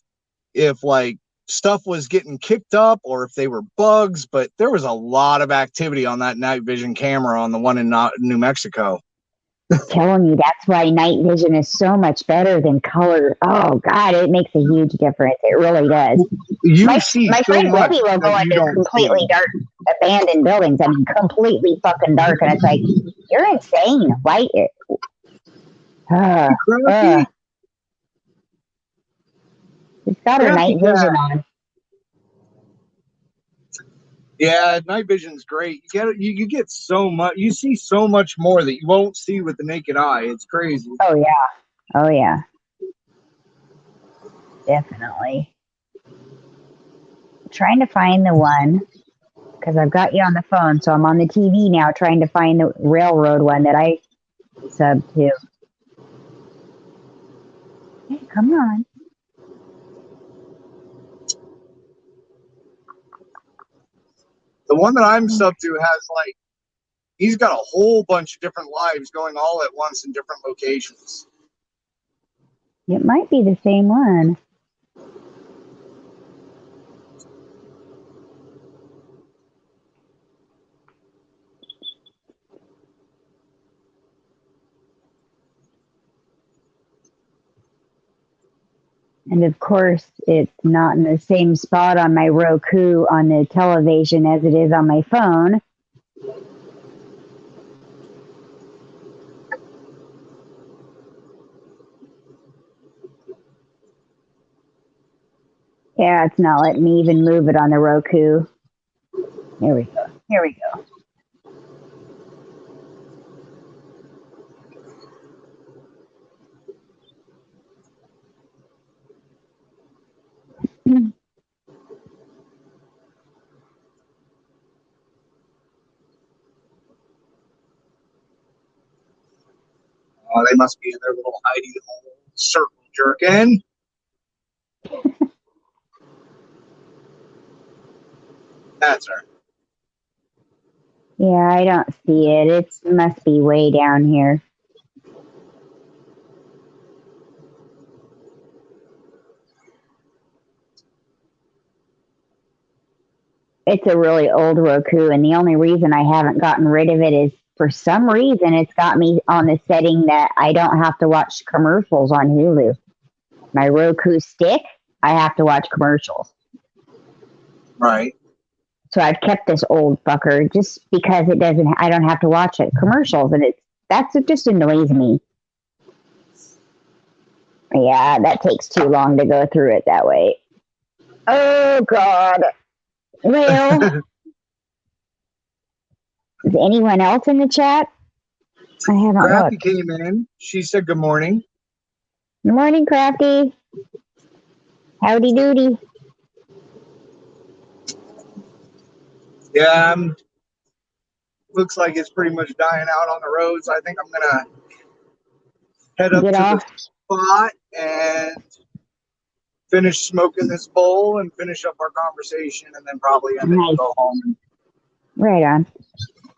like stuff was getting kicked up or if they were bugs, but there was a lot of activity on that night vision camera on the one in New Mexico. I'm telling you, that's why night vision is so much better than color. Oh God, it makes a huge difference. It really does. My friend Debbie will go into completely dark abandoned buildings. I mean, completely fucking dark, and it's like, you're insane. Why? It's got her night vision on. Yeah, night vision's great. You get so much. You see so much more that you won't see with the naked eye. It's crazy. Oh yeah, definitely. I'm trying to find the one because I've got you on the phone, so I'm on the TV now trying to find the railroad one that I sub to. Hey, come on. The one that I'm sub to has like, he's got a whole bunch of different lives going all at once in different locations. It might be the same one. And of course, it's not in the same spot on my Roku on the television as it is on my phone. Yeah, it's not letting me even move it on the Roku. Here we go. Here we go. Oh, they must be in their little hidey hole circle jerking. That's her. Yeah, I don't see it. It must be way down here. It's a really old Roku, and the only reason I haven't gotten rid of it is for some reason it's got me on the setting that I don't have to watch commercials on Hulu. My Roku stick, I have to watch commercials. Right. So I've kept this old fucker just because I don't have to watch it commercials, and it just annoys me. Yeah, that takes too long to go through it that way. Oh God. Well, is anyone else in the chat? I haven't Crafty looked. came in. She said good morning. Good morning, Crafty. Howdy doody. Yeah, looks like it's pretty much dying out on the roads. I think I'm gonna head up to the spot and finish smoking this bowl and finish up our conversation, and then probably end it and go home. Right on.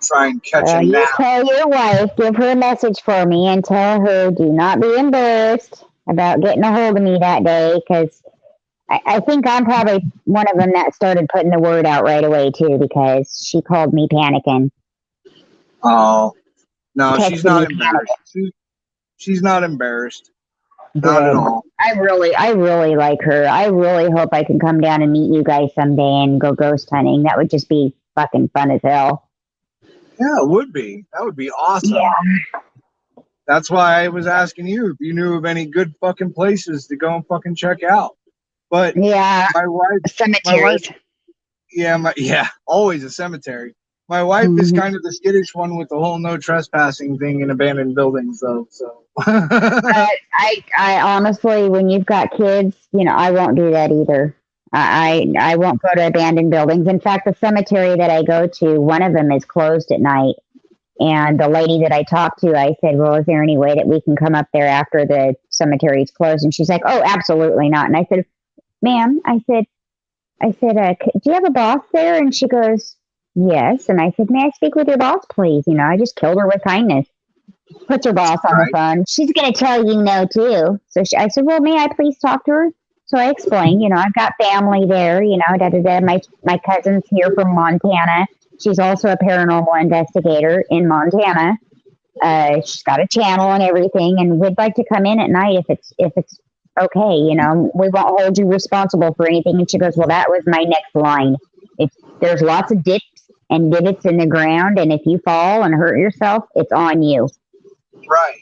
Try and catch a You nap. tell your wife, give her a message for me, and tell her do not be embarrassed about getting a hold of me that day, because I think I'm probably one of them that started putting the word out right away too, because she called me panicking. Oh, no, she's Texted not me embarrassed. She's not embarrassed. panicking. Not at Good. all. I really like her. I really hope I can come down and meet you guys someday and go ghost hunting. That would just be fucking fun as hell. Yeah, it would be. That would be awesome. Yeah. That's why I was asking you if you knew of any good fucking places to go and fucking check out. But Yeah. my wife, Cemeteries. yeah, always a cemetery. My wife is kind of the skittish one with the whole no trespassing thing in abandoned buildings, though. So I honestly, when you've got kids, I won't do that either. I won't go to abandoned buildings. In fact, the cemetery that I go to, one of them is closed at night. And the lady that I talked to, I said, well, is there any way that we can come up there after the cemetery is closed? And she's like, oh, absolutely not. And I said, ma'am, I said, do you have a boss there? And she goes, yes. And I said, may I speak with your boss, please? I just killed her with kindness. Puts her boss on the phone. She's going to tell you no, too. So I said, well, may I please talk to her? So I explained, I've got family there, My cousin's here from Montana. She's also a paranormal investigator in Montana. She's got a channel and everything, and we'd like to come in at night if it's okay. We won't hold you responsible for anything. And she goes, well, that was my next line. There's lots of dips and divots in the ground, and if you fall and hurt yourself, it's on you. right.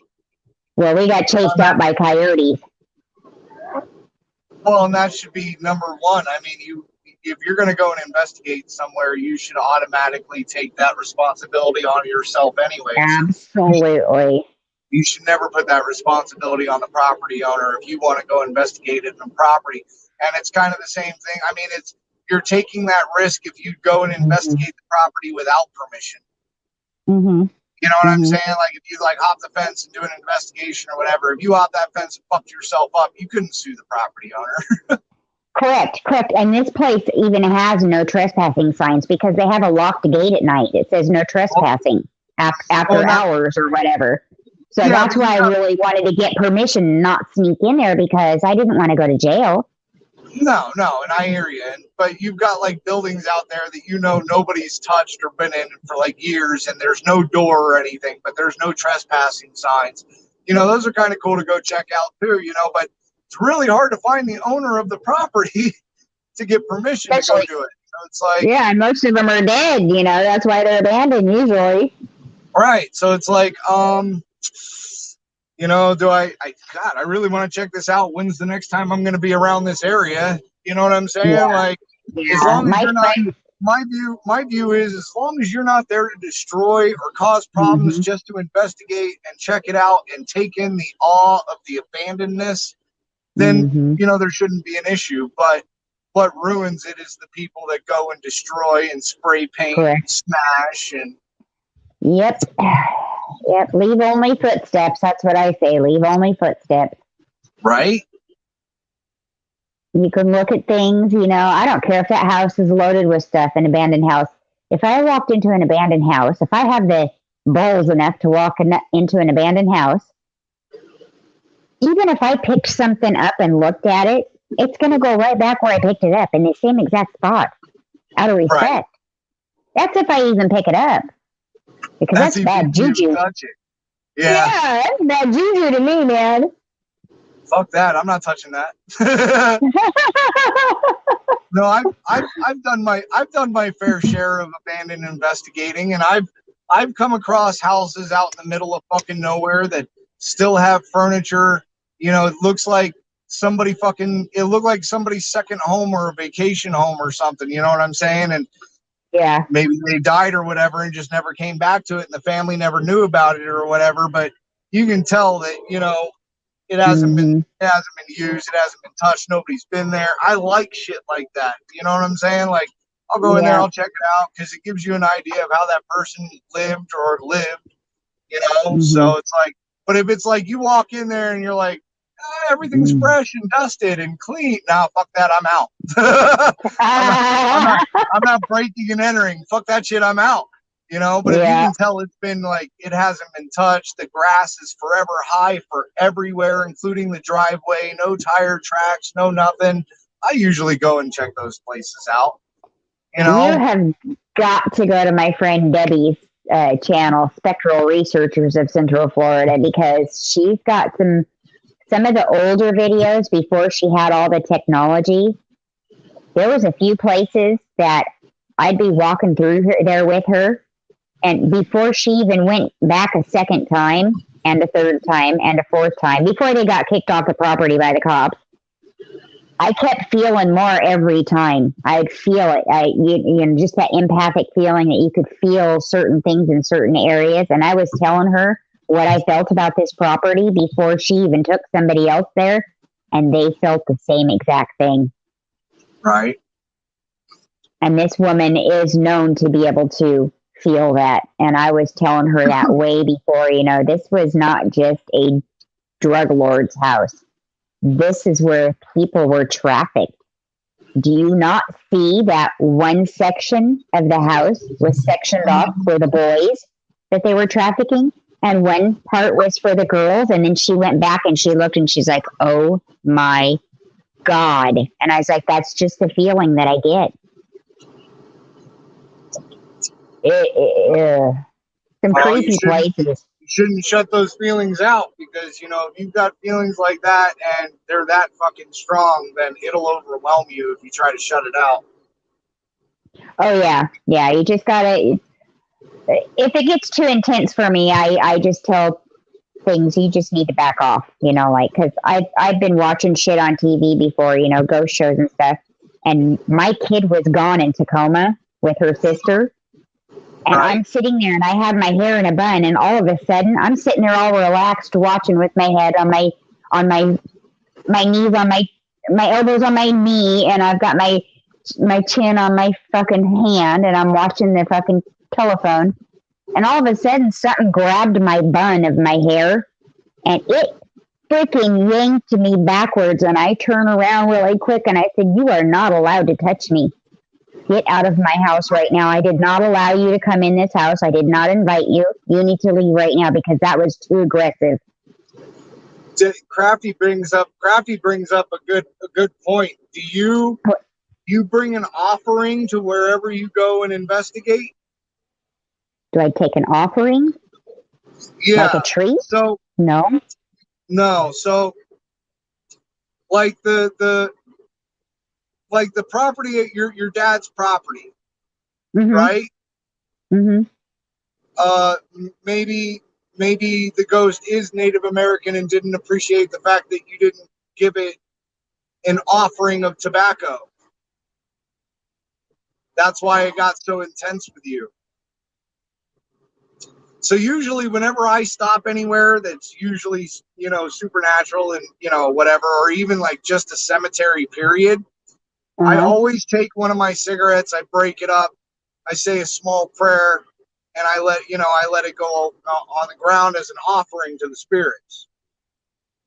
Well, we got chased out by coyotes. Well, and that should be number one. I mean, if you're going to go and investigate somewhere, you should automatically take that responsibility on yourself anyway. Absolutely. You should never put that responsibility on the property owner if you want to go investigate it in property. And it's kind of the same thing. I mean, you're taking that risk if you go and investigate the property without permission. Mm-hmm. You know what I'm saying? Like if you hop the fence and do an investigation or whatever, if you hop that fence and fucked yourself up, you couldn't sue the property owner. Correct. And this place even has no trespassing signs because they have a locked gate at night. It says no trespassing after hours or whatever. So that's why I really wanted to get permission, not sneak in there, because I didn't want to go to jail. No, and I hear you. But you've got buildings out there that nobody's touched or been in for years, and there's no door or anything, but there's no trespassing signs. Those are kind of cool to go check out too. But it's really hard to find the owner of the property to get permission to go do it. So it's yeah, and most of them are dead. That's why they're abandoned usually. Right. So it's do I really want to check this out. When's the next time I'm going to be around this area? You know what I'm saying? Yeah. As long as you're not, my view is as long as you're not there to destroy or cause problems, just to investigate and check it out and take in the awe of the abandonedness, then, there shouldn't be an issue. But what ruins it is the people that go and destroy and spray paint and smash and. Yep. Leave only footsteps. That's what I say. Leave only footsteps. Right. You can look at things, I don't care if that house is loaded with stuff, an abandoned house. If I walked into an abandoned house, if I have the balls enough to walk into an abandoned house, even if I picked something up and looked at it, it's going to go right back where I picked it up in the same exact spot out of respect. Right. That's if I even pick it up. Because that's bad juju. Yeah, that's bad juju to me, man. Fuck that! I'm not touching that. No, I've done my fair share of abandoned investigating, and I've come across houses out in the middle of fucking nowhere that still have furniture. It looks like it looked like somebody's second home or a vacation home or something. You know what I'm saying? And yeah, maybe they died or whatever and just never came back to it, and the family never knew about it or whatever. But you can tell that it hasn't been used, it hasn't been touched, nobody's been there. I like shit like that. You know what I'm saying? I'll go in there, I'll check it out because it gives you an idea of how that person lived. So it's but if it's you walk in there and you're everything's fresh and dusted and clean. Now, fuck that. I'm out. I'm not breaking and entering. Fuck that shit. I'm out. you know, but if you Yeah. can tell it's been like, it hasn't been touched, the grass is forever high for everywhere, including the driveway, no tire tracks, no nothing. I usually go and check those places out, you know? You have got to go to my friend Debbie's channel, Spectral Researchers of Central Florida, because she's got some of the older videos before she had all the technology. There was a few places that I'd be walking through there with her, and before she even went back a second time, and a third time, and a fourth time, before they got kicked off the property by the cops, I kept feeling more every time. I'd feel it. You know, just that empathic feeling that you could feel certain things in certain areas. And I was telling her what I felt about this property before she even took somebody else there, and they felt the same exact thing. Right. And this woman is known to be able to feel that. And I was telling her that way before, you know, this was not just a drug lord's house. This is where people were trafficked. Do you not see that one section of the house was sectioned off for the boys that they were trafficking? And one part was for the girls. And then she went back and she looked and she's like, oh my God. And I was like, that's just the feeling that I get. Some Well, creepy places. You shouldn't shut those feelings out, because, you know, if you've got feelings like that and they're that fucking strong, then it'll overwhelm you if you try to shut it out. Oh, yeah. Yeah, you just gotta... If it gets too intense for me, I just tell things, you just need to back off, you know, like, because I've been watching shit on TV before, you know, ghost shows and stuff, and my kid was gone in Tacoma with her sister, and Right. I'm sitting there, and I have my hair in a bun, and all of a sudden, I'm sitting there all relaxed, watching with my head on my knees, on my elbows on my knee, and I've got my chin on my fucking hand, and I'm watching the fucking telephone, and all of a sudden, something grabbed my bun of my hair, and it freaking yanked me backwards, and I turn around really quick, and I said, you are not allowed to touch me. Get out of my house right now. I did not allow you to come in this house. I did not invite you. You need to leave right now, because that was too aggressive. Crafty brings up a good point. Do you bring an offering to wherever you go and investigate? Do I take an offering? Yeah. Like a tree? So No. So like the property at your dad's property, Mm-hmm. right? Mm-hmm. Maybe the ghost is Native American and didn't appreciate the fact that you didn't give it an offering of tobacco. That's why it got so intense with you. So usually whenever I stop anywhere that's usually, you know, supernatural and, you know, whatever, or even like just a cemetery period, I always take one of my cigarettes, I break it up, I say a small prayer, and I let it go on the ground as an offering to the spirits.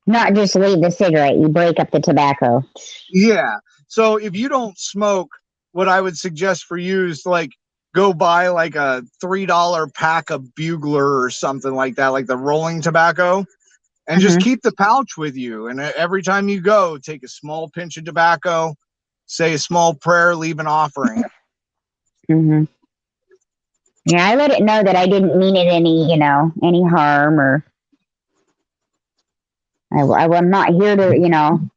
Not just leave the cigarette, you break up the tobacco. Yeah. So if you don't smoke, what I would suggest for you is like go buy like a $3 pack of Bugler or something like that, like the rolling tobacco, and just keep the pouch with you. And every time you go, take a small pinch of tobacco, say a small prayer, leave an offering. Mm-hmm. Yeah, I let it know that I didn't mean it any harm, or I'm not here to,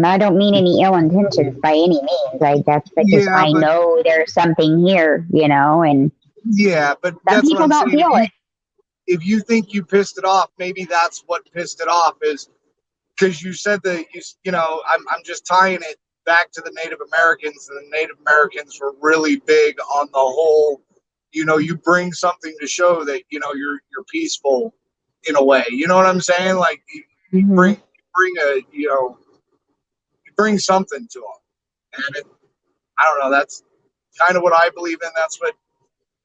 I don't mean any ill intentions by any means. I know there's something here, and yeah, but some that's people what I'm don't saying. feel it. If you think you pissed it off, maybe that's what pissed it off, is because you said that I'm just tying it back to the Native Americans, and the Native Americans were really big on the whole, you bring something to show that you're peaceful in a way. You know what I'm saying? Like you bring something to them, and I don't know. That's kind of what I believe in. That's what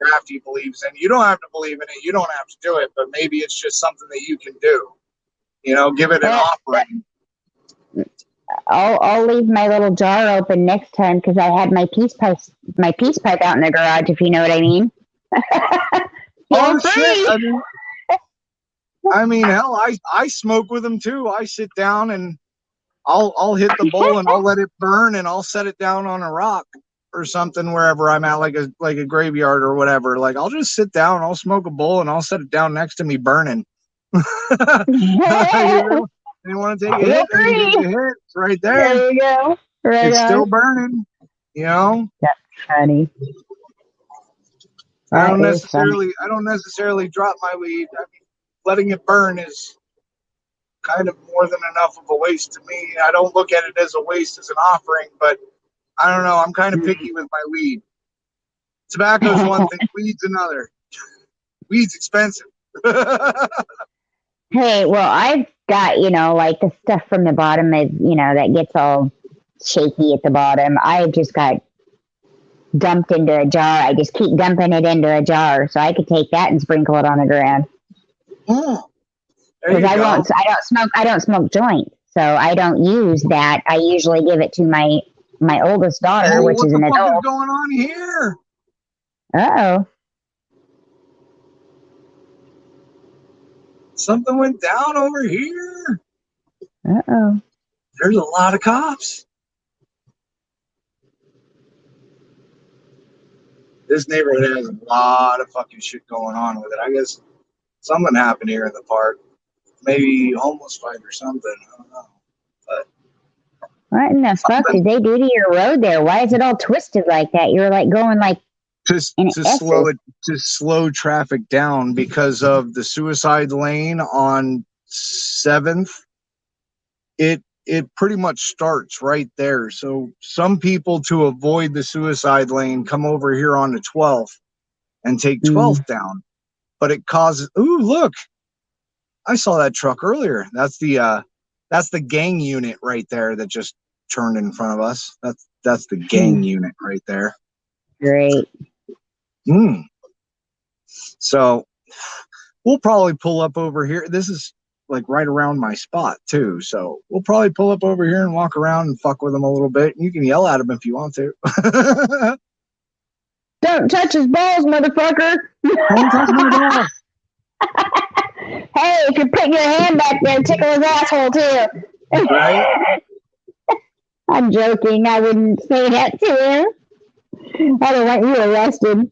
Crafty believes in. You don't have to believe in it. You don't have to do it, but maybe it's just something that you can do. Give it an offering. I'll leave my little jar open next time, because I had my peace pipe out in the garage, if you know what I mean. Oh Feel shit! free. I mean, hell, I smoke with them too. I sit down and I'll hit the bowl and I'll let it burn and I'll set it down on a rock or something wherever I'm at, like a graveyard or whatever. Like I'll just sit down, I'll smoke a bowl and I'll set it down next to me burning. You want to take a Feel hit? Then you free. take a hit. It's right there. There you go. Right It's on. still burning. You know. That's funny. I don't That is funny. necessarily drop my weed. I mean, letting it burn is kind of more than enough of a waste to me. I don't look at it as a waste, as an offering, but I don't know. I'm kind of picky with my weed. Tobacco's one thing, weed's another. Weed's expensive. Hey, well, I've got, like the stuff from the bottom is, that gets all shaky at the bottom. I've just got dumped into a jar. I just keep dumping it into a jar so I could take that and sprinkle it on the ground. There Because you I go. don't smoke joints, so I don't use that. I usually give it to my oldest daughter, Oh, which what is the an fuck is adult. going on here? Uh-oh. Something went down over here. Uh-oh. There's a lot of cops. This neighborhood has a lot of fucking shit going on with it. I guess something happened here in the park. Maybe homeless fight or something. I don't know. But What in the fuck did they do to your road there? Why is it all twisted like that? You're like going like just in to S's. slow traffic down because of the suicide lane on 7th. It pretty much starts right there. So some people, to avoid the suicide lane, come over here on the 12th and take 12th down. But it causes, ooh, look, I saw that truck earlier. That's the gang unit right there that just turned in front of us. That's the gang unit right there. Great. So we'll probably pull up over here. This is like right around my spot too. So we'll probably pull up over here and walk around and fuck with them a little bit. You can yell at them if you want to. Don't touch his balls, motherfucker. Don't touch my balls. Hey, if you put your hand back there, tickle his asshole too. Right? I'm joking. I wouldn't say that to him. I don't want you arrested.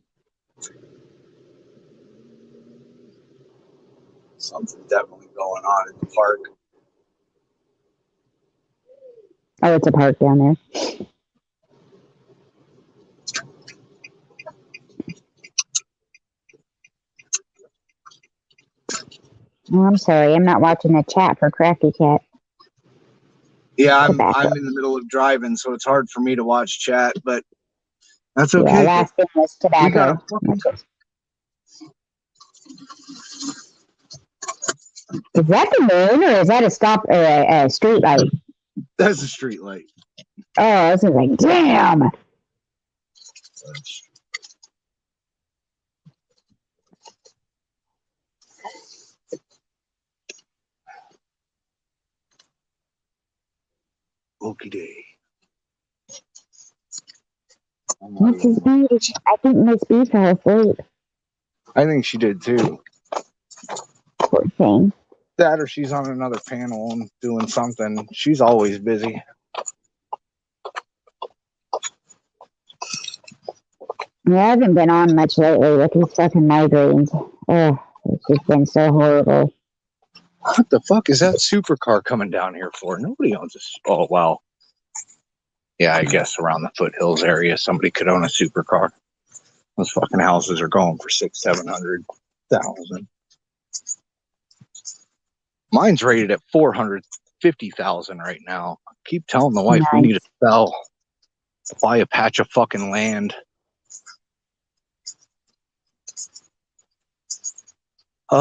Something definitely going on in the park. Oh, it's a park down there. Oh, I'm sorry. I'm not watching the chat for Crafty Cat. Yeah, I'm Tobacco. in the middle of driving, so it's hard for me to watch chat, but that's okay. Yeah, last thing was We got tobacco. Is that the moon, or is that a stop or a street light? That's a street light. Oh, this is like, damn. Okie day. Mrs. B, I think Miss B fell asleep. I think she did too. Poor thing. That or she's on another panel and doing something. She's always busy. Yeah, I haven't been on much lately with these fucking migraines. Oh, it's just been so horrible. What the fuck is that supercar coming down here for? Nobody owns this. Oh, wow. Yeah, I guess around the foothills area, somebody could own a supercar. Those fucking houses are going for $600,000-$700,000. Mine's rated at $450,000 right now. I keep telling the wife we need to sell, buy a patch of fucking land. I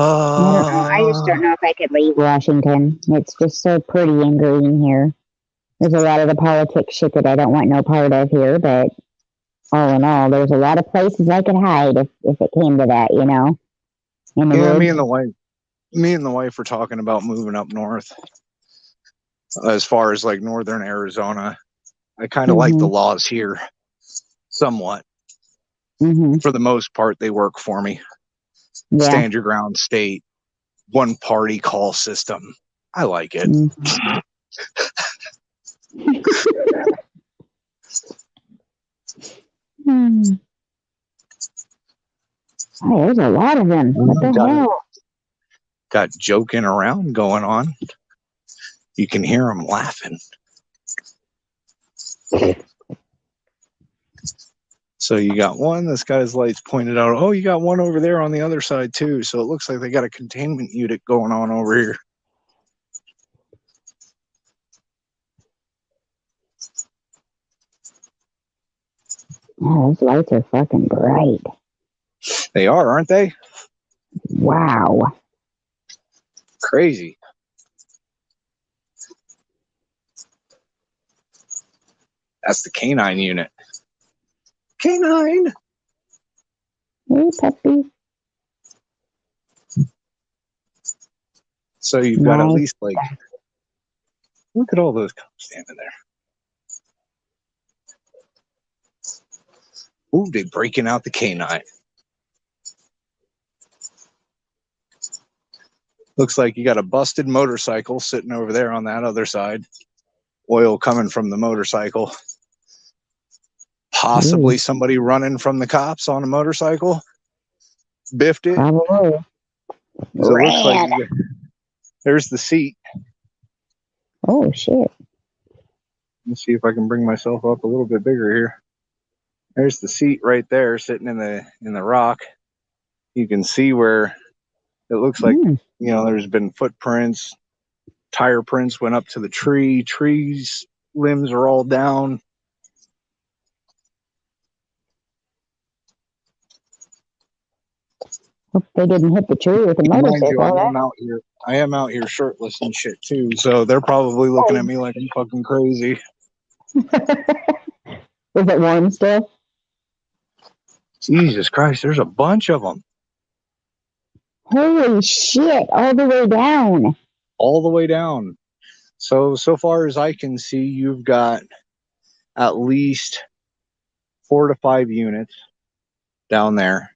don't know. I just don't know if I could leave Washington. It's just so pretty and green here. There's a lot of the politics shit that I don't want no part of here, but all in all, there's a lot of places I could hide if it came to that, you know? In the Yeah, woods. me and the wife were talking about moving up north. As far as like northern Arizona, I kind of like the laws here somewhat. Mm-hmm. For the most part, they work for me. Yeah. Stand your ground state, one party call system. I like it. Mm-hmm. Hmm. Oh, there's a lot of them. What the hell? Got joking around going on. You can hear them laughing. So you got one that's got his lights pointed out. Oh, you got one over there on the other side too. So it looks like they got a containment unit going on over here. Oh, those lights are fucking bright. They are, aren't they? Wow. Crazy. That's the canine unit. Canine! Hey, puppy. So you've got at Nice. least like, look at all those cops standing there. Ooh, they breaking out the canine. Looks like you got a busted motorcycle sitting over there on that other side. Oil coming from the motorcycle. Possibly somebody running from the cops on a motorcycle. Biffed it. Probably. So it looks like there's the seat. Oh, shit. Let's see if I can bring myself up a little bit bigger here. There's the seat right there sitting in the rock. You can see where it looks like, there's been footprints. Tire prints went up to the tree. Trees limbs are all down. Hope they didn't hit the tree with a motorcycle. I am out here shirtless and shit too, so they're probably looking at me like I'm fucking crazy. Is it warm still? Jesus Christ, there's a bunch of them. Holy shit, all the way down. All the way down. So far as I can see, you've got at least 4 to 5 units down there.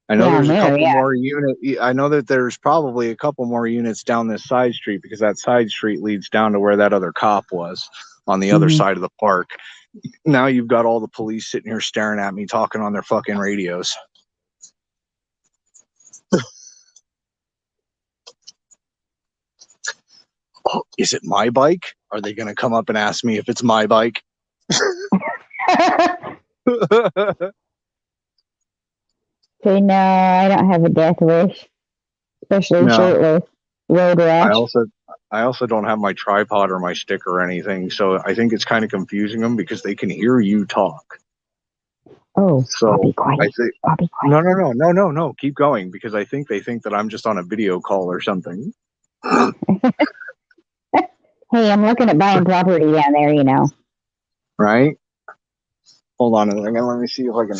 I know there's a couple more units. I know that there's probably a couple more units down this side street because that side street leads down to where that other cop was on the other side of the park. Now you've got all the police sitting here staring at me, talking on their fucking radios. Oh, is it my bike? Are they going to come up and ask me if it's my bike? Okay, no, I don't have a death wish, especially shirtless. Road rash. I also don't have my tripod or my stick or anything, so I think it's kind of confusing them because they can hear you talk. Oh, so I'll be quiet. I think I'll be quiet. No, keep going because I think they think that I'm just on a video call or something. Hey, I'm looking at buying property down there, Right? Hold on a second. Let me see if I can.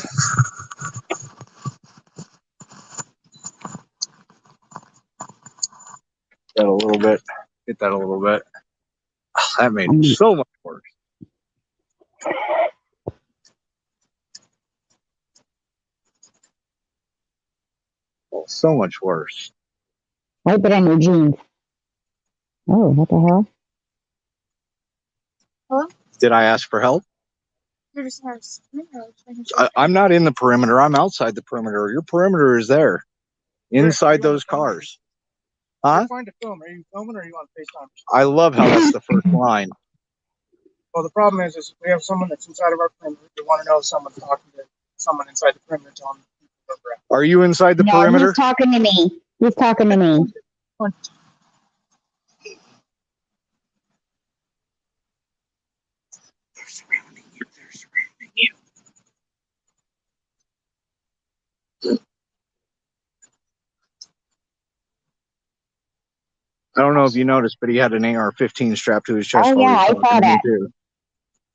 That a little bit. Hit that a little bit. Oh, that made it so much worse. So much worse. Wipe it on your jeans. Oh, what the hell? Hello? Did I ask for help? I'm not in the perimeter. I'm outside the perimeter. Your perimeter is there. Inside those cars. Huh? You're fine to film. Are you filming or are you on FaceTime? I love how that's the first line. Well, the problem is we have someone that's inside of our perimeter. We want to know if someone's talking to someone inside the perimeter telling people where we're at. Are you inside the No, perimeter? he's talking to me. He's talking to me. They're surrounding you. They're surrounding you. I don't know if you noticed, but he had an AR-15 strapped to his chest. Oh, yeah, I saw that. Too.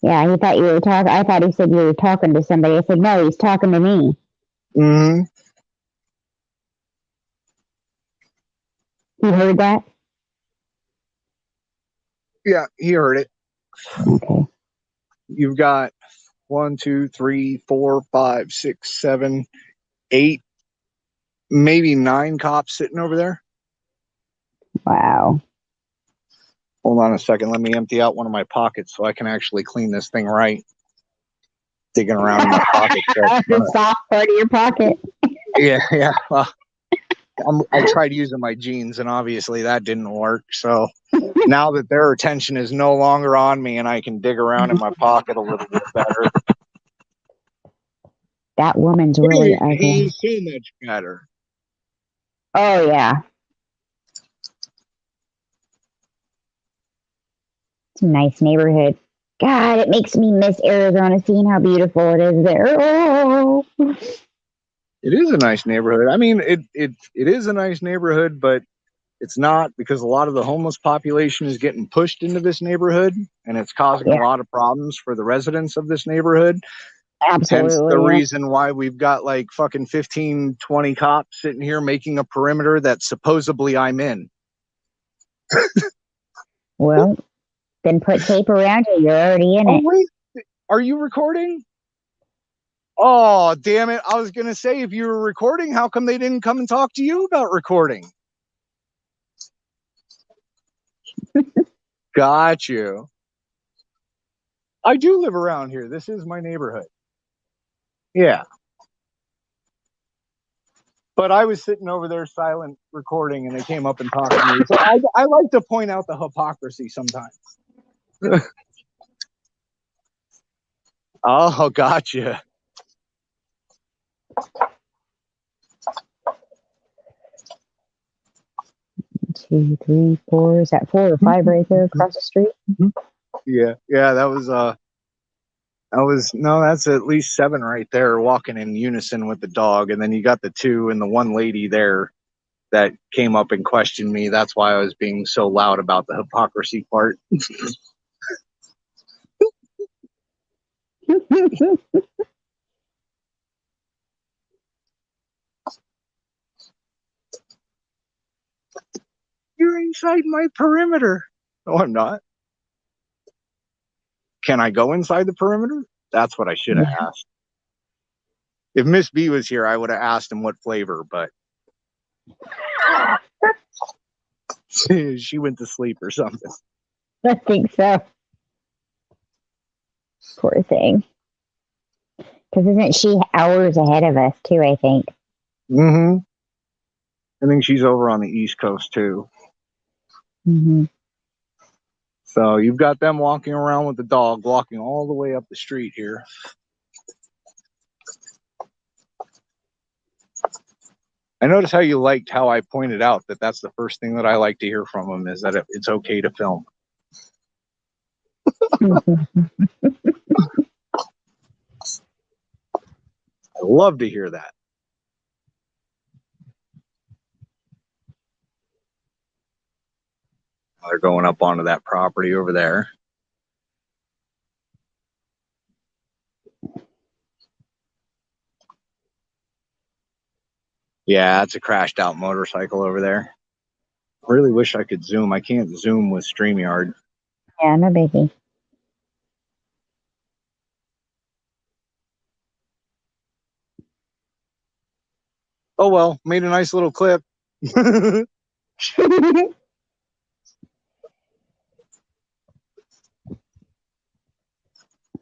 Yeah, he thought you were talking. I thought he said you were talking to somebody. I said, no, he's talking to me. Mm-hmm. You heard that? Yeah, he heard it. Okay. You've got 1, 2, 3, 4, 5, 6, 7, 8, maybe 9 cops sitting over there. Wow. Hold on a second. Let me empty out one of my pockets so I can actually clean this thing right. Digging around in my pocket. The soft part of your pocket. Yeah. Well, I tried using my jeans, and obviously that didn't work. So now that their attention is no longer on me, and I can dig around in my pocket a little bit better. That woman's really ugly. He's so much better. Oh, yeah. It's a nice neighborhood. God, it makes me miss Arizona, seeing how beautiful it is there. Oh. It is a nice neighborhood. I mean, it is a nice neighborhood, but it's not, because a lot of the homeless population is getting pushed into this neighborhood, and it's causing a lot of problems for the residents of this neighborhood. Absolutely. Hence the reason why we've got like fucking 15, 20 cops sitting here making a perimeter that supposedly I'm in. Well, then put tape around you. You're already in it. Wait. Are you recording? Oh, damn it. I was going to say, if you were recording, how come they didn't come and talk to you about recording? Got you. I do live around here. This is my neighborhood. Yeah. But I was sitting over there silent recording, and they came up and talked to me. So I like to point out the hypocrisy sometimes. Oh, gotcha. 2, 3, 4. Is that 4 or 5 right there across the street? Yeah, that's at least 7 right there walking in unison with the dog. And then you got the 2 and the 1 lady there that came up and questioned me. That's why I was being so loud about the hypocrisy part. You're inside my perimeter. No, I'm not. Can I go inside the perimeter? That's what I should have asked. If Miss B was here, I would have asked him what flavor, but she went to sleep or something. I think so. Poor thing. Because isn't she hours ahead of us, too, I think? Mm-hmm. I think she's over on the East Coast, too. Mm-hmm. So you've got them walking around with the dog, walking all the way up the street here. I noticed how you liked how I pointed out that that's the first thing that I like to hear from them, is that it's okay to film. I love to hear that. They're going up onto that property over there. Yeah, it's a crashed out motorcycle over there. I really wish I could zoom. I can't zoom with StreamYard. Yeah, no biggie. Oh well, made a nice little clip.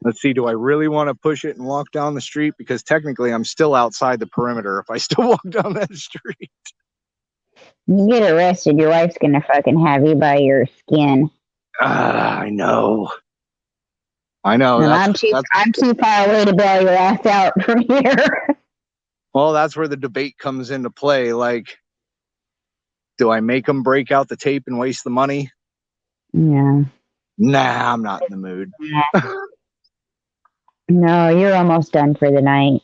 Let's see, do I really want to push it and walk down the street? Because technically I'm still outside the perimeter if I still walk down that street. You get arrested, your wife's gonna fucking have you by your skin. I know. And I'm too far away to bail your ass out from here. Well, that's where the debate comes into play. Like, do I make them break out the tape and waste the money? Yeah. Nah, I'm not in the mood. No, you're almost done for the night.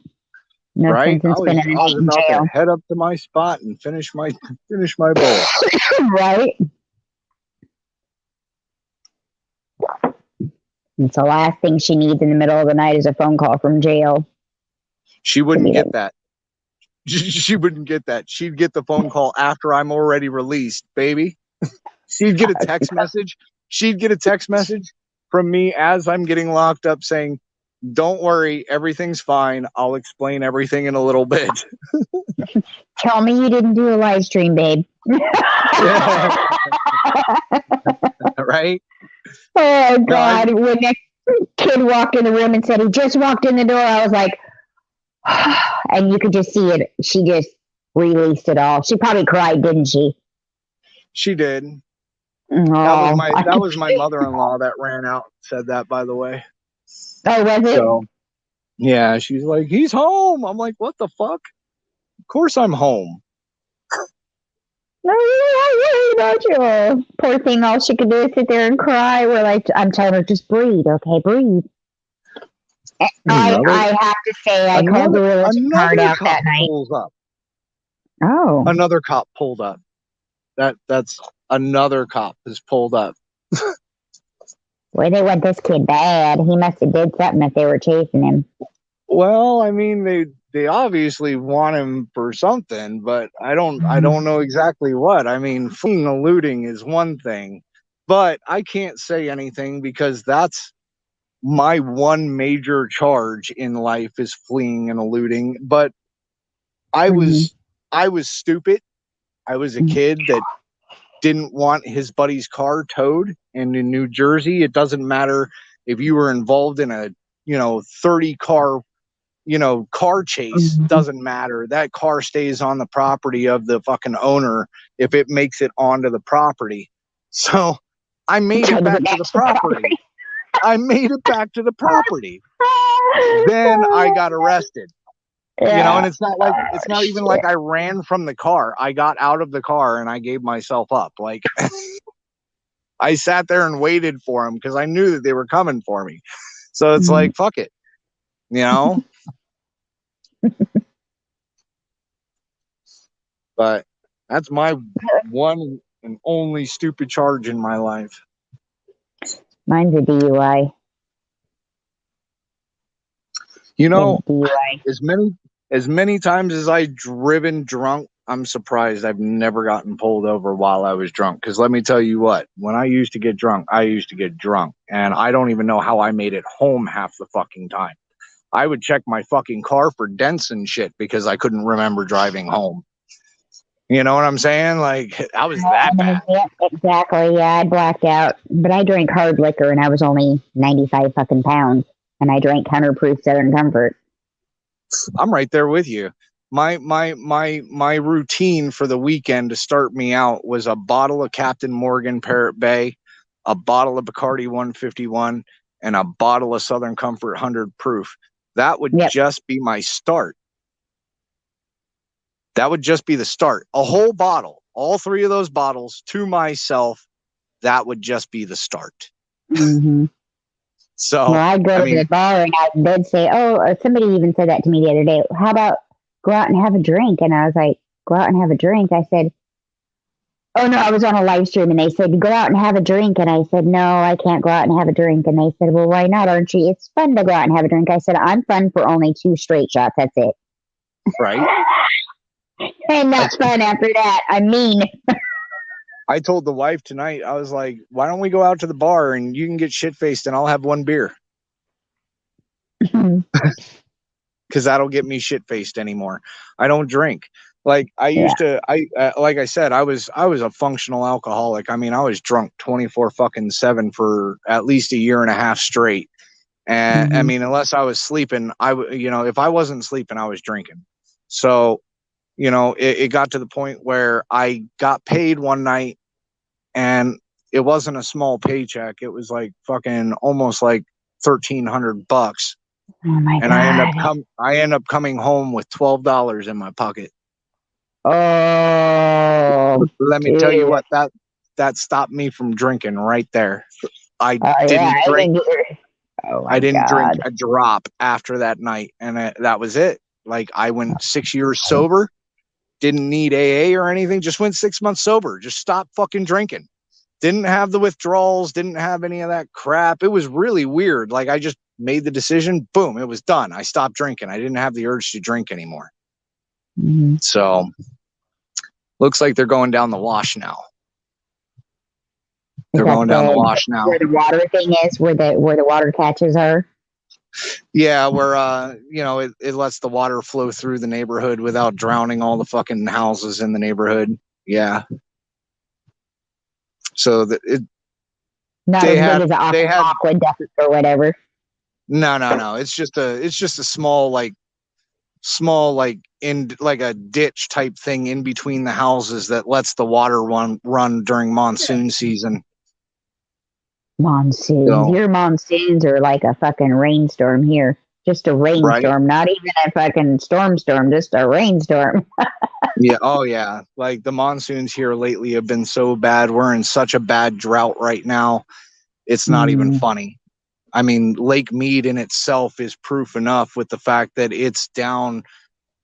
No right? sense in spending the night in about jail. to head up to my spot and finish my bowl. Right? It's the last thing she needs in the middle of the night is a phone call from jail. She wouldn't get that. She wouldn't get that. She'd get the phone call after I'm already released, baby. She'd get a text message. She'd get a text message from me as I'm getting locked up saying, don't worry, everything's fine. I'll explain everything in a little bit. Tell me you didn't do a live stream, babe. Right? Oh God! When that kid walked in the room and said he just walked in the door, I was like, and you could just see it. She just released it all. She probably cried, didn't she? She did. Oh, That was my mother-in-law that ran out and said that, by the way. Oh, was it? So, yeah, she's like, he's home. I'm like, what the fuck? Of course I'm home. No, you're not worried about you. Poor thing, all she could do is sit there and cry. We're like, I'm telling her, just breathe, okay, breathe. I have to say, I called the religion card out that night. Oh. Another cop pulled up. That's another cop has pulled up. Well, they want this kid bad. He must have did something if they were chasing him. Well, I mean, they obviously want him for something, but I don't know exactly what. I mean, fleeing and looting is one thing, but I can't say anything because that's my one major charge in life is fleeing and eluding. But I was stupid. I was a kid that didn't want his buddy's car towed. And in New Jersey, it doesn't matter if you were involved in a 30 car car chase. Doesn't matter. That car stays on the property of the fucking owner if it makes it onto the property. So I made it back to the property. I made it back to the property. Then I got arrested. And it's not even like I ran from the car. I got out of the car and I gave myself up. Like I sat there and waited for them because I knew that they were coming for me. So it's like, fuck it, But that's my one and only stupid charge in my life. Mine's a DUI. As many times as I've driven drunk, I'm surprised I've never gotten pulled over while I was drunk. Because let me tell you what, when I used to get drunk, and I don't even know how I made it home half the fucking time. I would check my fucking car for dents and shit because I couldn't remember driving home. You know what I'm saying? Like, I was that bad. Yeah, exactly. Yeah, I blacked out. But I drank hard liquor and I was only 95 fucking pounds. And I drank Counterproof Southern Comfort. I'm right there with you. My routine for the weekend to start me out was a bottle of Captain Morgan Parrot Bay, a bottle of Bacardi 151, and a bottle of Southern Comfort 100 proof. That would just be my start. That would just be the start. A whole bottle, all three of those bottles to myself, that would just be the start. So I'd go to the bar and they'd say, somebody even said that to me the other day. How about go out and have a drink? And I was like, go out and have a drink. I said, oh no, I was on a live stream and they said, go out and have a drink. And I said, no, I can't go out and have a drink. And they said, well, why not? Aren't you? It's fun to go out and have a drink. I said, I'm fun for only 2 straight shots. That's it. Right. And that's fun after that. I mean, I told the wife tonight, I was like, why don't we go out to the bar and you can get shit-faced and I'll have 1 beer. Because that'll get me shit-faced anymore. I don't drink. Like I used to, like I said, I was a functional alcoholic. I mean, I was drunk 24/7 for at least a year and a half straight. And I mean, unless I was sleeping, if I wasn't sleeping, I was drinking. So, it got to the point where I got paid one night and it wasn't a small paycheck. It was like fucking almost like $1,300. Oh my God. And I end up coming home with $12 in my pocket. Oh, let me tell you what, that stopped me from drinking right there. I didn't drink. I didn't drink a drop after that night. And that was it. Like I went 6 years sober, didn't need AA or anything. Just went 6 months sober. Just stopped fucking drinking. Didn't have the withdrawals. Didn't have any of that crap. It was really weird. Like I just made the decision. Boom. It was done. I stopped drinking. I didn't have the urge to drink anymore. So looks like they're going down the wash now. They're going down the wash now. Where the water thing is, where the water catches are. Yeah, where it lets the water flow through the neighborhood without drowning all the fucking houses in the neighborhood. Yeah. So that it Not they as had big as they had aqueduct or whatever. no. It's just a small in like a ditch type thing in between the houses that lets the water run during monsoon season. Monsoons. So, Your monsoons are like a fucking rainstorm here. Just a rainstorm, not even a fucking storm, just a rainstorm. yeah, oh yeah. Like the monsoons here lately have been so bad. We're in such a bad drought right now. It's not even funny. I mean, Lake Mead in itself is proof enough with the fact that it's down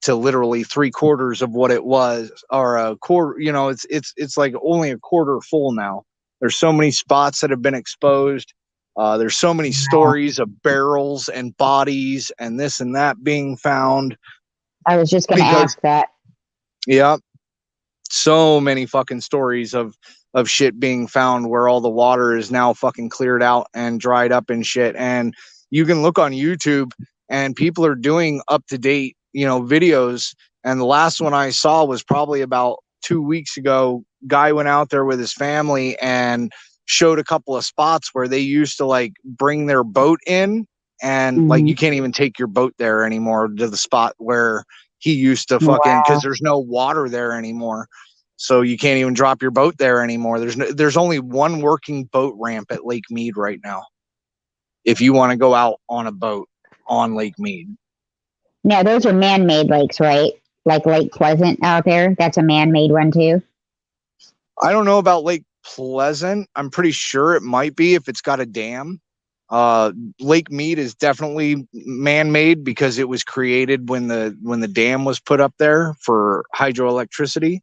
to literally 3/4 of what it was, or a quarter. It's like only a quarter full now. There's so many spots that have been exposed. There's so many stories of barrels and bodies and this and that being found. I was just going to ask that. Yeah. So many fucking stories of shit being found where all the water is now fucking cleared out and dried up and shit. And you can look on YouTube and people are doing up to date, videos. And the last one I saw was probably about 2 weeks ago. Guy went out there with his family and showed a couple of spots where they used to like bring their boat in, and like you can't even take your boat there anymore to the spot where he used to fucking, because there's no water there anymore. So you can't even drop your boat there anymore. There's only one working boat ramp at Lake Mead right now. If you want to go out on a boat on Lake Mead. Now those are man-made lakes, right? Like Lake Pleasant out there. That's a man-made one too. I don't know about Lake Pleasant. I'm pretty sure it might be if it's got a dam. Lake Mead is definitely man-made because it was created when the dam was put up there for hydroelectricity.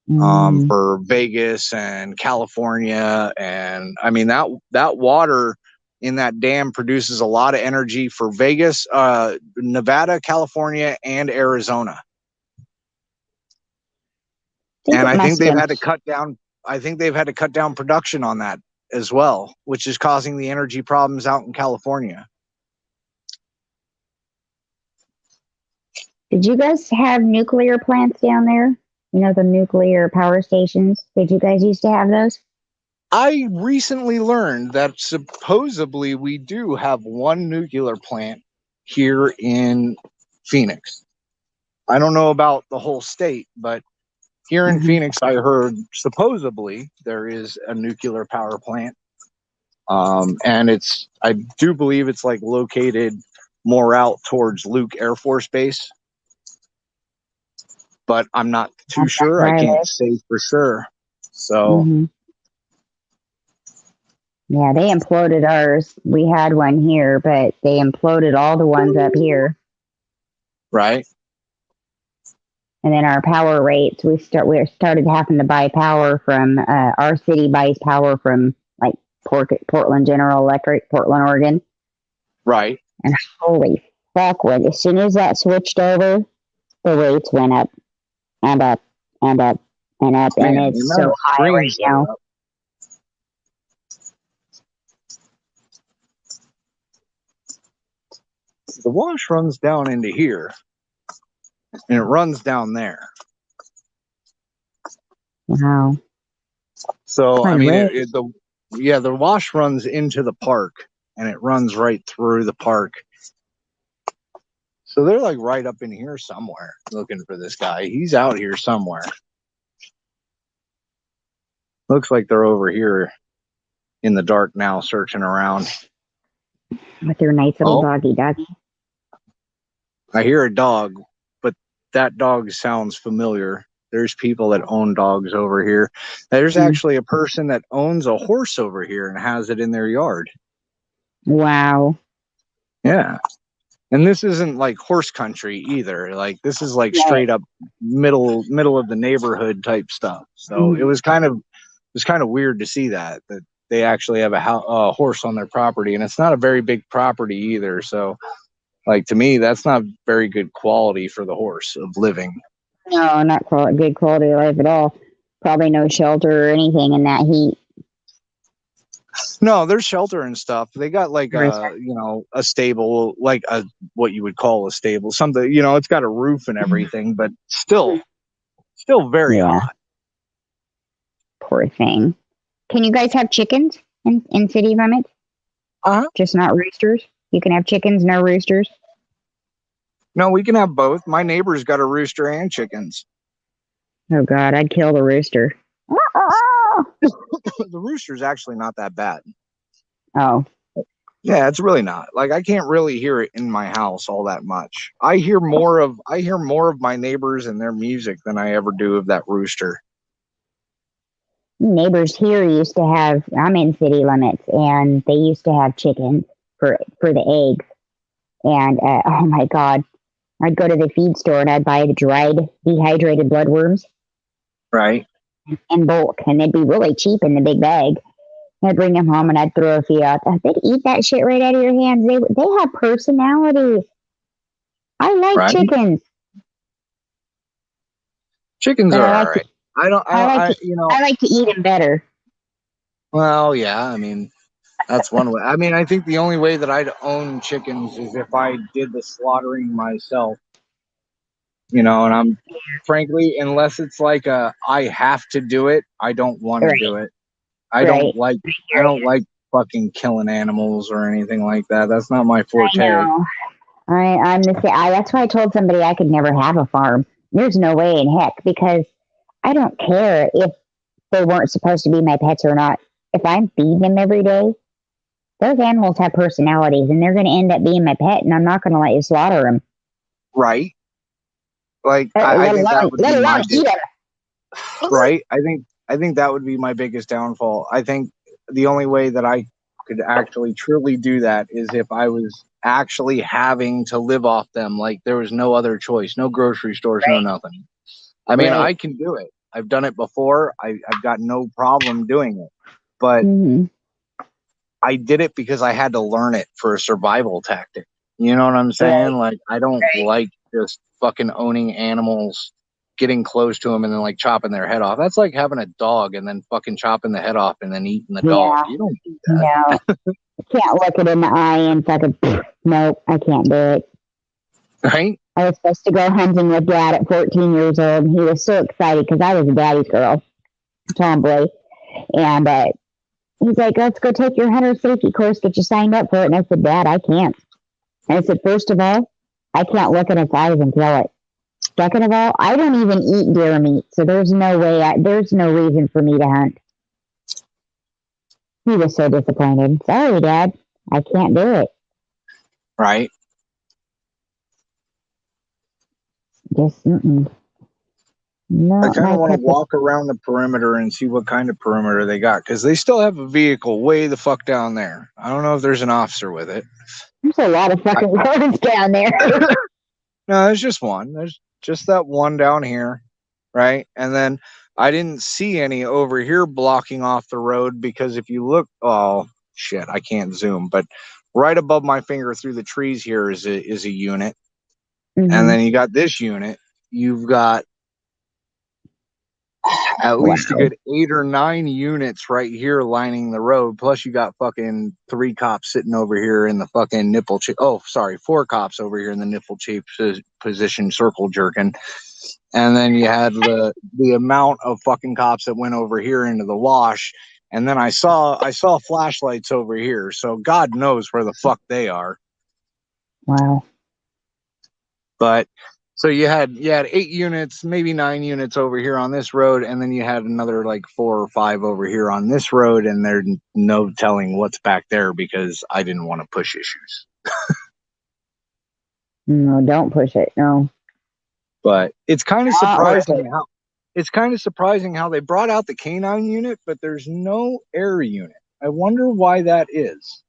For Vegas and California, and I mean that water in that dam produces a lot of energy for Vegas, Nevada, California, and Arizona. And I think they've had to cut down. I think they've had to cut down production on that as well, which is causing the energy problems out in California. Did you guys have nuclear plants down there? The nuclear power stations. Did you guys used to have those? I recently learned that supposedly we do have one nuclear plant here in Phoenix. I don't know about the whole state, but here in Phoenix, I heard supposedly there is a nuclear power plant. And I do believe it's like located more out towards Luke Air Force Base. But I'm not too sure. I can't say for sure. So, yeah, they imploded ours. We had one here, but they imploded all the ones up here. Right. And then our power rates, we started having to buy power from our city buys power from like Portland General Electric, Portland, Oregon. Right. And holy fuck! As soon as that switched over, the rates went up. And up, and up, and up, and it's so high right now. The wash runs down into here, and it runs down there. Wow. So, I mean, the wash runs into the park, and it runs right through the park. So they're like right up in here somewhere looking for this guy. He's out here somewhere. Looks like they're over here in the dark now searching around. With their nice little doggy. I hear a dog, but that dog sounds familiar. There's people that own dogs over here. There's actually a person that owns a horse over here and has it in their yard. Wow. Yeah. And this isn't like horse country either. Like this is like straight up middle of the neighborhood type stuff. So it was kind of weird to see that they actually have a horse on their property, and it's not a very big property either. So, like to me, that's not very good quality for the horse of living. No, not good quality of life at all. Probably no shelter or anything in that heat. No, there's shelter and stuff. They got like Rooster. a stable, like what you would call a stable. Something, it's got a roof and everything, but still very Yeah. hot. Poor thing. Can you guys have chickens in city limits? Just not roosters? You can have chickens, no roosters? No, we can have both. My neighbor's got a rooster and chickens. Oh, God, I'd kill the rooster. The rooster's actually not that bad. Oh. Yeah, it's really not. Like, I can't really hear it in my house all that much. I hear more of my neighbors and their music than I ever do of that rooster. Neighbors here used to have, I'm in city limits, and they used to have chickens for the eggs. And, oh my God, I'd go to the feed store and I'd buy the dried, dehydrated bloodworms. Right. In bulk, and they'd be really cheap in the big bag. I'd bring them home and I'd throw a few out. They'd eat that shit right out of your hands. They have personalities. I like chickens. Chickens But are I all like right. I like to eat them better. Well, yeah, I mean, that's one way. I mean, I think the only way that I'd own chickens is if I did the slaughtering myself. And I'm frankly, unless it's like I have to do it, I don't want to do it. I don't like fucking killing animals or anything like that. That's not my forte. I know. I'm the same. That's why I told somebody I could never have a farm. There's no way in heck, because I don't care if they weren't supposed to be my pets or not. If I'm feeding them every day, those animals have personalities, and they're going to end up being my pet, and I'm not going to let you slaughter them. Right. Like, I think that would be my eat them. Right. I think that would be my biggest downfall. I think the only way that I could actually truly do that is if I was actually having to live off them. Like, there was no other choice, no grocery stores, no nothing. I mean, I can do it. I've done it before. I've got no problem doing it, but I did it because I had to learn it for a survival tactic. You know what I'm saying? Like, I don't like just fucking owning animals, getting close to them, and then like chopping their head off. That's like having a dog and then fucking chopping the head off and then eating the dog. You don't do that. No. I can't look it in the eye and fucking, nope, I can't do it. Right? I was supposed to go hunting with Dad at 14 years old. He was so excited because I was a daddy's girl, tomboy. And he's like, let's go take your hunter safety course, get you signed up for it. And I said, Dad, I can't. And I said, first of all, I can't look in its eyes and kill it. Second of all, I don't even eat deer meat, so there's no way, there's no reason for me to hunt. He was so disappointed. Sorry, Dad, I can't do it. Right. Just, No, I kind of want to walk around the perimeter and see what kind of perimeter they got, because they still have a vehicle way the fuck down there. I don't know if there's an officer with it. There's a lot of fucking roads down there. No, there's just one. There's just that one down here, right? And then I didn't see any over here blocking off the road, because if you look, oh shit, I can't zoom, but right above my finger through the trees here is a unit. And then you got this unit. You've got at least a good 8 or 9 units right here lining the road. Plus you got fucking 3 cops sitting over here in the fucking nipple. 4 cops over here in the nipple chief position, circle jerking. And then you had the amount of fucking cops that went over here into the wash. And then I saw flashlights over here. So God knows where the fuck they are. Wow. But so you had 8 units, maybe 9 units over here on this road, and then you had another like 4 or 5 over here on this road, and there's no telling what's back there because I didn't want to push issues. No, don't push it. No. But it's kind of surprising how they brought out the canine unit, but there's no air unit. I wonder why that is.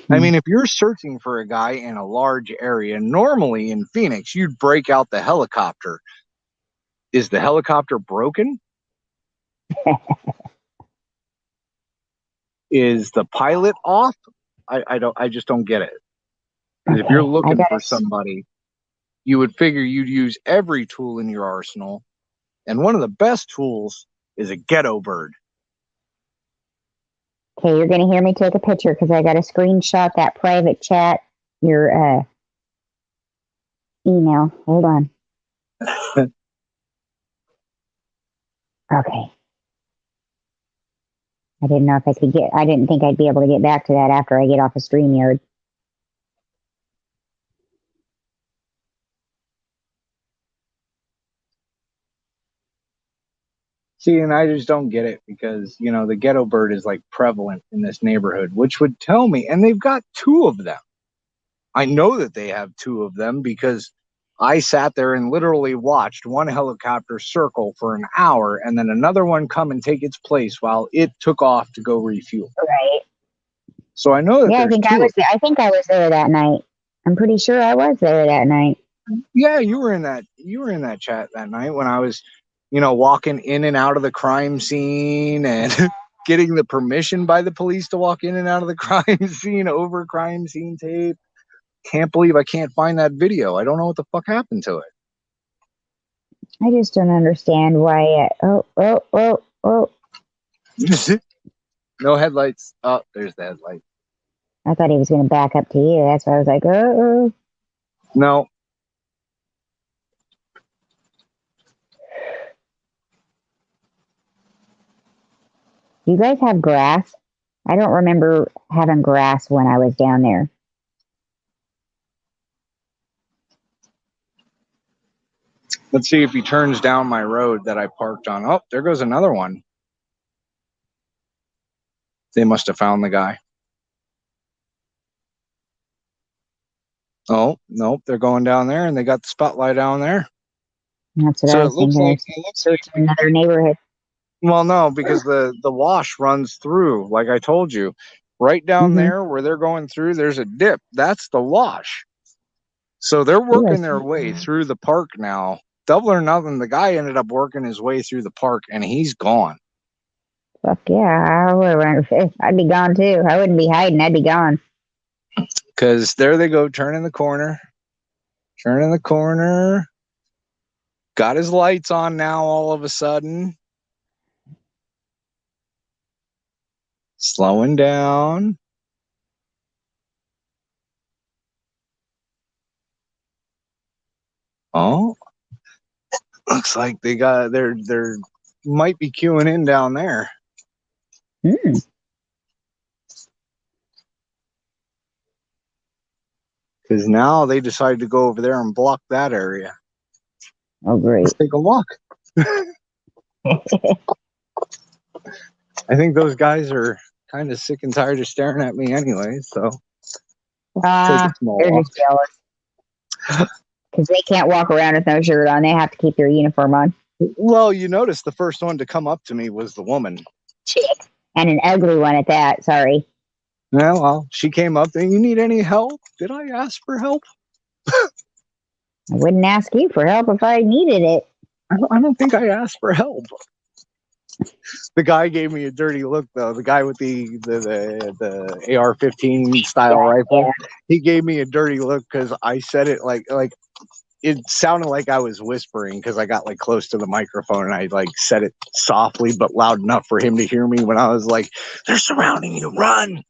I mean, if you're searching for a guy in a large area, normally in Phoenix, you'd break out the helicopter. Is the helicopter broken? Is the pilot off? I just don't get it. If you're looking for somebody, you would figure you'd use every tool in your arsenal. And one of the best tools is a ghetto bird. Okay, you're gonna hear me take a picture because I got to screenshot that private chat. Your email. Hold on. Okay. I didn't know if I could get. I didn't think I'd be able to get back to that after I get off of StreamYard. See, and I just don't get it because, you know, the ghetto bird is like prevalent in this neighborhood, which would tell me, and they've got 2 of them. I know that they have 2 of them because I sat there and literally watched one helicopter circle for an hour and then another one come and take its place while it took off to go refuel. Right. So I know that Yeah, I there's think 2 I was. I think I was there that night. I'm pretty sure I was there that night. Yeah, you were in that chat that night when I was, you know, walking in and out of the crime scene and getting the permission by the police to walk in and out of the crime scene over crime scene tape. Can't believe I can't find that video. I don't know what the fuck happened to it. I just don't understand why. Oh. No headlights. Oh, there's the headlight. I thought he was going to back up to you. That's why I was like, oh. No. Do you guys have grass? I don't remember having grass when I was down there. Let's see if he turns down my road that I parked on. Oh, there goes another one. They must have found the guy. Oh, nope, they're going down there and they got the spotlight down there. That's what I was thinking. It looks like another neighborhood. Well, no, because the wash runs through, like I told you. Right down there where they're going through, there's a dip. That's the wash. So they're working their way through the park now. Double or nothing, the guy ended up working his way through the park and he's gone. Fuck yeah, I'd be gone too. I wouldn't be hiding. I'd be gone. Because there they go, turning the corner. Turning the corner. Got his lights on now all of a sudden. Slowing down. Oh. Looks like they got they're might be queuing in down there. Because now they decided to go over there and block that area. Oh, great. Let's take a look. I think those guys are kind of sick and tired of staring at me anyway, so they're just jealous. Because they can't walk around with no shirt on. They have to keep their uniform on. Well, you notice the first one to come up to me was the woman. Chick. And an ugly one at that. Sorry. Yeah, well, she came up and, you need any help? Did I ask for help? I wouldn't ask you for help if I needed it. I don't think I asked for help. The guy gave me a dirty look, though. The guy with the AR-15 style rifle. Yeah. He gave me a dirty look because I said it like it sounded like I was whispering because I got like close to the microphone and I like said it softly but loud enough for him to hear me when I was like, "They're surrounding you, run!"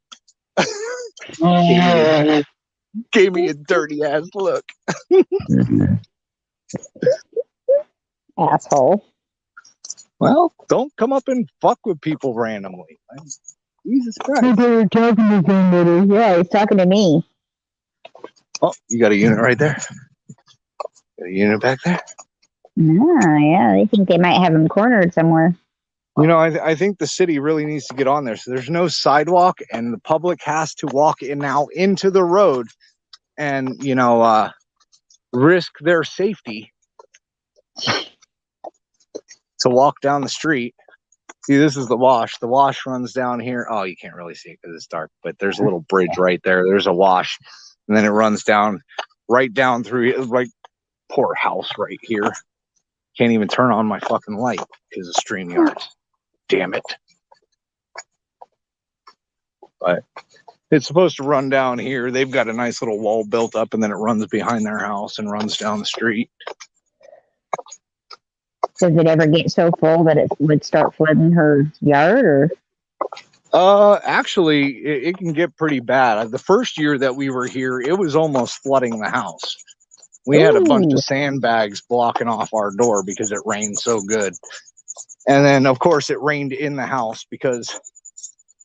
Gave me a dirty ass look. Asshole. Well, don't come up and fuck with people randomly. Jesus Christ. Talking to somebody. Yeah, he's talking to me. Oh, you got a unit right there. Got a unit back there. Oh, yeah. They think they might have him cornered somewhere. You know, I think the city really needs to get on there. So there's no sidewalk, and the public has to walk in now into the road and, you know, risk their safety to walk down the street. See, this is the wash. The wash runs down here. Oh, you can't really see it because it's dark, but there's a little bridge right there. There's a wash, and then it runs down, right down through, like, poor house right here. Can't even turn on my fucking light because of StreamYard. Damn it. But it's supposed to run down here. They've got a nice little wall built up, and then it runs behind their house and runs down the street. Does it ever get so full that it would start flooding her yard, or? Actually, it can get pretty bad. The first year that we were here, it was almost flooding the house. We had a bunch Ooh. of sandbags blocking off our door because it rained so good. And then, of course, it rained in the house because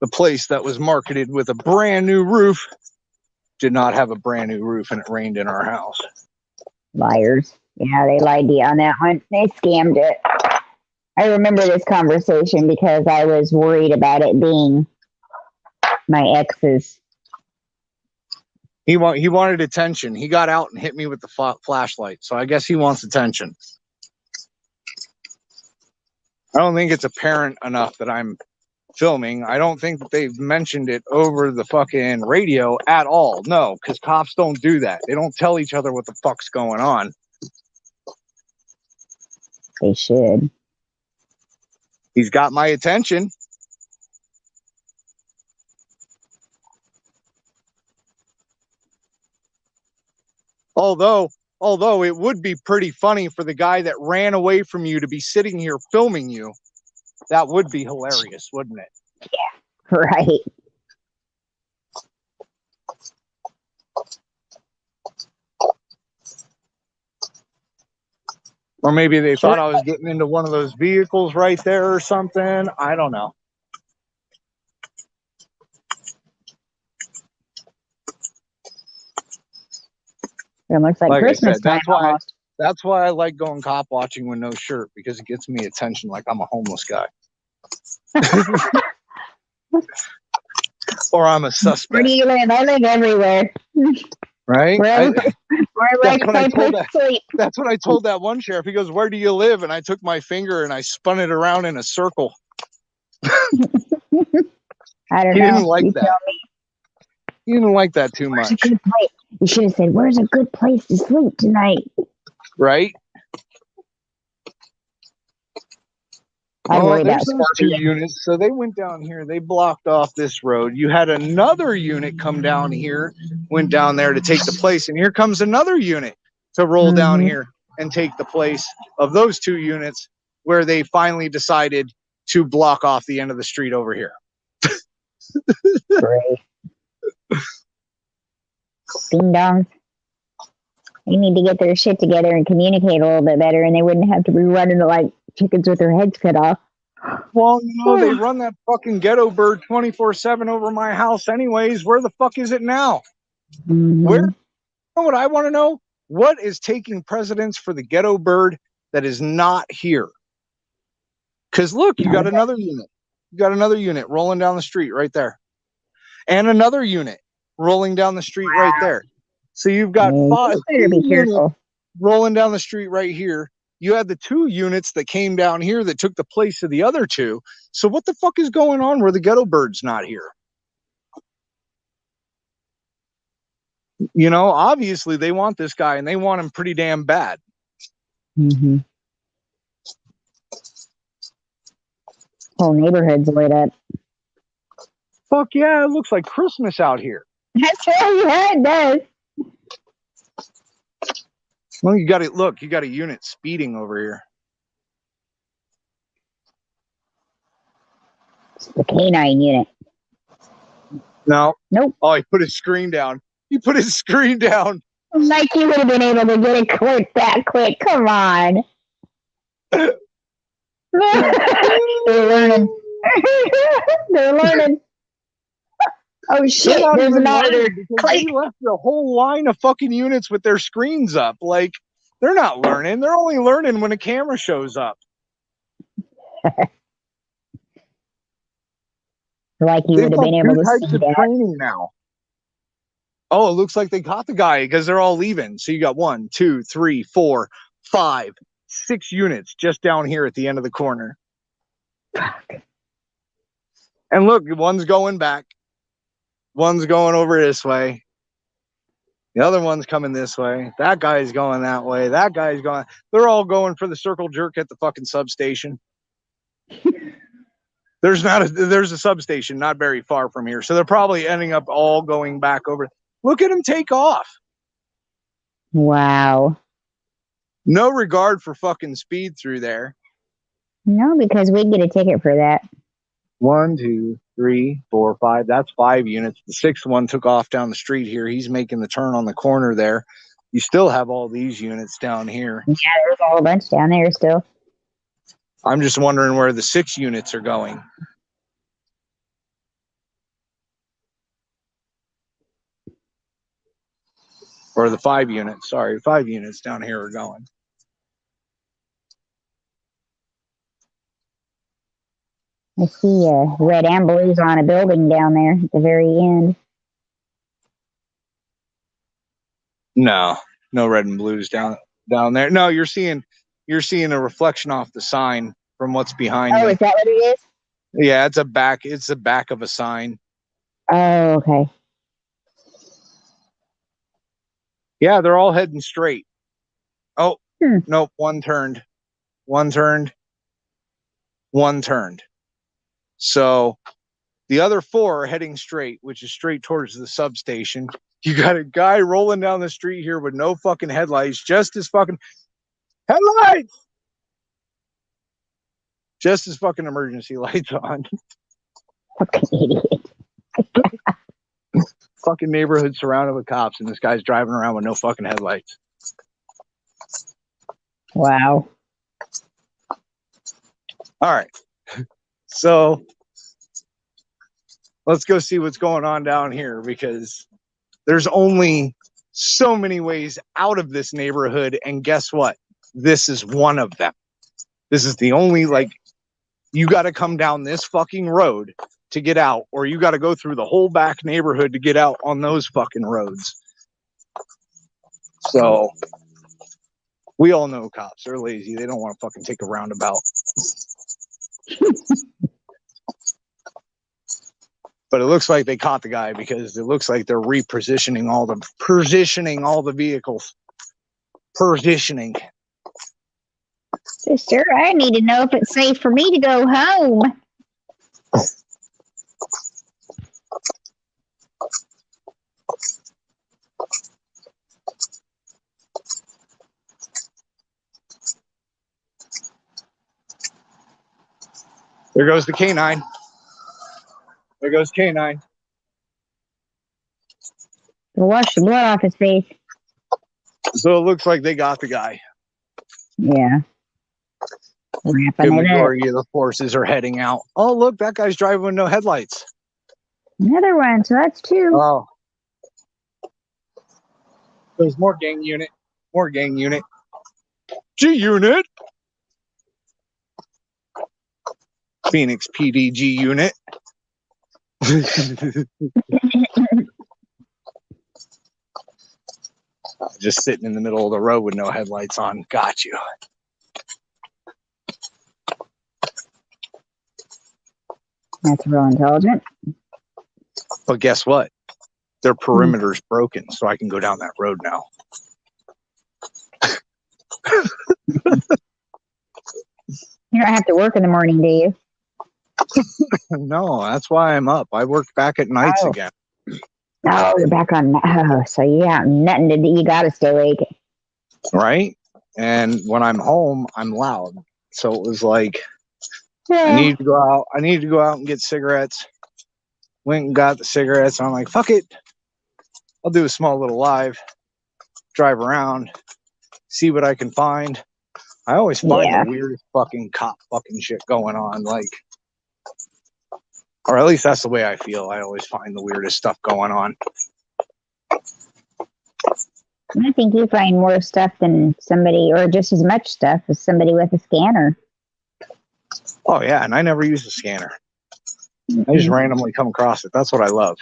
the place that was marketed with a brand new roof did not have a brand new roof, and it rained in our house. Liars. Yeah, they lied to you on that one. They scammed it. I remember this conversation because I was worried about it being my ex's. He wanted attention. He got out and hit me with the flashlight. So I guess he wants attention. I don't think it's apparent enough that I'm filming. I don't think that they've mentioned it over the fucking radio at all. No, because cops don't do that. They don't tell each other what the fuck's going on. They should. He's got my attention. Although it would be pretty funny for the guy that ran away from you to be sitting here filming you. That would be hilarious, wouldn't it? Yeah, right. Or maybe they thought I was getting into one of those vehicles right there or something. I don't know. It looks like Christmas time almost. That's why I like going cop watching with no shirt, because it gets me attention like I'm a homeless guy. Or I'm a suspect. Where do you live? I live everywhere. Right? That's what I told that one sheriff. He goes, "Where do you live?" And I took my finger and I spun it around in a circle. I don't know. He didn't like that. He didn't like that too much. You should have said, "Where's a good place to sleep tonight?" Right? There's those two units. So they went down here. They blocked off this road. You had another unit come down here, went down there to take the place. And here comes another unit to roll down here and take the place of those two units, where they finally decided to block off the end of the street over here. Great. Ding dong. They need to get their shit together and communicate a little bit better, and they wouldn't have to be running like chickens with their heads cut off. Well, they run that fucking ghetto bird 24/7 over my house anyways. Where the fuck is it now? Where? You know what I want to know? What is taking precedence for the ghetto bird that is not here? Because look, you got another unit. You got another unit rolling down the street right there. And another unit rolling down the street right there. So you've got five units rolling down the street right here. You had the two units that came down here that took the place of the other two. So what the fuck is going on where the ghetto bird's not here? You know, obviously they want this guy and they want him pretty damn bad. Whole neighborhood's lit up. Fuck yeah, it looks like Christmas out here. That's right, yeah, it does. Well, you got it. Look, you got a unit speeding over here. It's the canine unit. No. Nope. Oh, he put his screen down. He put his screen down. Like you would have been able to get a clip that quick. Come on. They're learning. They're learning. Oh shit, there's another. They left a whole line of fucking units with their screens up. Like, they're not learning. They're only learning when a camera shows up. Like you would have been able to see that. Training now. Oh, it looks like they caught the guy because they're all leaving. So you got 1, 2, 3, 4, 5, 6 units just down here at the end of the corner. Fuck. And look, one's going back. One's going over this way. The other one's coming this way. That guy's going that way. That guy's going. They're all going for the circle jerk at the fucking substation. There's a substation not very far from here. So they're probably ending up all going back over. Look at them take off. Wow. No regard for fucking speed through there. No, because we'd get a ticket for that. 1, 2, 3, 4, 5. That's 5 units. The sixth one took off down the street here. He's making the turn on the corner there. You still have all these units down here. Yeah, there's a whole bunch down there still. I'm just wondering where the 6 units are going. Or the 5 units. Sorry, 5 units down here are going. I see red and blues on a building down there at the very end. No red and blues down there. No, you're seeing a reflection off the sign from what's behind Oh, me. is that what it is? Yeah, it's the back of a sign. Oh, okay. Yeah, they're all heading straight. Oh, Hmm. Nope, one turned. One turned. So the other 4 are heading straight, which is straight towards the substation. You got a guy rolling down the street here with no fucking headlights, just his fucking headlights! Just his fucking emergency lights on. Fucking idiot. Fucking neighborhood surrounded with cops, and this guy's driving around with no fucking headlights. Wow. All right. So let's go see what's going on down here, because there's only so many ways out of this neighborhood. And guess what? This is one of them. This is the only, you got to come down this fucking road to get out, or you got to go through the whole back neighborhood to get out on those fucking roads. So we all know cops are lazy. They don't want to fucking take a roundabout. But it looks like they caught the guy, because it looks like they're positioning all the vehicles. Positioning. Sister, I need to know if it's safe for me to go home. There goes the K9. There goes K9. Wash the blood off his face. So it looks like they got the guy. Yeah. The Wrapping it up. majority of the forces are heading out. Oh, look, that guy's driving with no headlights. Another one, so that's 2. Oh. There's more gang unit. More gang unit. G unit. Phoenix PDG unit. Just sitting in the middle of the road with no headlights on. Got you. That's real intelligent. But guess what? Their perimeter's broken, so I can go down that road now. You don't have to work in the morning, do you? No, that's why I'm up. I work back at nights again. Oh, you're back on. Oh, so nothing to do. You got to stay awake. Right? And when I'm home, I'm loud. So it was like, Yeah. I need to go out. I need to go out and get cigarettes. Went and got the cigarettes. And I'm like, fuck it. I'll do a small little live. Drive around. See what I can find. I always find the weirdest fucking cop fucking shit going on. Like, or at least that's the way I feel. I always find the weirdest stuff going on. I think you find more stuff than somebody, or just as much stuff as somebody with a scanner. Oh, yeah. And I never use a scanner. I just randomly come across it. That's what I love.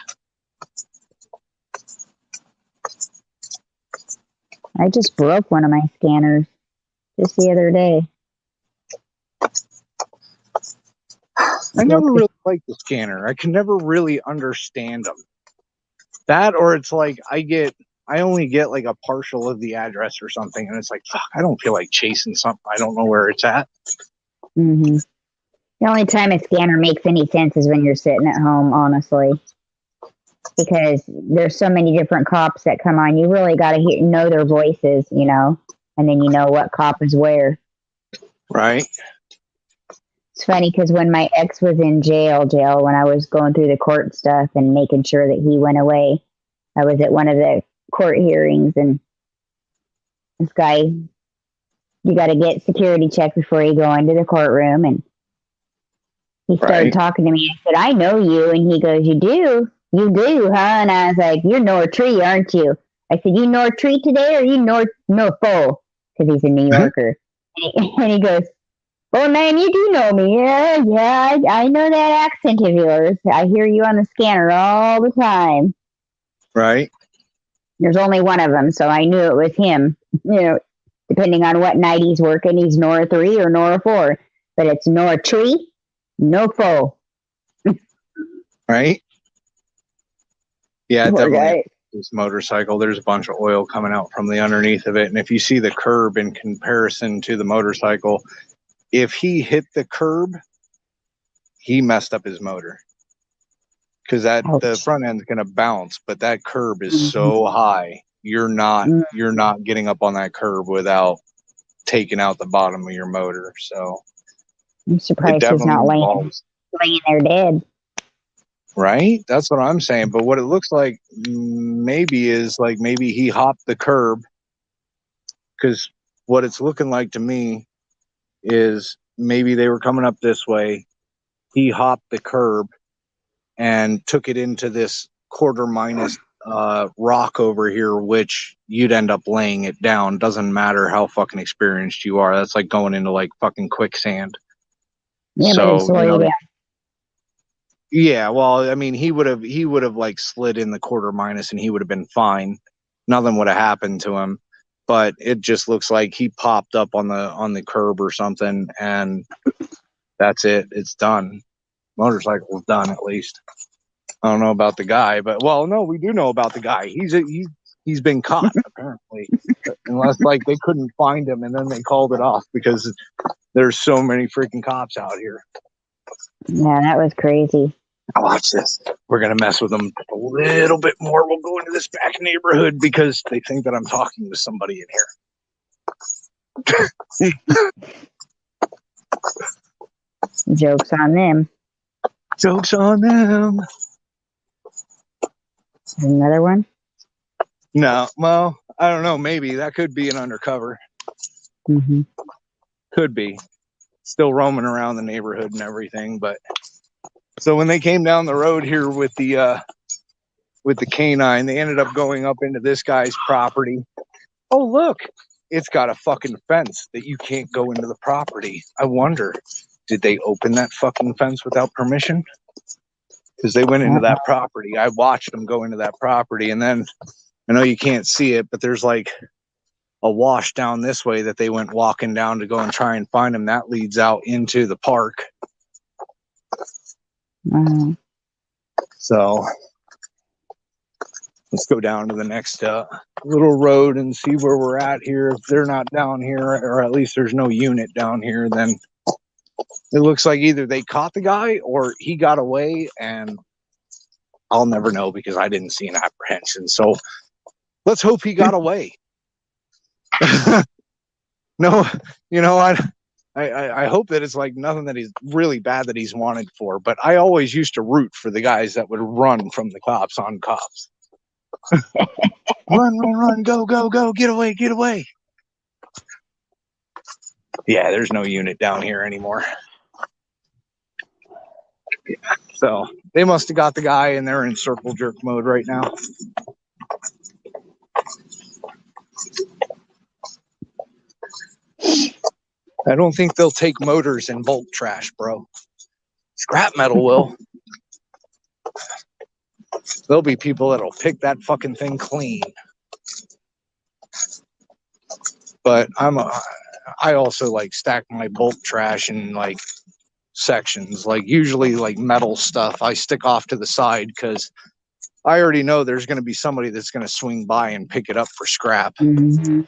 I just broke one of my scanners just the other day. I never really liked the scanner. I can never really understand them. That, or it's like I only get like a partial of the address or something, and it's like, fuck, I don't feel like chasing something. I don't know where it's at. Mm-hmm. The only time a scanner makes any sense is when you're sitting at home, honestly. Because there's so many different cops that come on. You really got to know their voices, you know, and then you know what cop is where. Right. It's funny because when my ex was in jail, when I was going through the court stuff and making sure that he went away, I was at one of the court hearings, and this guy, you got to get security check before you go into the courtroom, and he started talking to me. I said, I know you. And he goes, you do? You do, huh? And I was like, you're North Tree, aren't you? I said, you North Tree today, or you North Pole? Because he's a New Yorker. And he goes, oh, man, you do know me. Yeah, I know that accent of yours. I hear you on the scanner all the time. Right. There's only one of them, so I knew it was him. You know, depending on what night he's working, he's Nora 3 or Nora 4. But it's Nora Tree, no foe. Right? Yeah, Poor definitely. guy. This motorcycle, there's a bunch of oil coming out from the underneath of it. And if you see the curb in comparison to the motorcycle, if he hit the curb, he messed up his motor. Because the front end's gonna bounce, but that curb is so high, you're not getting up on that curb without taking out the bottom of your motor. So I'm surprised he's not laying there dead. Right? That's what I'm saying. But what it looks like maybe is like maybe he hopped the curb, because what it's looking like to me is maybe they were coming up this way. He hopped the curb and took it into this quarter minus rock over here, which you'd end up laying it down. Doesn't matter how fucking experienced you are. That's like going into like fucking quicksand. Yeah, So, but slow you down. Yeah, well, I mean, he would have like slid in the quarter minus and he would have been fine. Nothing would have happened to him. But it just looks like he popped up on the curb or something, and that's it. It's done. Motorcycle's done, at least. I don't know about the guy, but well, no, we do know about the guy. He's been caught apparently, unless like they couldn't find him and then they called it off because there's so many freaking cops out here. Yeah, that was crazy. Now watch this. We're gonna mess with them a little bit more. We'll go into this back neighborhood because they think that I'm talking to somebody in here. Joke's on them. Joke's on them. Another one? No, well, I don't know. Maybe that could be an undercover. Mm-hmm. Could be. Still roaming around the neighborhood and everything, but so when they came down the road here with the canine, they ended up going up into this guy's property. Oh, look, it's got a fucking fence that you can't go into the property. I wonder, did they open that fucking fence without permission? Because they went into that property. I watched them go into that property, and then I know you can't see it, but there's like a wash down this way that they went walking down to go and try and find him. That leads out into the park. So let's go down to the next little road and see where we're at here. If they're not down here, or at least there's no unit down here, then it looks like either they caught the guy or he got away, and I'll never know because I didn't see an apprehension. So let's hope he got away. No, I hope that it's like nothing that he's really bad that he's wanted for, but I always used to root for the guys that would run from the cops on cops. Run, go, get away. Yeah, there's no unit down here anymore. Yeah, so they must have got the guy and they're in circle jerk mode right now. I don't think they'll take motors in bulk trash, bro. Scrap metal will. There'll be people that'll pick that fucking thing clean. But I also like stack my bulk trash in like sections. Like usually like metal stuff I stick off to the side because I already know there's going to be somebody that's going to swing by and pick it up for scrap. Mm-hmm.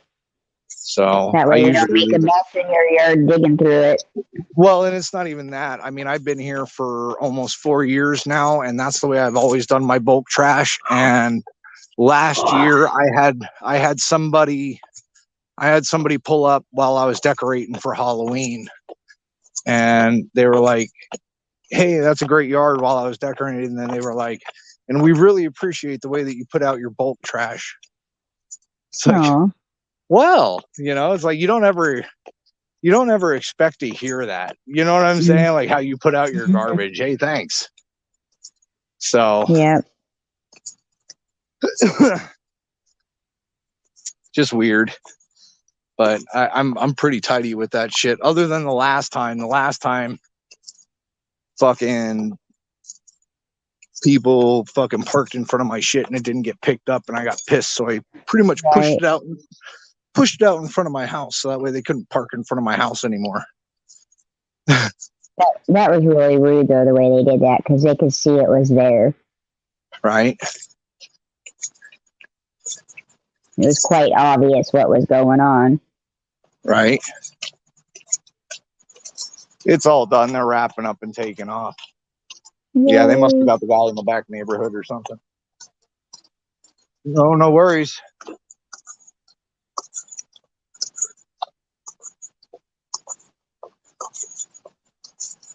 So that way you don't make a mess in your yard digging through it. Well, and it's not even that. I mean, I've been here for almost 4 years now, and that's the way I've always done my bulk trash. And last year I had somebody pull up while I was decorating for Halloween, and they were like, "Hey, that's a great yard," while I was decorating. And then they were like, "And we really appreciate the way that you put out your bulk trash." It's like, Aw. well, it's like you don't ever expect to hear that. You know what I'm saying? Like how you put out your garbage. Hey, thanks. So Yep. just weird. But I'm pretty tidy with that shit. Other than the last time fucking people fucking parked in front of my shit and it didn't get picked up and I got pissed, so I pretty much pushed it out in front of my house, so that way they couldn't park in front of my house anymore. That was really rude, though, the way they did that, because they could see it was there. Right? It was quite obvious what was going on. Right? It's all done. They're wrapping up and taking off. Yay. Yeah, they must have got the guy in the back neighborhood or something. No worries.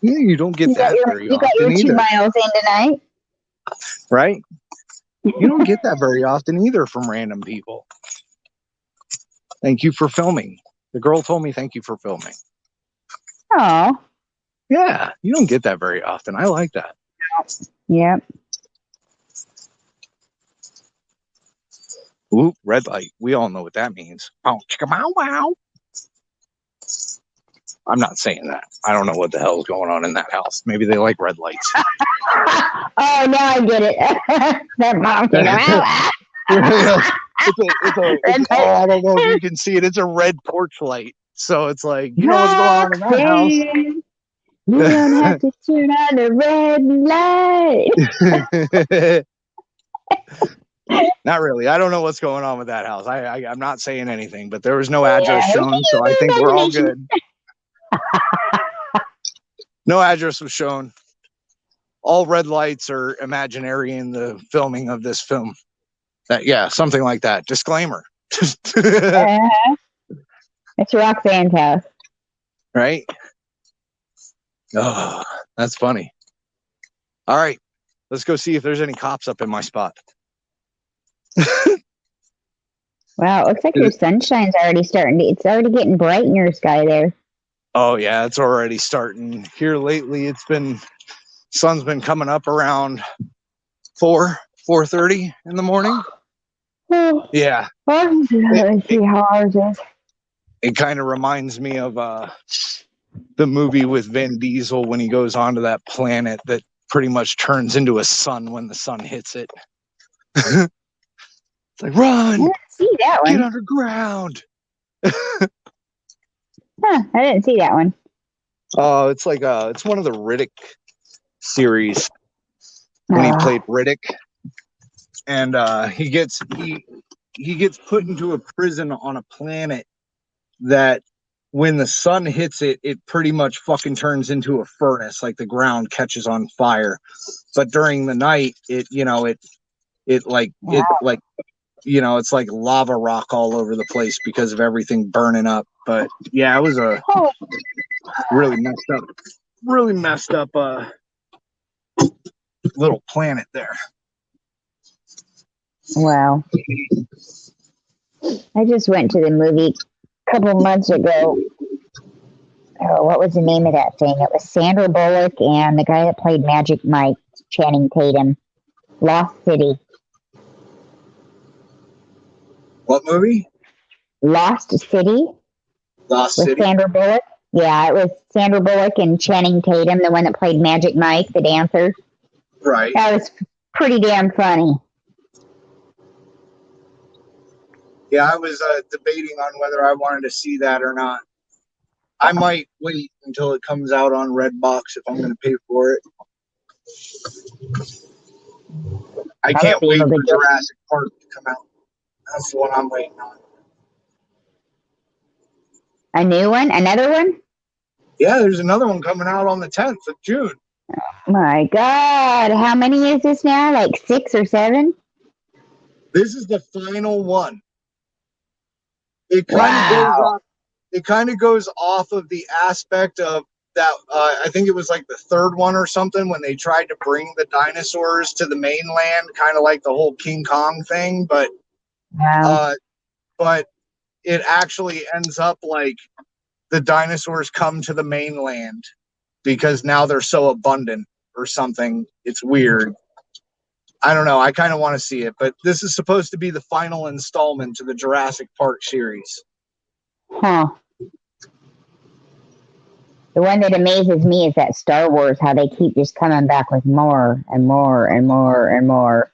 Yeah, you don't get that very You got often your 2 either. miles in tonight? Right? You don't get that very often either from random people. Thank you for filming. The girl told me thank you for filming. Oh. Yeah, you don't get that very often. I like that. Yep. Ooh, red light. We all know what that means. Oh, chicka bow wow. I'm not saying that. I don't know what the hell's going on in that house. Maybe they like red lights. Oh, now I get it. That mom came out. I don't know if you can see it. It's a red porch light. So it's like, you know what's going on in that house. You don't have to turn on the red light. Not really. I don't know what's going on with that house. I'm not saying anything, but there was no address shown, so I think we're all good. No address was shown. All red lights are imaginary in the filming of this film. Something like that. Disclaimer. It's Roxanne's house. Right? Oh, that's funny. All right. Let's go see if there's any cops up in my spot. Wow, it looks like your sunshine's already it's already getting bright in your sky there. Oh yeah, it's already starting. Here lately sun's been coming up around 4:30 in the morning. Oh, Yeah. let's see how ours is. It kind of reminds me of the movie with Vin Diesel when he goes onto that planet that pretty much turns into a sun when the sun hits it. It's like, run! I didn't see that one. Get underground! Huh, I didn't see that one. Oh, it's like it's one of the Riddick series when he played Riddick, and he gets put into a prison on a planet that when the sun hits it, it pretty much fucking turns into a furnace, like the ground catches on fire. But during the night, it's like lava rock all over the place because of everything burning up. But yeah, it was a really messed up little planet there. Wow. I just went to the movie a couple months ago. Oh, what was the name of that thing? It was Sandra Bullock and the guy that played Magic Mike, Channing Tatum. Lost City. What movie? Lost City. Lost with City. Sandra Bullock. Yeah, it was Sandra Bullock and Channing Tatum, the one that played Magic Mike, the dancer. Right. That was pretty damn funny. Yeah, I was debating on whether I wanted to see that or not. I might wait until it comes out on Redbox if I'm going to pay for it. I can't wait for Jurassic Park to come out. That's the one I'm waiting on. A new one? Another one? Yeah, there's another one coming out on the 10th of June. My God. How many is this now? Like 6 or 7? This is the final one. It kind of goes off of the aspect of that I think it was like the third one or something when they tried to bring the dinosaurs to the mainland, kind of like the whole King Kong thing, but it actually ends up like the dinosaurs come to the mainland because now they're so abundant or something. It's weird. I don't know. I kind of want to see it, but this is supposed to be the final installment to the Jurassic Park series. Huh. The one that amazes me is that Star Wars, how they keep just coming back with more and more and more and more.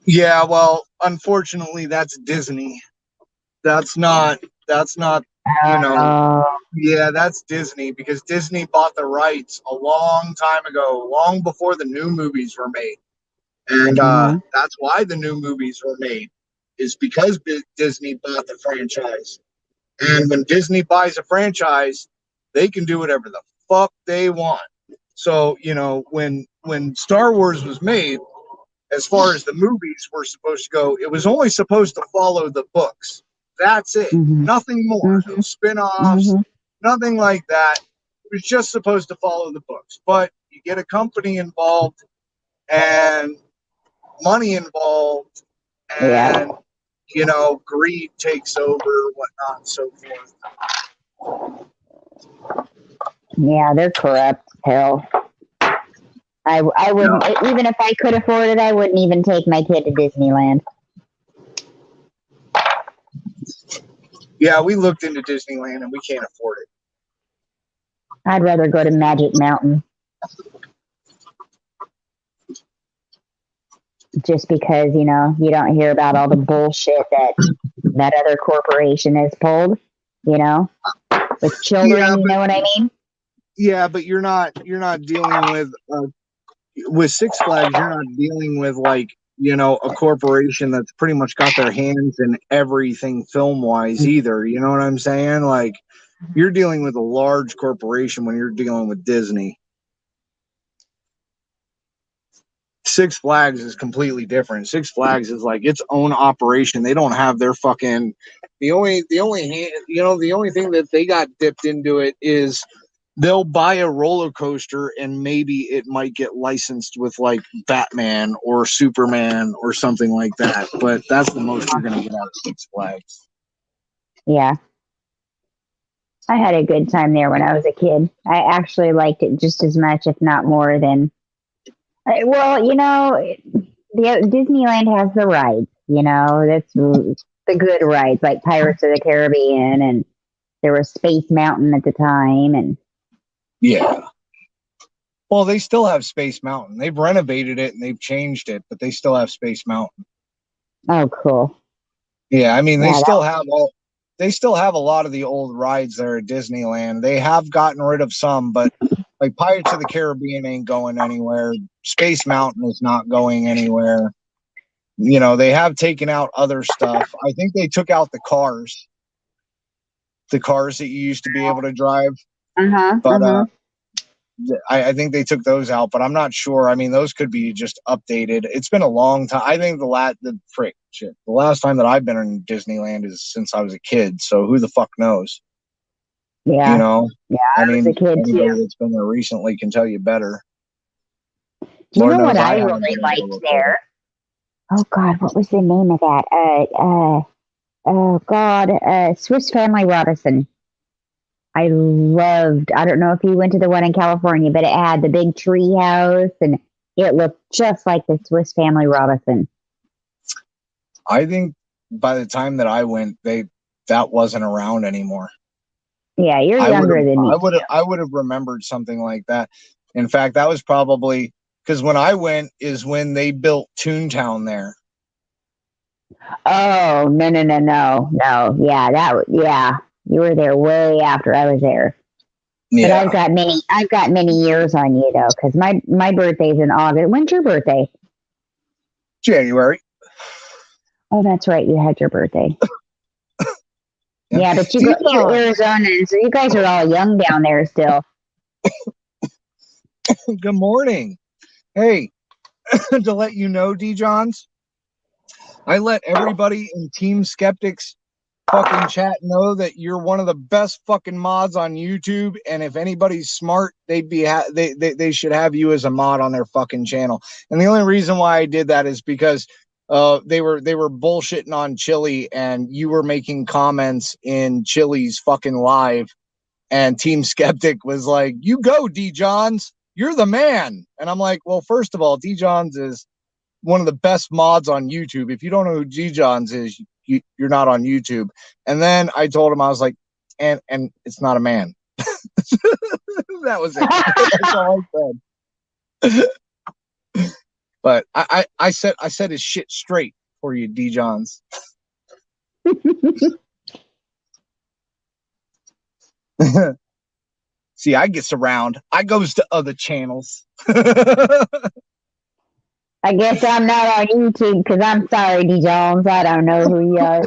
Yeah, well, unfortunately, that's Disney. That's not, you know, yeah, that's Disney because Disney bought the rights a long time ago, long before the new movies were made. And that's why the new movies were made, is because Disney bought the franchise. And when Disney buys a franchise, they can do whatever the fuck they want. So, you know, when Star Wars was made, as far as the movies were supposed to go, it was only supposed to follow the books. That's it. Nothing more. No spin-offs, nothing like that. It was just supposed to follow the books. But you get a company involved and money involved and, you know, greed takes over, whatnot, and so forth. Yeah, they're corrupt. Hell. I wouldn't, even if I could afford it, I wouldn't even take my kid to Disneyland. Yeah, we looked into Disneyland and we can't afford it. I'd rather go to Magic Mountain. Just because, you know, you don't hear about all the bullshit that other corporation has pulled, you know, with children, you know what I mean? Yeah, but you're not dealing with Six Flags, you're not dealing with, like, you know, a corporation that's pretty much got their hands in everything film-wise either. You know what I'm saying? Like, you're dealing with a large corporation when you're dealing with Disney. Six Flags is completely different. Six Flags is like its own operation. They don't have their fucking the only thing that they got dipped into it is they'll buy a roller coaster and maybe it might get licensed with like Batman or Superman or something like that. But that's the most you're gonna get out of Six Flags. Yeah. I had a good time there when I was a kid. I actually liked it just as much, if not more than. Well, you know, Disneyland has the rides, you know, that's the good rides, like Pirates of the Caribbean, and there was Space Mountain at the time, and yeah. Well, they still have Space Mountain. They've renovated it and they've changed it, but they still have Space Mountain. Oh, cool. Yeah, I mean, they still have a lot of the old rides there at Disneyland. They have gotten rid of some, but like Pirates of the Caribbean ain't going anywhere. Space Mountain is not going anywhere. You know, they have taken out other stuff. I think they took out the cars that you used to be able to drive. But I think they took those out, but I'm not sure. I mean, those could be just updated. It's been a long time. I think the last time that I've been in Disneyland is since I was a kid. So who the fuck knows? Yeah. You know? Yeah, I mean, was a kid anybody too. that's been there recently can tell you better. Do you know what I really liked there? Oh God, what was the name of that? Swiss Family Robinson. I don't know if you went to the one in California, but it had the big tree house and it looked just like the Swiss Family Robinson. I think by the time that I went, that wasn't around anymore. Yeah, you're younger than me. I would have remembered something like that. In fact, that was probably because when I went is when they built Toontown there. Oh, no. Yeah, you were there way after I was there. Yeah. But I've got many years on you though, because my birthday's in August. When's your birthday? January. Oh, that's right. You had your birthday. Yeah, but you're Arizona, so you guys are all young down there still. Good morning. Hey, to let you know, D. Johns, I let everybody in Team Skeptics fucking chat know that you're one of the best fucking mods on YouTube, and if anybody's smart, they'd be they should have you as a mod on their fucking channel. And the only reason why I did that is because they were bullshitting on Chili, and you were making comments in Chili's fucking live, and Team Skeptic was like, "You go, D Johns, you're the man." And I'm like, well, first of all, D Johns is one of the best mods on YouTube. If you don't know who D Johns is, you're not on YouTube. And then I told him, I was like, and it's not a man. That was it. That's all I said. But I said his shit straight for you, D Johns. See, I gets around. I goes to other channels. I guess I'm not on YouTube because I'm sorry, D Jones. I don't know who you are.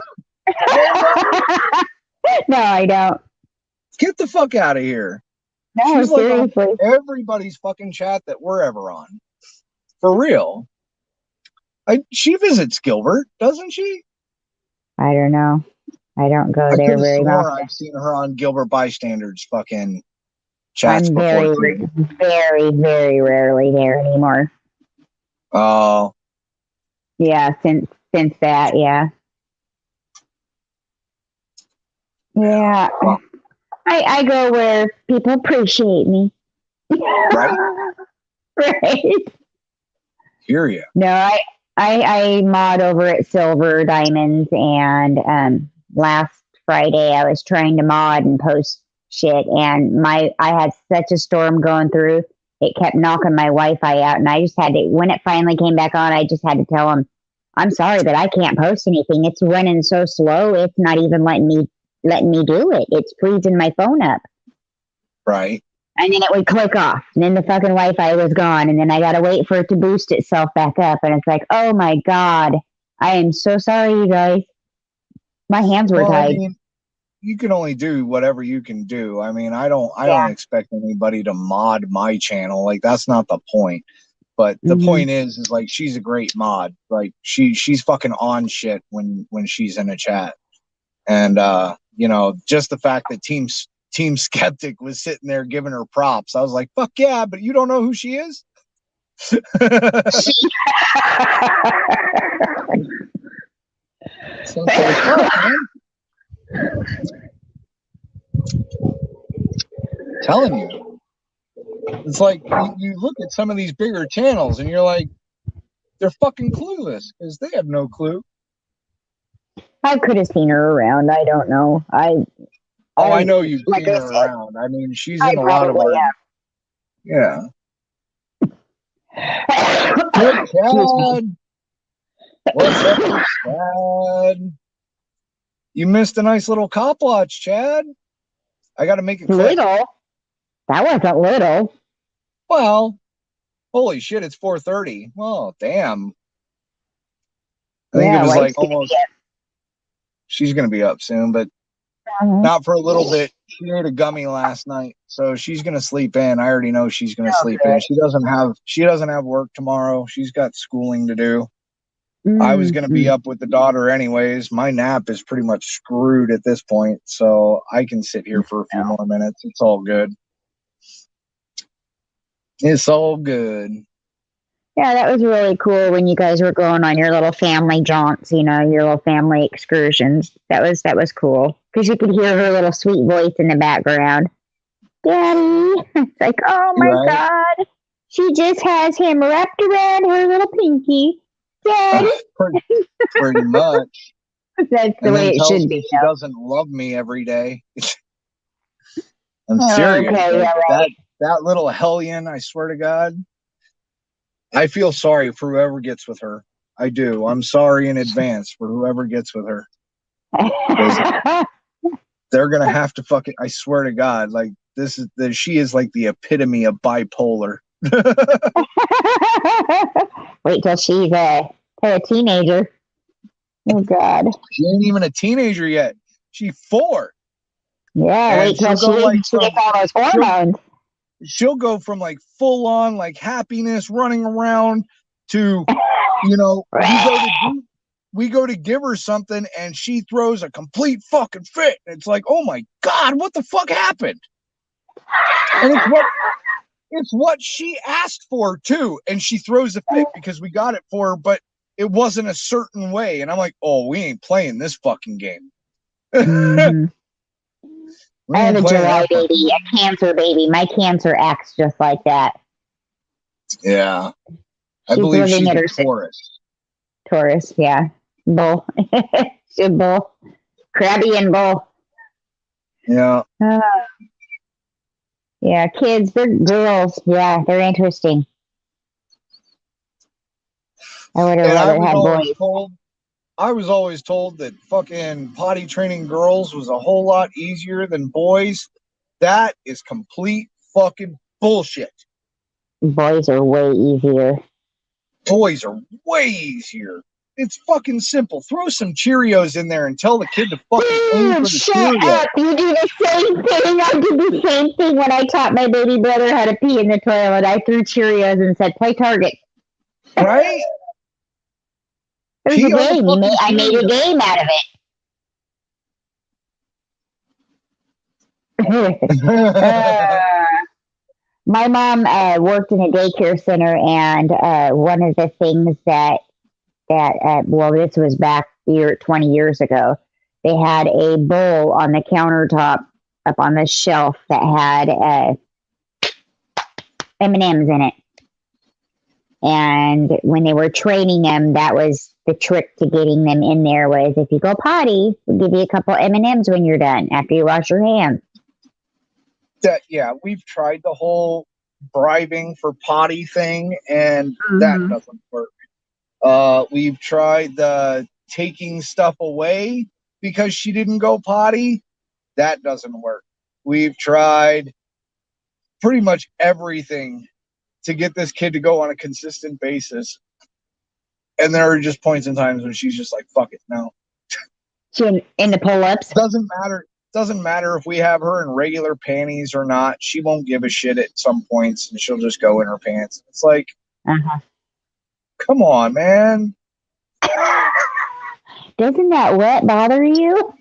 No, I don't. Get the fuck out of here. No, She's like on seriously. everybody's fucking chat that we're ever on. For real. She visits Gilbert, doesn't she? I don't know. I don't go I there could've very swore often. I've seen her on Gilbert Bystanders fucking chats I'm before. very, very, very rarely there anymore. Oh. Yeah, since that, yeah. Yeah. I go where people appreciate me. Right? Right. Hear ya. No, I mod over at Silver Diamonds, and last Friday I was trying to mod and post shit, and I had such a storm going through. It kept knocking my Wi-Fi out, and I just had to, when it finally came back on, I just had to tell him, I'm sorry, but I can't post anything. It's running so slow, it's not even letting me do it. It's freezing my phone up. Right. And then it would click off, and then the fucking Wi-Fi was gone, and then I gotta wait for it to boost itself back up, and it's like, oh my god, I am so sorry, you guys. My hands were Well, I tied. mean, you can only do whatever you can do. I mean, I don't expect anybody to mod my channel. Like, that's not the point. But the point is like, she's a great mod. Like, she's fucking on shit when she's in a chat. And you know, just the fact that Team Skeptic was sitting there giving her props, I was like, fuck yeah, but you don't know who she is? So it's like, fuck, man. Telling you. It's like you look at some of these bigger channels and you're like, they're fucking clueless because they have no clue. I could have seen her around. I don't know. I know you've like seen I her said, around. I mean, she's I in a lot of probably our, yeah. Good, Chad. What's up, Chad? You missed a nice little cop watch, Chad. I got to make it quick. Little? That wasn't little. Well, holy shit, it's 4:30. Well, damn. I think it was like almost. She's going to be up soon, but not for a little bit. She ate a gummy last night, so she's going to sleep in. I already know she's going to sleep in. She doesn't have work tomorrow. She's got schooling to do. I was going to be up with the daughter anyways. My nap is pretty much screwed at this point, so I can sit here for a few more minutes. It's all good. It's all good. Yeah, that was really cool when you guys were going on your little family jaunts, you know, your little family excursions. That was cool because you could hear her little sweet voice in the background. Daddy, it's like, oh my god, she just has him wrapped around her little pinky. Daddy, pretty much. That's the way it should be. She doesn't love me every day. I'm serious. Okay, like, yeah, right. That little hellion, I swear to God. I feel sorry for whoever gets with her. I do. I'm sorry in advance for whoever gets with her. They're gonna have to fucking. I swear to God, like she is like the epitome of bipolar. Wait till she's a teenager. Oh God. She ain't even a teenager yet. She's 4. Yeah, and wait till she gets all those hormones. She'll go from like full on like happiness running around to, you know, we go to give her something and she throws a complete fucking fit. And it's like, oh my God, what the fuck happened? And it's what she asked for too. And she throws a fit because we got it for her, but it wasn't a certain way. And I'm like, oh, we ain't playing this fucking game. Mm-hmm. I have a July baby, a Cancer baby. My Cancer acts just like that. Yeah. I She's believe living she's at a her Taurus. Taurus, yeah. Bull. She's a bull. Crabby and bull. Yeah. Yeah, kids, they're girls. Yeah, they're interesting. I would have rather had boys. I was always told that fucking potty training girls was a whole lot easier than boys. That is complete fucking bullshit. Boys are way easier. Boys are way easier. It's fucking simple. Throw some Cheerios in there and tell the kid to fucking aim for the Shut Cheerios. up. You do the same thing. I did the same thing when I taught my baby brother how to pee in the toilet. I threw Cheerios and said, play target. Right? It was a game. I made a game out of it. My mom worked in a daycare center, and one of the things that well, this was back 20 years ago, they had a bowl on the countertop up on the shelf that had M&Ms in it. And when they were training them, that was the trick to getting them in there, was if you go potty, we'll give you a couple M&Ms when you're done, after you wash your hands. Yeah, we've tried the whole bribing for potty thing, and that doesn't work. We've tried the taking stuff away because she didn't go potty. That doesn't work. We've tried pretty much everything to get this kid to go on a consistent basis. And there are just points in times when she's just like, fuck it, no. She in the pull-ups? Doesn't matter if we have her in regular panties or not. She won't give a shit at some points, and she'll just go in her pants. It's like, come on, man. Doesn't that wet bother you?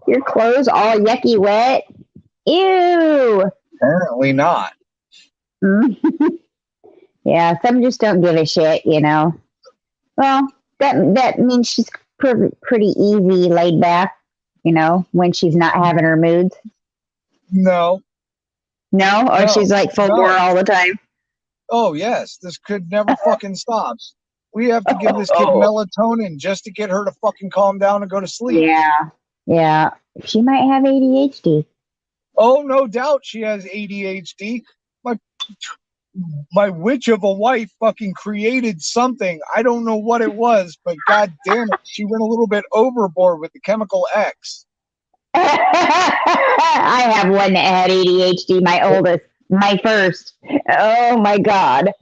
Your clothes all yucky wet? Ew. Apparently not. Yeah, some just don't give a shit, you know. Well, that means she's pretty easy, laid back, you know, when she's not having her moods. No. No? Or she's like full bore all the time? Oh, yes. This could never fucking stop. We have to give this kid melatonin just to get her to fucking calm down and go to sleep. Yeah. She might have ADHD. Oh, no doubt she has ADHD. My witch of a wife fucking created something. I don't know what it was, but god damn it, she went a little bit overboard with the chemical X. I have one that had ADHD, my oldest, my first. Oh my god.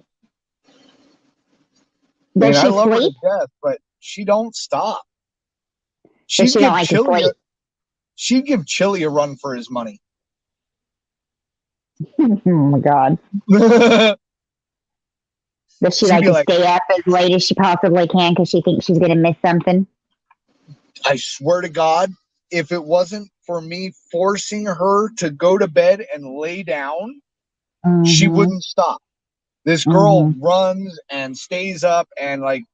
Does she I love sleep? her to death, but she don't stop. She don't like to sleep. She'd give Chili a run for his money. Oh my god. Does she like to stay up as late as she possibly can because she thinks she's going to miss something? I swear to God, if it wasn't for me forcing her to go to bed and lay down, she wouldn't stop. This girl runs and stays up and like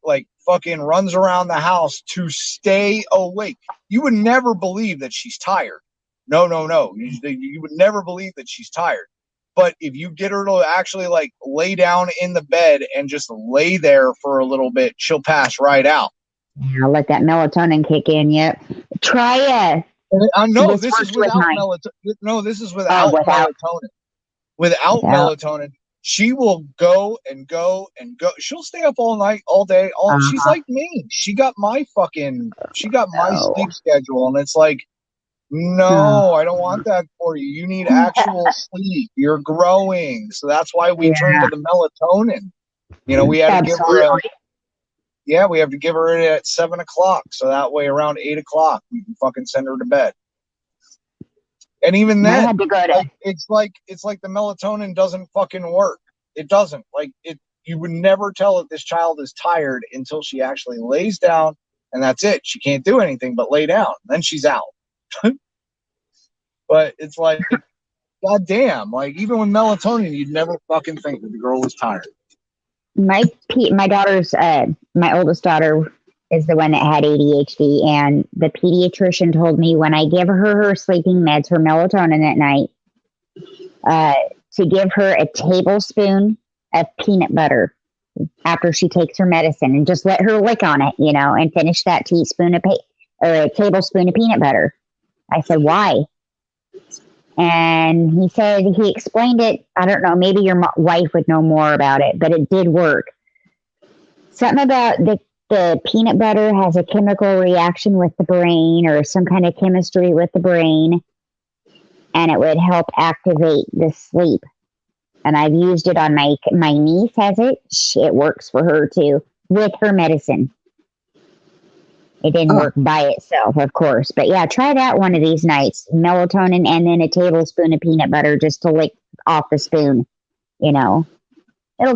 fucking runs around the house to stay awake. You would never believe that she's tired. No. You would never believe that she's tired. But if you get her to actually like lay down in the bed and just lay there for a little bit, she'll pass right out. Yeah, let that melatonin kick in. Yep. Try no, this is without melatonin. No, this is without melatonin. Without melatonin, she will go and go and go. She'll stay up all night, all day. She's like me. She got my sleep schedule, and it's like, no, I don't want that for you. You need actual sleep. You're growing. So that's why we turn to the melatonin. You know, we had to give her we have to give her it at 7 o'clock. So that way around 8 o'clock, we can fucking send her to bed. And even then, it's like the melatonin doesn't fucking work. It doesn't. You would never tell that this child is tired until she actually lays down, and that's it. She can't do anything but lay down. Then she's out. But it's like, goddamn, like even with melatonin, you'd never fucking think that the girl was tired. My daughter's my oldest daughter is the one that had ADHD, and the pediatrician told me when I give her sleeping meds, her melatonin at night, to give her a tablespoon of peanut butter after she takes her medicine, and just let her lick on it, and finish that teaspoon of or a tablespoon of peanut butter. I said, why? And he said, he explained it. I don't know, maybe your wife would know more about it, but it did work. Something about the peanut butter has a chemical reaction with the brain, or some kind of chemistry with the brain, and it would help activate the sleep. And I've used it on my niece has it. It works for her too, with her medicine. It didn't work by itself, of course. But yeah, try that one of these nights. Melatonin and then a tablespoon of peanut butter just to lick off the spoon. It'll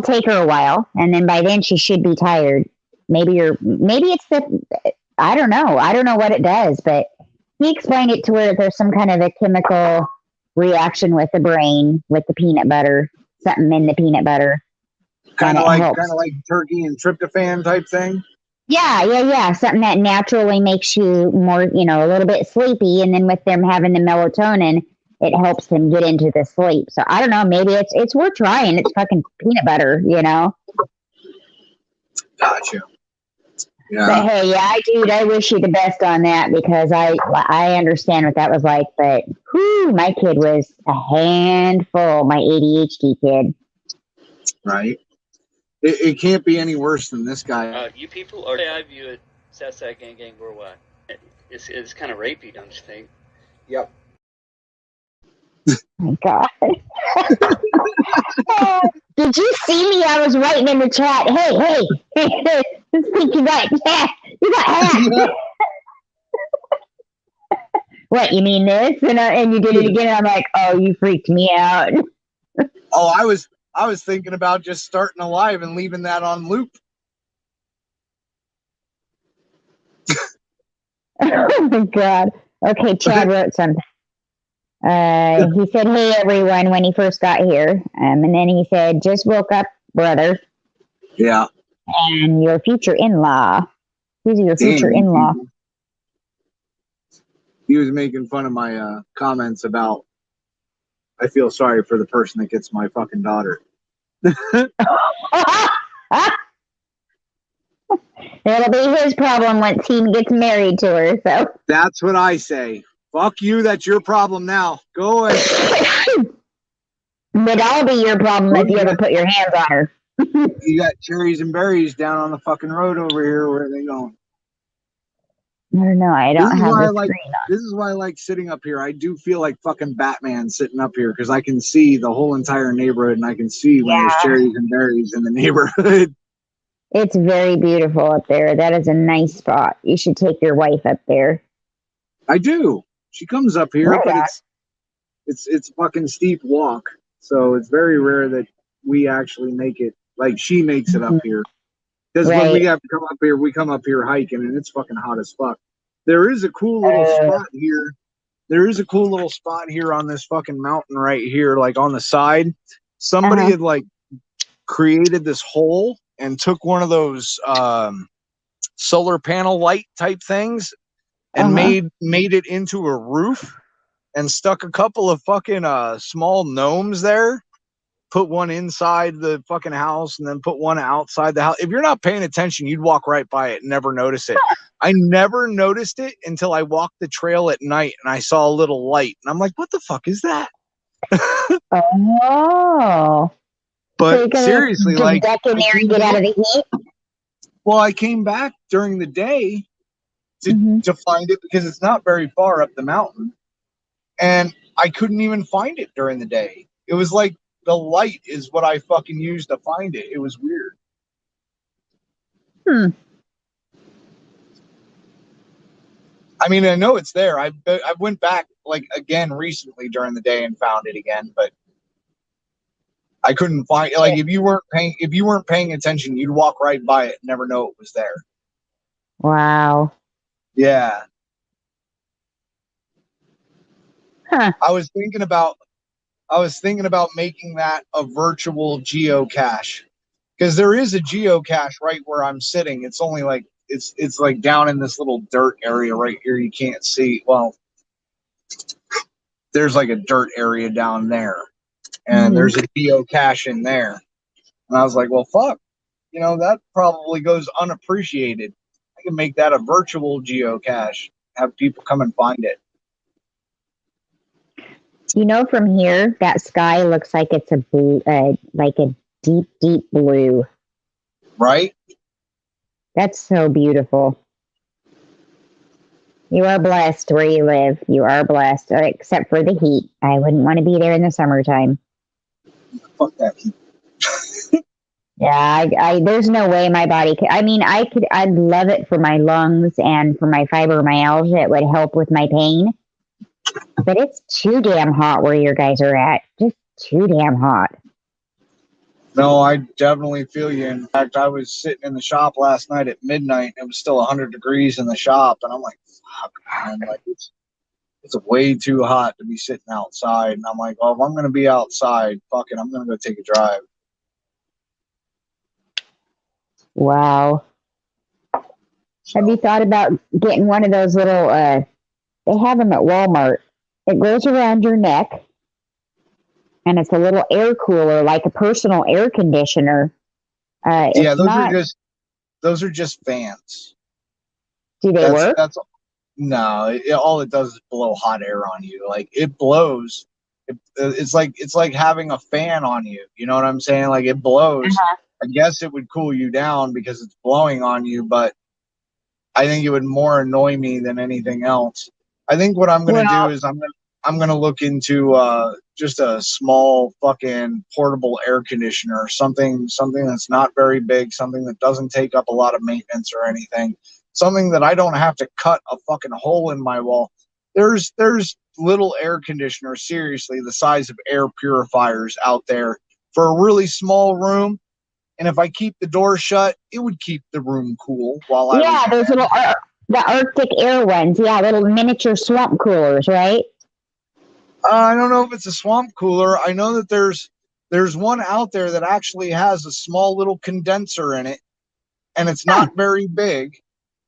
take her a while. And then by then she should be tired. Maybe it's I don't know. I don't know what it does, but he explained it to where there's some kind of a chemical reaction with the brain, with the peanut butter, something in the peanut butter. Kind of like turkey and tryptophan type thing. Yeah. Something that naturally makes you more, a little bit sleepy. And then with them having the melatonin, it helps them get into the sleep. So I don't know, maybe it's worth trying. It's fucking peanut butter, Gotcha. Yeah. But hey, I wish you the best on that, because I understand what that was like. But my kid was a handful, my ADHD kid. Right. It can't be any worse than this guy. You people are. I view it. Southside Gang worldwide. It's kind of rapey, don't you think? Yep. Oh my God. Did you see me? I was writing in the chat. Hey. You got hacked. What, you mean this? And you did it again. And I'm like, oh, you freaked me out. Oh, I was thinking about just starting a live and leaving that on loop. Oh my God. Okay, Chad wrote something. He said, hey everyone, when he first got here. And then he said, just woke up, brother. Yeah. And your future in-law. Who's your future in-law? He was making fun of my comments about, I feel sorry for the person that gets my fucking daughter. It'll be his problem once he gets married to her. So that's what I say. Fuck you, that's your problem now. Go away. It'll be your problem if you ever put your hands on her. You got cherries and berries down on the fucking road over here. Where are they going? I don't know. I don't have the screen on. This is why I like sitting up here. I do feel like fucking Batman sitting up here, because I can see the whole entire neighborhood, and I can see when there's cherries and berries in the neighborhood. It's very beautiful up there. That is a nice spot. You should take your wife up there. I do. She comes up here, but it's a fucking steep walk. So it's very rare that we actually make it. Like, she makes it up here. Because when we have to come up here, we come up here hiking, and it's fucking hot as fuck. There is a cool little spot here. There is a cool little spot here on this fucking mountain right here, like on the side. Somebody had like created this hole and took one of those solar panel light type things and made it into a roof and stuck a couple of fucking small gnomes there. Put one inside the fucking house and then put one outside the house. If you're not paying attention, you'd walk right by it and never notice it. I never noticed it until I walked the trail at night and I saw a little light. And I'm like, what the fuck is that? Oh. But so seriously, like, get out of the heat? Well, I came back during the day to find it because it's not very far up the mountain. And I couldn't even find it during the day. It was like, the light is what I fucking used to find it. It was weird. I mean, I know it's there. I went back like again recently during the day and found it again, but I couldn't find it. Like if you weren't paying attention, you'd walk right by it and never know it was there. Wow. Yeah. Huh. I was thinking about making that a virtual geocache, because there is a geocache right where I'm sitting. It's only like it's like down in this little dirt area right here. You can't see. Well, there's like a dirt area down there, and there's a geocache in there. And I was like, well, fuck, that probably goes unappreciated. I can make that a virtual geocache, have people come and find it. From here, that sky looks like it's a blue, like a deep, deep blue. Right? That's so beautiful. You are blessed where you live. You are blessed, except for the heat. I wouldn't want to be there in the summertime. Fuck that heat. Yeah, I there's no way my body could. I mean, I'd love it for my lungs and for my fibromyalgia. It would help with my pain. But it's too damn hot where your guys are at. Just too damn hot. No, I definitely feel you. In fact, I was sitting in the shop last night at midnight, and it was still 100 degrees in the shop, and I'm like, fuck, man, like it's way too hot to be sitting outside. And I'm like, well, if I'm going to be outside, fuck it, I'm going to go take a drive. Wow. Have you thought about getting one of those little, they have them at Walmart. It goes around your neck, and it's a little air cooler, like a personal air conditioner. Yeah, those are just fans. Do they work? No, all it does is blow hot air on you. Like, it blows. It's like having a fan on you. You know what I'm saying? Like, it blows. Uh-huh. I guess it would cool you down because it's blowing on you, but I think it would more annoy me than anything else. I think what I'm going to do is I'm going to look into just a small fucking portable air conditioner, something that's not very big, something that doesn't take up a lot of maintenance or anything, something that I don't have to cut a fucking hole in my wall. There's little air conditioners, seriously, the size of air purifiers out there for a really small room. And if I keep the door shut, it would keep the room cool while I was those little the Arctic air ones. Yeah, little miniature swamp coolers, right? I don't know if it's a swamp cooler. I know that there's one out there that actually has a small little condenser in it, and it's not very big,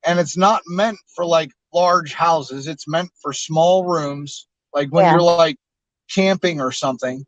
and it's not meant for like large houses. It's meant for small rooms, like when you're like camping or something.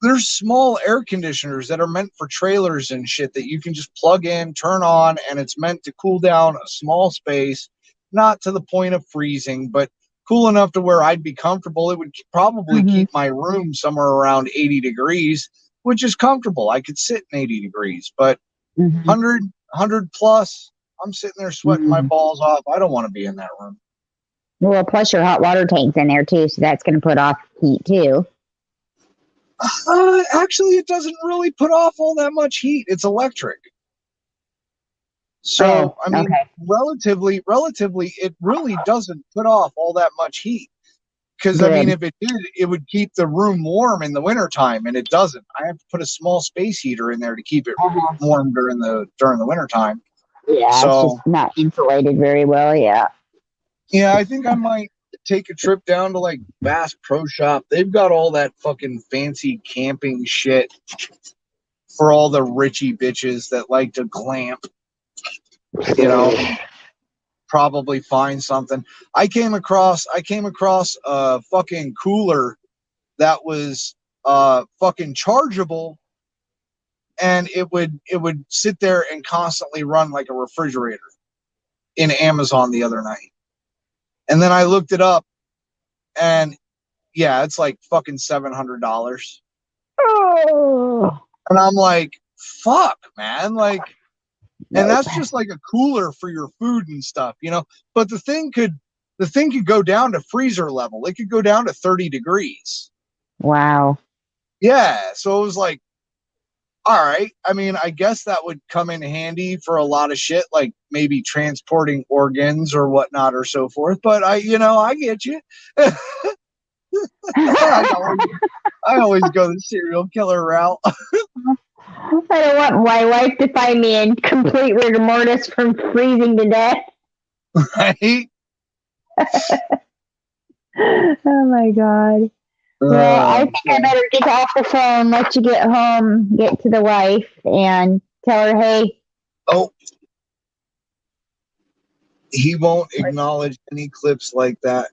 There's small air conditioners that are meant for trailers and shit that you can just plug in, turn on, and it's meant to cool down a small space, not to the point of freezing, but cool enough to where I'd be comfortable. It would probably keep my room somewhere around 80 degrees, which is comfortable. I could sit in 80 degrees, but 100 plus, I'm sitting there sweating my balls off. I don't want to be in that room. Well, plus your hot water tank's in there too, so that's going to put off heat too. Actually, it doesn't really put off all that much heat. It's electric. So, I mean, relatively, it really doesn't put off all that much heat. Because, I mean, if it did, it would keep the room warm in the wintertime, and it doesn't. I have to put a small space heater in there to keep it warm during the wintertime. Yeah, so, it's just not insulated very well, yeah. Yeah, I think I might take a trip down to like Bass Pro Shop. They've got all that fucking fancy camping shit for all the richy bitches that like to glamp. Probably find something. I came across a fucking cooler that was fucking chargeable, and it would sit there and constantly run like a refrigerator in Amazon the other night. And then I looked it up, and yeah, it's like fucking $700. Oh. And I'm like, fuck, man. Like, and that's just like a cooler for your food and stuff, But the thing could go down to freezer level. It could go down to 30 degrees. Wow. Yeah. So it was like, all right. I mean, I guess that would come in handy for a lot of shit, like maybe transporting organs or whatnot or so forth. But I get you. I always go the serial killer route. I don't want my wife to find me in complete rigor mortis from freezing to death. Right? Oh my god. Well, I think I better get off the phone, let you get home, get to the wife, and tell her, hey. Oh. He won't acknowledge any clips like that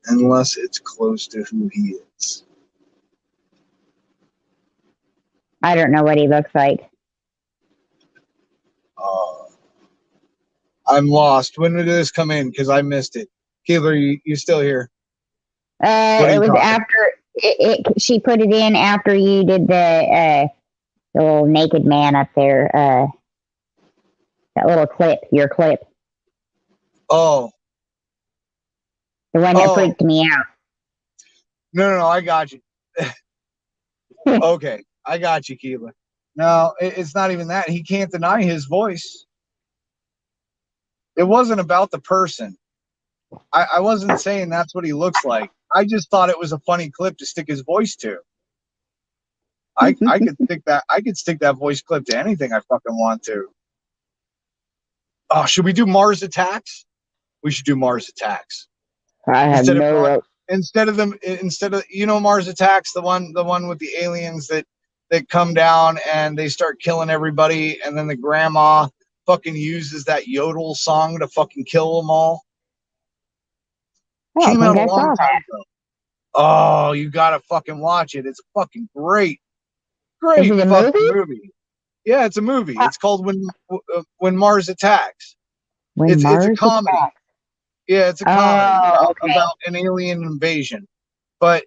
unless it's close to who he is. I don't know what he looks like. I'm lost. When did this come in? Because I missed it. Keebler, you still here? It was after she put it in after you did the little naked man up there. That little clip, your clip. Oh. The one that freaked me out. No, I got you. Okay, I got you, Keebler. No, it's not even that. He can't deny his voice. It wasn't about the person. I wasn't saying that's what he looks like. I just thought it was a funny clip to stick his voice to. I could stick that voice clip to anything I fucking want to. Oh, should we do Mars Attacks? We should do Mars Attacks. I have instead of you know Mars Attacks, the one with the aliens that come down and they start killing everybody, and then the grandma fucking uses that yodel song to fucking kill them all. Came out a long time ago. Oh, you gotta fucking watch it. It's fucking great. Great fucking movie. Yeah, it's a movie. It's called When Mars Attacks. It's a comedy. Yeah, it's a comedy about an alien invasion. But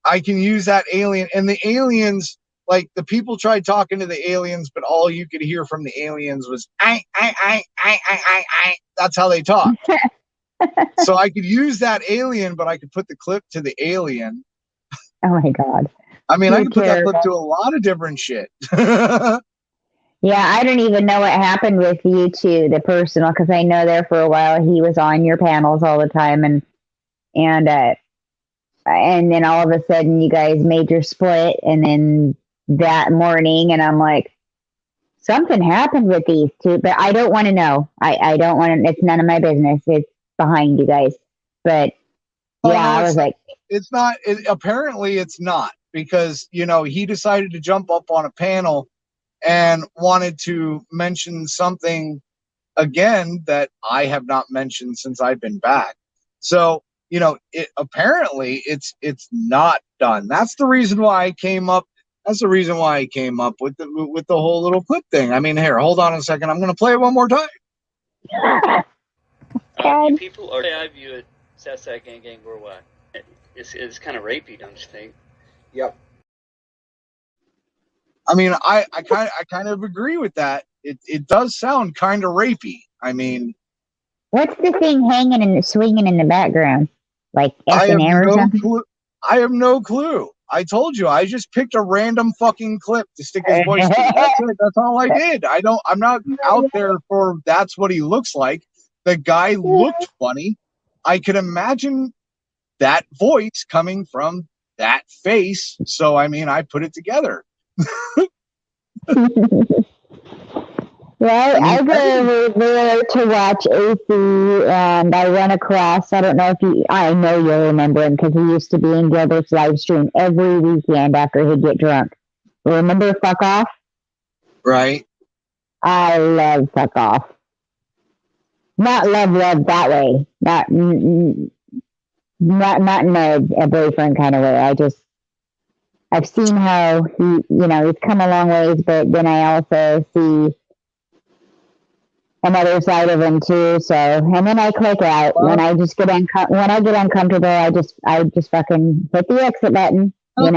I can use that alien, and the aliens, like the people tried talking to the aliens, but all you could hear from the aliens was I. That's how they talk. So I could use that alien, but I could put the clip to the alien. Oh my god. I mean, I can put that clip to a lot of different shit. Yeah, I don't even know what happened with you two, the personal, because I know there for a while he was on your panels all the time, and then all of a sudden you guys made your split, and then that morning, and I'm like, something happened with these two, but I don't want to know. I don't want to. It's none of my business. It's behind you guys. But yeah, I was like, it's not. Apparently, it's not, because he decided to jump up on a panel and wanted to mention something again that I have not mentioned since I've been back. So, apparently it's not done. That's the reason why I came up. That's the reason why I came up with the whole little clip thing. I mean, here, hold on a second. I'm going to play it one more time. You people, or I view it, Southside Gang Worldwide. It's kind of rapey, don't you think? Yep. I mean, I kind of agree with that. It does sound kind of rapey. I mean, what's the thing hanging and swinging in the background? Like S&M or something? I have no clue. I told you, I just picked a random fucking clip to stick his voice to. That's it. That's all I did. I'm not out there for that's what he looks like. The guy looked funny. I could imagine that voice coming from that face. So, I mean, I put it together. Well, I go over there to watch AC, and I run across, I don't know if I know you'll remember him, because he used to be in Gilbert's live stream every weekend after he'd get drunk. Remember Fuck Off? Right. I love Fuck Off. Not love that way. Not in a boyfriend kind of way. I've seen how he's come a long ways, but then I also see another side of him too. So, and then I click out when I just get uncomfortable. I just fucking hit the exit button. I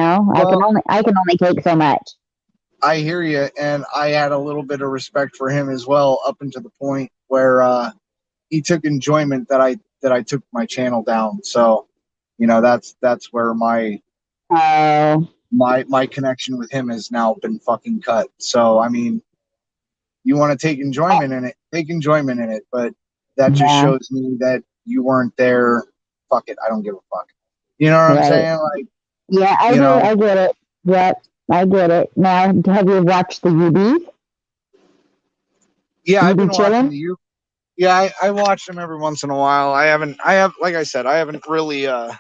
can only take so much. I hear you, and I had a little bit of respect for him as well, up until the point where he took enjoyment that I took my channel down. So, that's where my connection with him has now been fucking cut. So, I mean, you want to take enjoyment in it, take enjoyment in it, but that just shows me that you weren't there. Fuck it, I don't give a fuck. You know what I'm saying? Like, yeah, I get it. Yep, I get it. Now, have you watched the UBs? Yeah, I've You been be watching chilling? the U. Yeah, I watch them every once in a while. Like I said, I haven't really. Well,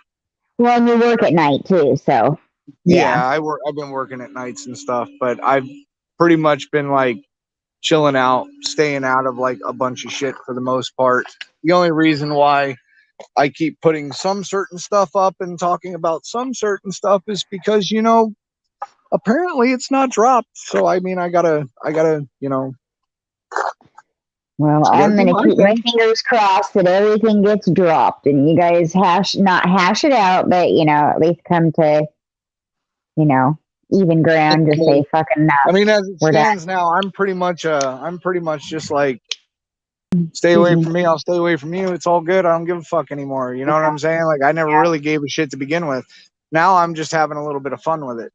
and you work at night too, so Yeah, I've been working at nights and stuff, but I've pretty much been like chilling out, staying out of like a bunch of shit for the most part. The only reason why I keep putting some certain stuff up and talking about some certain stuff is because, you know, apparently it's not dropped. So I mean, I gotta, you know, Well, I gotta I'm do gonna my keep my thing. fingers crossed that everything gets dropped and you guys not hash it out, but you know, at least come to, you know, even ground. Just say fucking I enough. mean, as it We're done. stands now, I'm pretty much just like, stay away from me, I'll stay away from you. It's all good. I don't give a fuck anymore. You know what I'm saying? Like, I never really gave a shit to begin with. Now I'm just having a little bit of fun with it.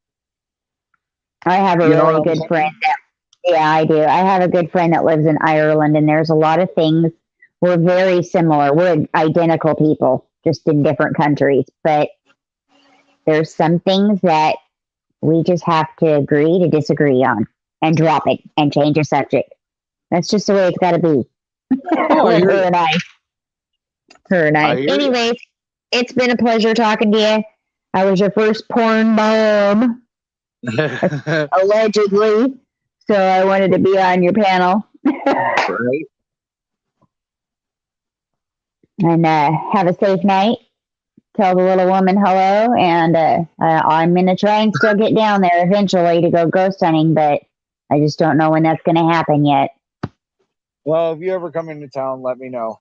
I have a You know what really I'm good saying? friend that, yeah, I do. I have a good friend that lives in Ireland, and there's a lot of things we're very similar. We're identical people, just in different countries. But there's some things that we just have to agree to disagree on and drop it and change the subject. That's just the way it's got to be. Oh, I With hear her you. and I. Her and I. I hear you. Anyways, it's been a pleasure talking to you. I was your first porn mom, allegedly. So I wanted to be on your panel. Right. And have a safe night. Tell the little woman hello. And I'm going to try and still get down there eventually to go ghost hunting, but I just don't know when that's going to happen yet. Well, if you ever come into town, let me know.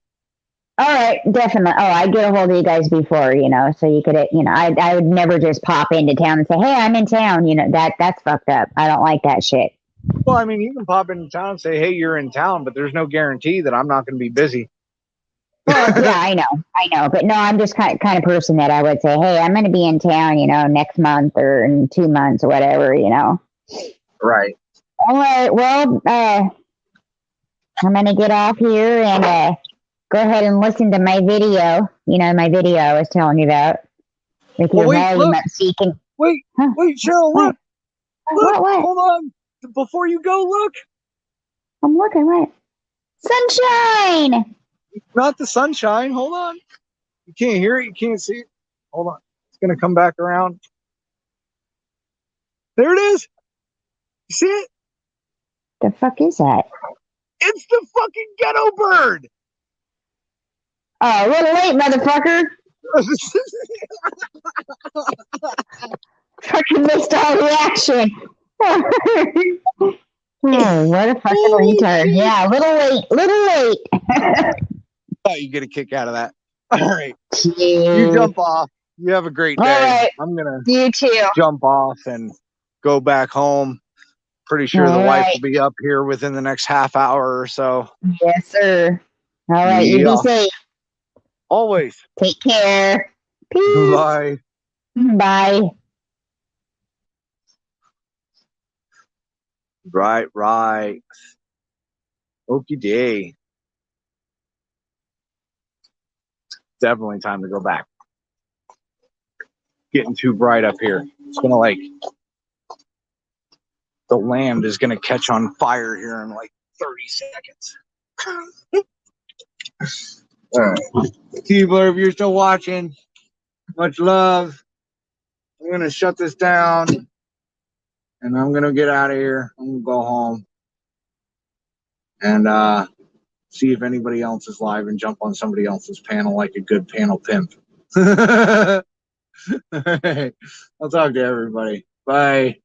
All right, definitely. Oh, I'd get a hold of you guys before, you know, so you could, you know, I would never just pop into town and say, hey, I'm in town. You know, that's fucked up. I don't like that shit. Well, I mean, you can pop into town and say, hey, you're in town, but there's no guarantee that I'm not going to be busy. Well, yeah, I know. But no, I'm just kind of person that I would say, hey, I'm going to be in town, you know, next month or in 2 months or whatever, you know. Right. All right, well, I'm going to get off here and go ahead and listen to my video. You know, my video I was telling you about. With your volume up so you can... Wait, Cheryl, what? Look, What? hold on. Before you go, look. I'm looking, what? Sunshine! Not the sunshine. Hold on. You can't hear it. You can't see it. Hold on. It's going to come back around. There it is. You see it? The fuck is that? It's the fucking ghetto bird. Oh, a little late, motherfucker. Fucking missed all the action. Oh, what a fucking retard. Yeah, little late. Oh, you get a kick out of that. All right. Jeez. You jump off. You have a great day. All right. I'm going to You too. jump off and go back home. Pretty sure the All wife right. will be up here within the next half hour or so. Yes, sir. All right, you Yeah. be safe. Always. Take care. Peace. Bye. Bye. Right. Okie day. Definitely time to go back. Getting too bright up here. It's gonna like the land is gonna catch on fire here in like 30 seconds. All right. Keebler, if you're still watching, much love. I'm gonna shut this down and I'm gonna get out of here. I'm gonna go home and see if anybody else is live and jump on somebody else's panel like a good panel pimp. All right. I'll talk to everybody. Bye.